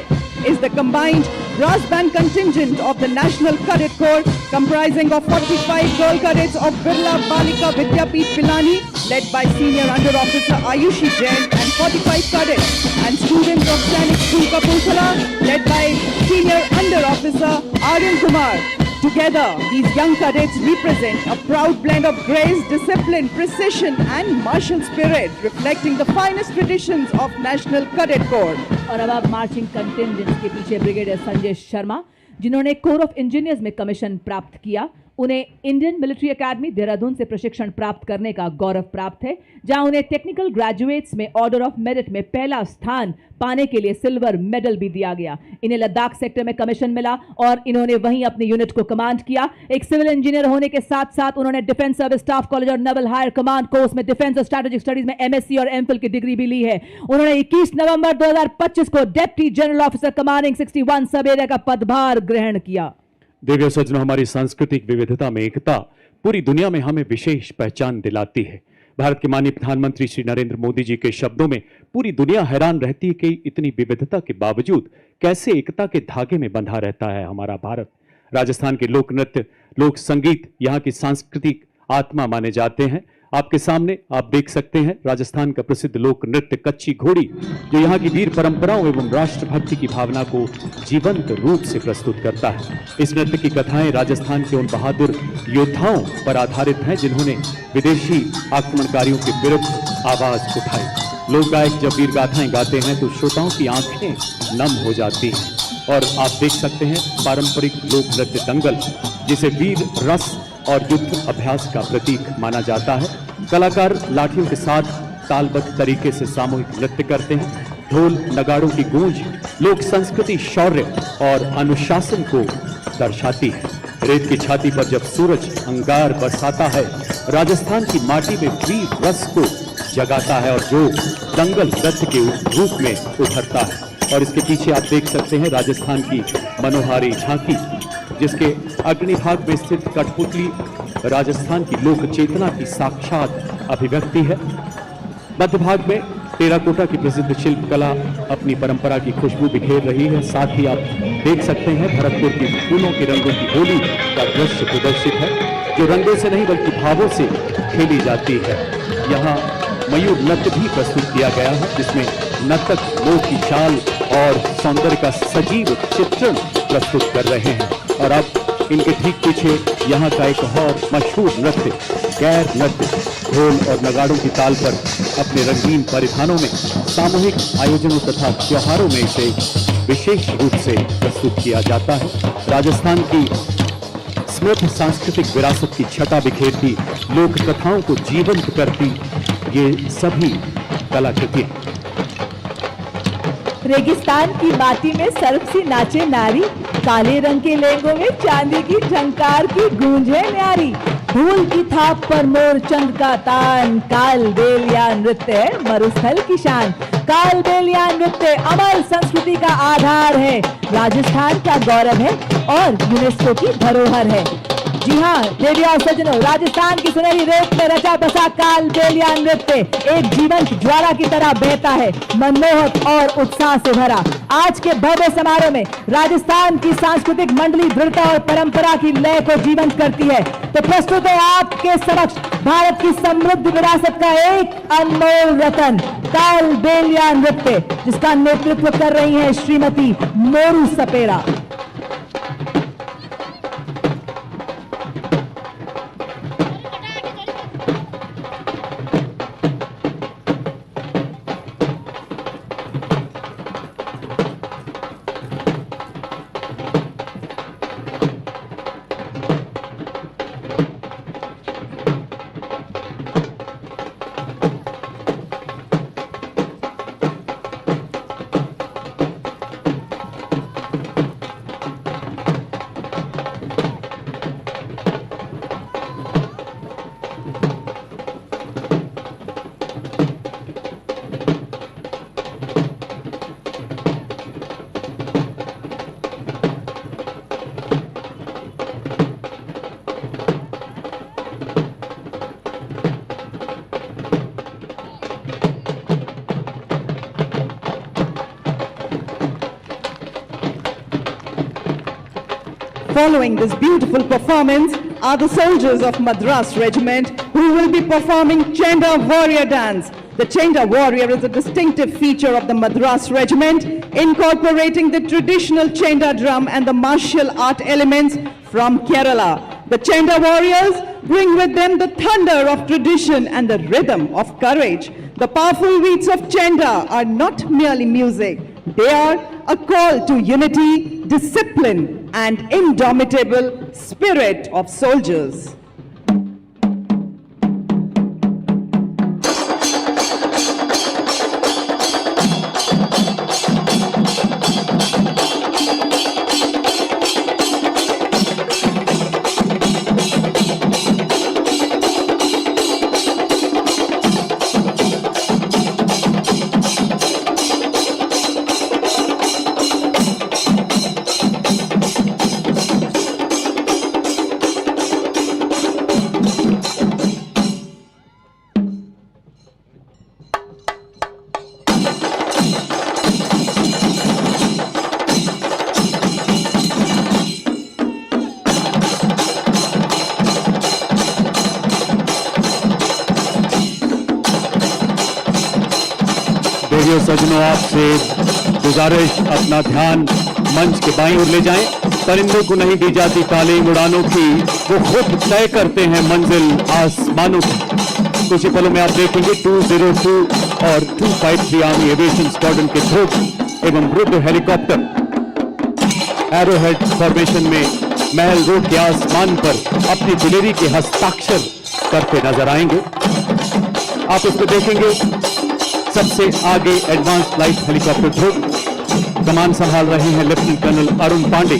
is the combined brass band contingent of the National Cadet Corps, comprising of 45 girl cadets of Birla Balika Vidyapeeth Pilani, led by Senior Under Officer Ayushi Jain, and 45 cadets and students of Sainik School Kapurthala, led by Senior Under Officer Aryan Kumar. Together, these young cadets represent a proud blend of grace, discipline, precision, and martial spirit, reflecting the finest traditions of National Cadet Corps. और अब आप marching contingent के पीछे brigadier Sanjay Sharma, जिन्होंने core of engineers में commission प्राप्त किया, उन्हें इंडियन मिलिट्री एकेडमी देहरादून से प्रशिक्षण प्राप्त करने का गौरव प्राप्त है, जहां उन्हें टेक्निकल ग्रेजुएट्स में ऑर्डर ऑफ मेरिट में पहला स्थान पाने के लिए सिल्वर मेडल भी दिया गया। इन्हें लद्दाख सेक्टर में कमीशन मिला और इन्होंने वहीं अपने यूनिट को कमांड किया। एक सिविल इंजीनियर होने के साथ साथ उन्होंने डिफेंस सर्विस स्टाफ कॉलेज और नेवल हायर कमांड कोर्स में डिफेंस और स्ट्रेटेजिक स्टडीज में एमएससी और एमफिल की डिग्री भी ली है। उन्होंने 21 नवंबर 2025 को deputy general officer commanding 61 sub area का पदभार ग्रहण किया। देवियों सज्जनों, हमारी सांस्कृतिक विविधता में एकता पूरी दुनिया में हमें विशेष पहचान दिलाती है। भारत के माननीय प्रधानमंत्री श्री नरेंद्र मोदी जी के शब्दों में पूरी दुनिया हैरान रहती है कि इतनी विविधता के बावजूद कैसे एकता के धागे में बंधा रहता है हमारा भारत। राजस्थान के लोक नृत्य, लोक संगीत यहाँ की सांस्कृतिक आत्मा माने जाते हैं। आपके सामने आप देख सकते हैं राजस्थान का प्रसिद्ध लोक नृत्य कच्ची घोड़ी, जो यहाँ की वीर परंपराओं एवं राष्ट्रभक्ति की भावना को जीवंत रूप से प्रस्तुत करता है। इस नृत्य की कथाएं राजस्थान के उन बहादुर योद्धाओं पर आधारित हैं जिन्होंने विदेशी आक्रमणकारियों के विरुद्ध आवाज उठाई। लोक गायक जब वीर गाथाएं गाते हैं तो श्रोताओं की आंखें नम हो जाती हैं। और आप देख सकते हैं पारंपरिक लोक नृत्य दंगल, जिसे वीर रस और युद्ध अभ्यास का प्रतीक माना जाता है। कलाकार लाठियों के साथ तालबद्ध तरीके से सामूहिक नृत्य करते हैं। ढोल नगाड़ों की गूंज लोक संस्कृति, शौर्य और अनुशासन को दर्शाती है। रेत की छाती पर जब सूरज अंगार बरसाता है, राजस्थान की माटी में वीर रस को जगाता है और जो दंगल नृत्य के रूप में उभरता है। और इसके पीछे आप देख सकते हैं राजस्थान की मनोहारी झांकी, जिसके अग्नि भाग में स्थित कठपुतली राजस्थान की लोक चेतना की साक्षात अभिव्यक्ति है। मध्य भाग में टेराकोटा की प्रसिद्ध शिल्पकला अपनी परंपरा की खुशबू बिखेर रही है। साथ ही आप देख सकते हैं भरतपुर की फूलों के रंगों की होली का दृश्य प्रदर्शित है, जो रंगों से नहीं बल्कि भावों से खेली जाती है। यहाँ मयूर नृत्य भी प्रस्तुत किया गया है, जिसमें नर्तक लोक की चाल और सौंदर्य का सजीव चित्रण प्रस्तुत कर रहे हैं। और अब इनके ठीक पीछे यहाँ का एक और मशहूर नृत्य गैर नृत्य ढोल और नगाड़ों की ताल पर अपने रंगीन परिधानों में सामूहिक आयोजनों तथा त्योहारों में इसे विशेष रूप से प्रस्तुत किया जाता है। राजस्थान की समृद्ध सांस्कृतिक विरासत की छटा बिखेरती, लोक कथाओं को जीवंत करती ये सभी कलाकृतियां। रेगिस्तान की माटी में सर्प सी नाचे नारी, काले रंग के लहंगों में चांदी की झंकार की गूंज है न्यारी। फूल की थाप पर मोर चंद का तान, काल बेलिया नृत्य है मरुस्थल की शान। काल बेलिया नृत्य अमर संस्कृति का आधार है, राजस्थान का गौरव है और यूनेस्को की धरोहर है। जी हाँ देवी और सज्जनों, राजस्थान की सुनहरी रेत में रचा बसा काल बेलिया नृत्य एक जीवंत ज्वाला की तरह बहता है, मनमोहक और उत्साह से भरा। आज के भव्य समारोह में राजस्थान की सांस्कृतिक मंडली दृढ़ता और परंपरा की लय को जीवंत करती है। तो प्रस्तुत है आपके समक्ष भारत की समृद्ध विरासत का एक अनमोल रतन, काल बेलिया नृत्य, जिसका नेतृत्व कर रही है श्रीमती मोरू सपेरा। Following this beautiful performance are the soldiers of Madras Regiment who will be performing Chenda Warrior Dance. The Chenda Warrior is a distinctive feature of the Madras Regiment, incorporating the traditional Chenda drum and the martial art elements from Kerala. The Chenda Warriors bring with them the thunder of tradition and the rhythm of courage. The powerful beats of Chenda are not merely music. They are a call to unity, discipline, and indomitable spirit of soldiers. देवियों सज्जनों, आपसे गुजारिश अपना ध्यान मंच के बाईं ओर ले जाएं। परिंदों को नहीं दी जाती तालीम उड़ानों की, वो खुद तय करते हैं मंजिल आसमानों की। कुछ ही पलों में आप देखेंगे 202 और 253 आर्मी एविएशन स्क्वाड्रन के ध्रुव एवं रुद्र हेलीकॉप्टर एरोहेड फॉर्मेशन में महल रोड के आसमान पर अपनी दिलेरी के हस्ताक्षर करते नजर आएंगे। आप इसको देखेंगे। सबसे आगे एडवांस लाइट हेलीकॉप्टर ध्रुव कमान संभाल रहे हैं लेफ्टिनेंट कर्नल अरुण पांडे।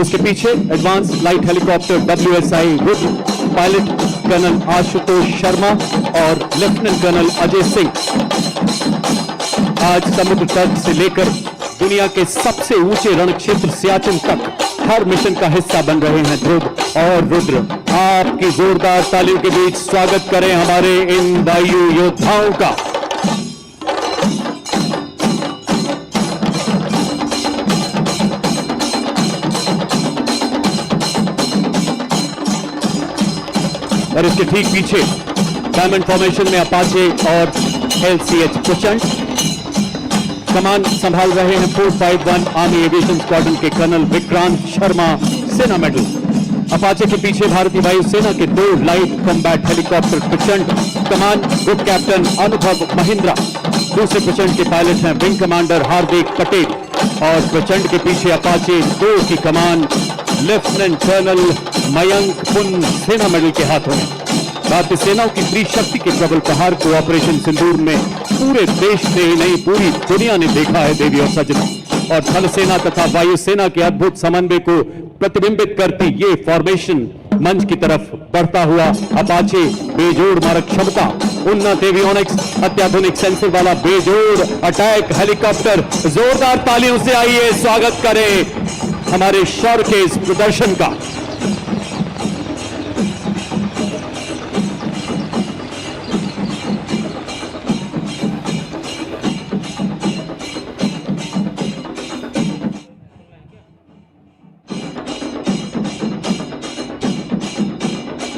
उसके पीछे advanced light helicopter WSI Rudra pilot colonel Ashutosh Sharma और लेफ्टिनेंट कर्नल अजय सिंह। आज समुद्र तट से लेकर दुनिया के सबसे ऊंचे रण क्षेत्र सियाचिन तक हर मिशन का हिस्सा बन रहे हैं ध्रुव और रुद्र। आपकी जोरदार तालियों के बीच स्वागत करें हमारे इन वायु योद्धाओं का। और इसके ठीक पीछे डायमंड फॉर्मेशन में अपाचे और LCH प्रचंड कमान संभाल रहे हैं 451 आर्मी एविएशन स्क्वाड्रन के कर्नल विक्रांत शर्मा, सेना मेडल। अपाचे के पीछे भारतीय वायुसेना के 2 लाइट कॉम्बैट हेलीकॉप्टर प्रचंड, कमान ग्रुप कैप्टन अनुभव महिंद्रा। दूसरे प्रचंड के पायलट हैं विंग कमांडर हार्दिक पटेल और प्रचंड के पीछे अपाचे 2 की कमान लेफ्टिनेंट कर्नल मयंक पुन सेना मेडल के हाथों में। भारतीय सेनाओं की स्त्री शक्ति के प्रबल प्रहार को ऑपरेशन सिंदूर में पूरे देश ने ही नहीं पूरी दुनिया ने देखा है देवी और सजना। और थल सेना तथा वायुसेना के अद्भुत समन्वय को प्रतिबिंबित करती ये फॉर्मेशन मंच की तरफ बढ़ता हुआ अपाचे बेजोड़ मारक क्षमता, उन्नत एवियोनिक्स, अत्याधुनिक सेंसर वाला बेजोड़ अटैक हेलीकॉप्टर। जोरदार तालियों से आइए स्वागत करें हमारे शौर्य के इस प्रदर्शन का।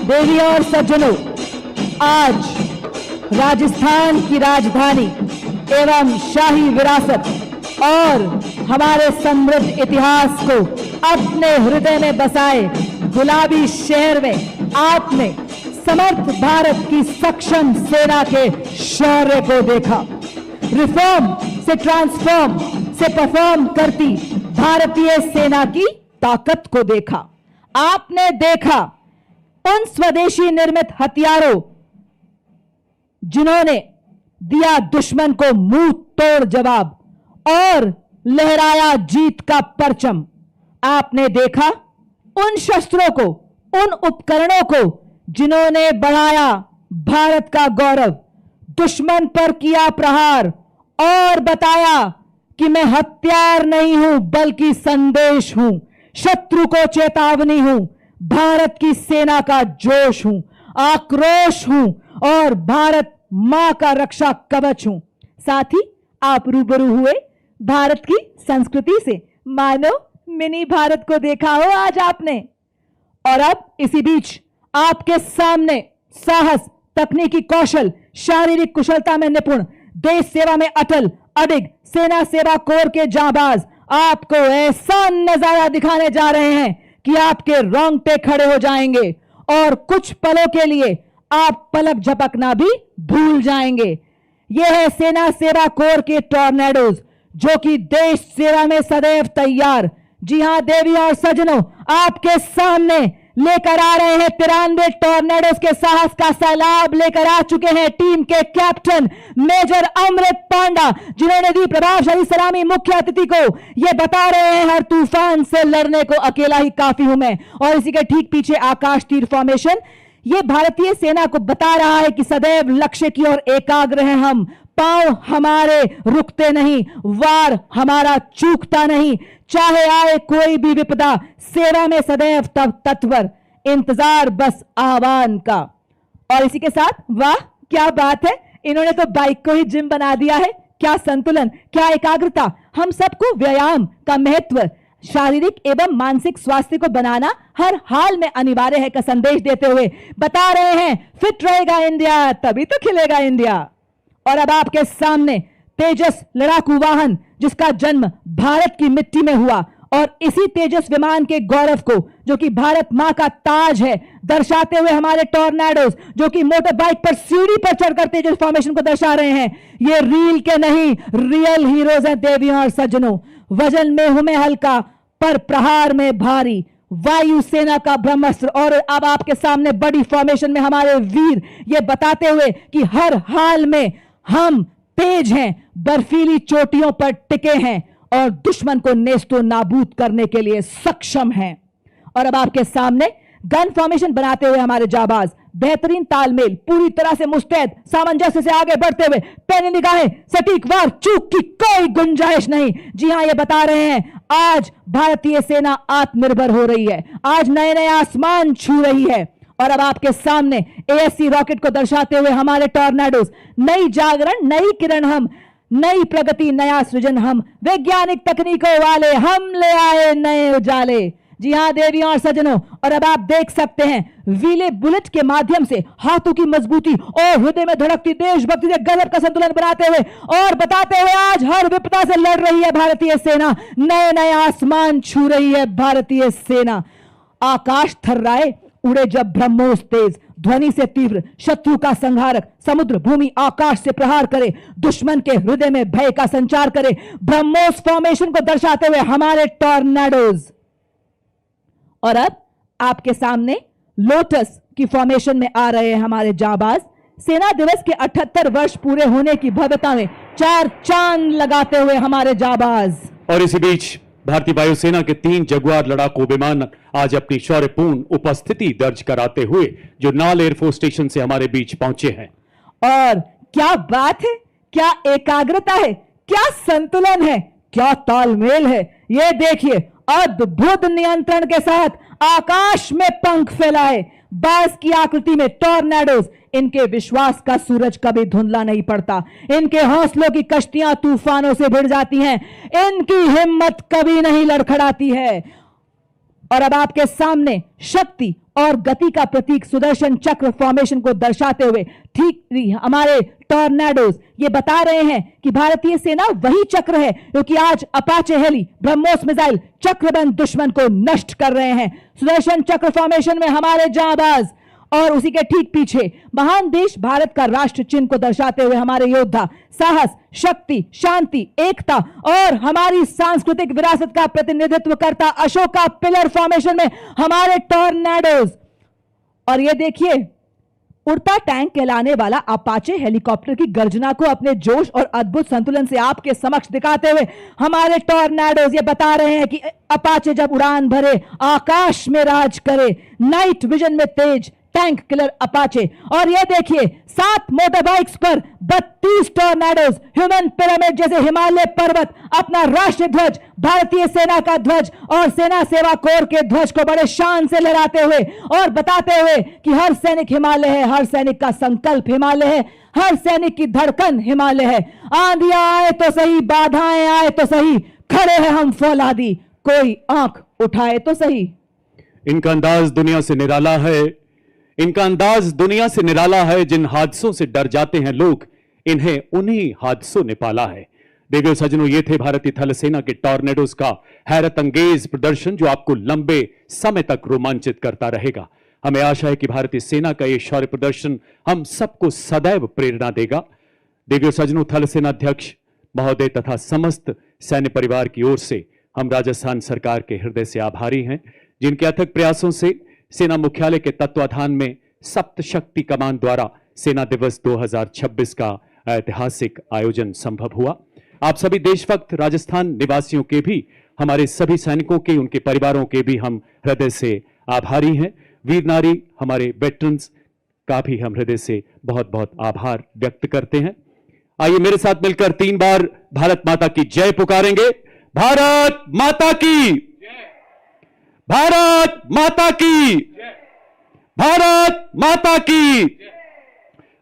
देवी और सज्जनों, आज राजस्थान की राजधानी एवं शाही विरासत और हमारे समृद्ध इतिहास को अपने हृदय में बसाए गुलाबी शहर में आपने समर्थ भारत की सक्षम सेना के शौर्य को देखा। रिफॉर्म से ट्रांसफॉर्म से परफॉर्म करती भारतीय सेना की ताकत को देखा। आपने देखा उन स्वदेशी निर्मित हथियारों जिन्होंने दिया दुश्मन को मुंह तोड़ जवाब और लहराया जीत का परचम। आपने देखा उन शस्त्रों को, उन उपकरणों को जिन्होंने बढ़ाया भारत का गौरव, दुश्मन पर किया प्रहार और बताया कि मैं हथियार नहीं हूं बल्कि संदेश हूं, शत्रु को चेतावनी हूं, भारत की सेना का जोश हूं, आक्रोश हूं और भारत मां का रक्षा कवच हूं। साथ ही आप रूबरू हुए भारत की संस्कृति से, मानो मिनी भारत को देखा हो आज आपने। और अब इसी बीच आपके सामने साहस, तकनीकी कौशल, शारीरिक कुशलता में निपुण, देश सेवा में अटल अडिग सेना सेवा कोर के जांबाज आपको ऐसा नजारा दिखाने जा रहे हैं कि आपके रोंगटे खड़े हो जाएंगे और कुछ पलों के लिए आप पलक झपकना भी भूल जाएंगे। यह है सेना सेवा कोर के टॉर्नेडोज जो कि देश सेवा में सदैव तैयार। जी हां देवी और सज्जनों, आपके सामने लेकर आ रहे हैं 93 टॉर्नेडोज के साहस का सैलाब लेकर आ चुके हैं टीम के कैप्टन मेजर अमृत पांडा, जिन्होंने दी प्रभावशाली सलामी मुख्य अतिथि को। ये बता रहे हैं हर तूफान से लड़ने को अकेला ही काफी हूं मैं। और इसी के ठीक पीछे आकाश तीर फॉर्मेशन, ये भारतीय सेना को बता रहा है कि सदैव लक्ष्य की ओर एकाग्र हैं हम, पांव हमारे रुकते नहीं, वार हमारा चूकता नहीं, चाहे आए कोई भी विपदा, सेवा में सदैव तत्पर, इंतजार बस आह्वान का। और इसी के साथ वाह क्या बात है, इन्होंने तो बाइक को ही जिम बना दिया है। क्या संतुलन, क्या एकाग्रता। हम सबको व्यायाम का महत्व, शारीरिक एवं मानसिक स्वास्थ्य को बनाना हर हाल में अनिवार्य है का संदेश देते हुए बता रहे हैं फिट रहेगा इंडिया तभी तो खिलेगा इंडिया। और अब आपके सामने तेजस लड़ाकू वाहन जिसका जन्म भारत की मिट्टी में हुआ और इसी तेजस विमान के गौरव को जो कि भारत मां का ताज है दर्शाते हुए हमारे टॉर्नेडोज जो कि मोटर बाइक पर सीढ़ी पर चढ़कर तेजस फॉर्मेशन को दर्शा रहे हैं। ये रील के नहीं रियल हीरोज हैं देवियों और सज्जनों। वजन में हूं मैं हल्का पर प्रहार में भारी, वायु सेना का ब्रह्मास्त्र। और अब आपके सामने बड़ी फॉर्मेशन में हमारे वीर ये बताते हुए कि हर हाल में हम तेज हैं, बर्फीली चोटियों पर टिके हैं और दुश्मन को नेस्तो नाबूद करने के लिए सक्षम हैं। और अब आपके सामने गन फॉर्मेशन बनाते हुए हमारे जाबाज बेहतरीन तालमेल, पूरी तरह से मुस्तैद, सामंजस्य से आगे बढ़ते हुए, पैनी निगाहें, सटीक वार, चूक की कोई गुंजाइश नहीं। जी हां, ये बता रहे हैं आज भारतीय सेना आत्मनिर्भर हो रही है, आज नए नए आसमान छू रही है। और अब आपके सामने एएससी रॉकेट को दर्शाते हुए हमारे टॉर्नेडोज, नई जागरण, नई किरण हम, नई प्रगति, नया सृजन हम, वैज्ञानिक तकनीकों वाले हम ले आए नए उजाले। जी हां देवियों और सज्जनों, और अब आप देख सकते हैं व्हीले बुलेट के माध्यम से हाथों की मजबूती और हृदय में धड़कती देशभक्ति से गजब का संतुलन बनाते हुए और बताते हुए आज हर विपदा से लड़ रही है भारतीय सेना, नए नए आसमान छू रही है भारतीय सेना। आकाश थर्राए, उड़े जब ब्रह्मोस तेज, ध्वनि से तीव्र शत्रु का संहारक, समुद्र भूमि आकाश से प्रहार करे, दुश्मन के हृदय में भय का संचार करे। ब्रह्मोस फॉर्मेशन को दर्शाते हुए हमारे टॉर्नेडोज। और अब आपके सामने लोटस की फॉर्मेशन में आ रहे हैं हमारे जाबाज। सेना दिवस के 78 वर्ष पूरे होने की भव्यता में 4 चांद लगाते हुए हमारे जाबाज। और इसी बीच भारतीय वायुसेना के 3 जगुआर लड़ाकू विमान आज अपनी शौर्यपूर्ण उपस्थिति दर्ज कराते हुए जो नाल एयरफोर्स स्टेशन से हमारे बीच पहुंचे हैं। और क्या बात है, क्या एकाग्रता है, क्या संतुलन है, क्या तालमेल है। ये देखिए, अद्भुत नियंत्रण के साथ आकाश में पंख फैलाए, बाज की आकृति में टॉर्नेडोज। इनके विश्वास का सूरज कभी धुंधला नहीं पड़ता, इनके हौसलों की कश्तियां तूफानों से भिड़ जाती हैं, इनकी हिम्मत कभी नहीं लड़खड़ाती है। और अब आपके सामने शक्ति और गति का प्रतीक सुदर्शन चक्र फॉर्मेशन को दर्शाते हुए ठीक हमारे टॉर्नेडोज ये बता रहे हैं कि भारतीय सेना वही चक्र है क्योंकि आज अपाचे हेली ब्रह्मोस मिसाइल चक्रबंद दुश्मन को नष्ट कर रहे हैं। सुदर्शन चक्र फॉर्मेशन में हमारे जाबाज और उसी के ठीक पीछे महान देश भारत का राष्ट्र चिन्ह को दर्शाते हुए हमारे योद्धा साहस, शक्ति, शांति, एकता और हमारी सांस्कृतिक विरासत का प्रतिनिधित्व करता अशोका पिलर फॉर्मेशन में हमारे टॉर्नेडोज। और ये देखिए, उड़ता टैंक कहलाने वाला अपाचे हेलीकॉप्टर की गर्जना को अपने जोश और अद्भुत संतुलन से आपके समक्ष दिखाते हुए हमारे टॉर्नेडोज ये बता रहे हैं कि अपाचे जब उड़ान भरे आकाश में राज करे, नाइट विजन में तेज टैंक किलर अपाचे। और ये देखिए, 7 मोटर बाइक्स पर 32 टॉर्नेडोज ह्यूमन पिरामिड जैसे हिमालय पर्वत अपना राष्ट्रीय ध्वज, भारतीय सेना का ध्वज और सेना सेवा कोर के ध्वज को बड़े शान से लहराते हुए और बताते हुए कि हर सैनिक हिमालय है, हर सैनिक का संकल्प हिमालय है, हर सैनिक की धड़कन हिमालय है। आंधियां आए तो सही, बाधाएं आए तो सही, खड़े हैं हम फौलादी, कोई आंख उठाए तो सही। इनका अंदाज दुनिया से निराला है, इनका अंदाज दुनिया से निराला है। जिन हादसों से डर जाते हैं लोग, इन्हें उन्हीं हादसों ने पाला है। देखिए सज्जनों, ये थे भारतीय थल सेना के टॉर्नेडोज का हैरत अंगेज प्रदर्शन जो आपको लंबे समय तक रोमांचित करता रहेगा। हमें आशा है कि भारतीय सेना का यह शौर्य प्रदर्शन हम सबको सदैव प्रेरणा देगा। देखिए सज्जनों, थल सेना अध्यक्ष महोदय तथा समस्त सैन्य परिवार की ओर से हम राजस्थान सरकार के हृदय से आभारी हैं, जिनके अथक प्रयासों से सेना मुख्यालय के तत्वाधान में सप्त शक्ति कमान द्वारा सेना दिवस 2026 का ऐतिहासिक आयोजन संभव हुआ। आप सभी देशभक्त राजस्थान निवासियों के भी, हमारे सभी सैनिकों के, उनके परिवारों के भी हम हृदय से आभारी हैं। वीर नारी हमारे वेटरन्स का भी हम हृदय से बहुत बहुत आभार व्यक्त करते हैं। आइए मेरे साथ मिलकर 3 बार भारत माता की जय पुकारेंगे। भारत माता की, भारत माता की, भारत माता की।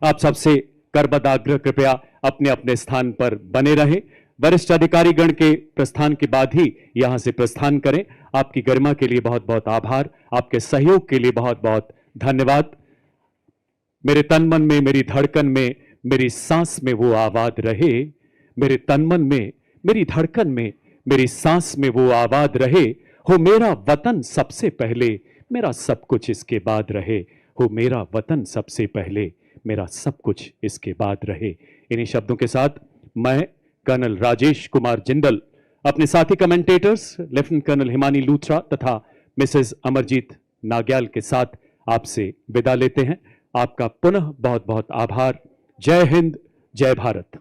आप सबसे करबद्ध आग्रह, कृपया अपने अपने स्थान पर बने रहें। वरिष्ठ अधिकारीगण के प्रस्थान के बाद ही यहां से प्रस्थान करें। आपकी गरिमा के लिए बहुत बहुत आभार, आपके सहयोग के लिए बहुत बहुत धन्यवाद। मेरे तन मन में, मेरी धड़कन में, मेरी सांस में वो आवाज रहे, मेरे तन मन में, मेरी धड़कन में, मेरी सांस में वो आवाज रहे, हो मेरा वतन सबसे पहले, मेरा सब कुछ इसके बाद रहे, हो मेरा वतन सबसे पहले, मेरा सब कुछ इसके बाद रहे। इन्हीं शब्दों के साथ मैं कर्नल राजेश कुमार जिंदल अपने साथी commentators lieutenant colonel Himani Luthra तथा मिसेस अमरजीत नाग्याल के साथ आपसे विदा लेते हैं। आपका पुनः बहुत बहुत आभार। जय हिंद, जय भारत।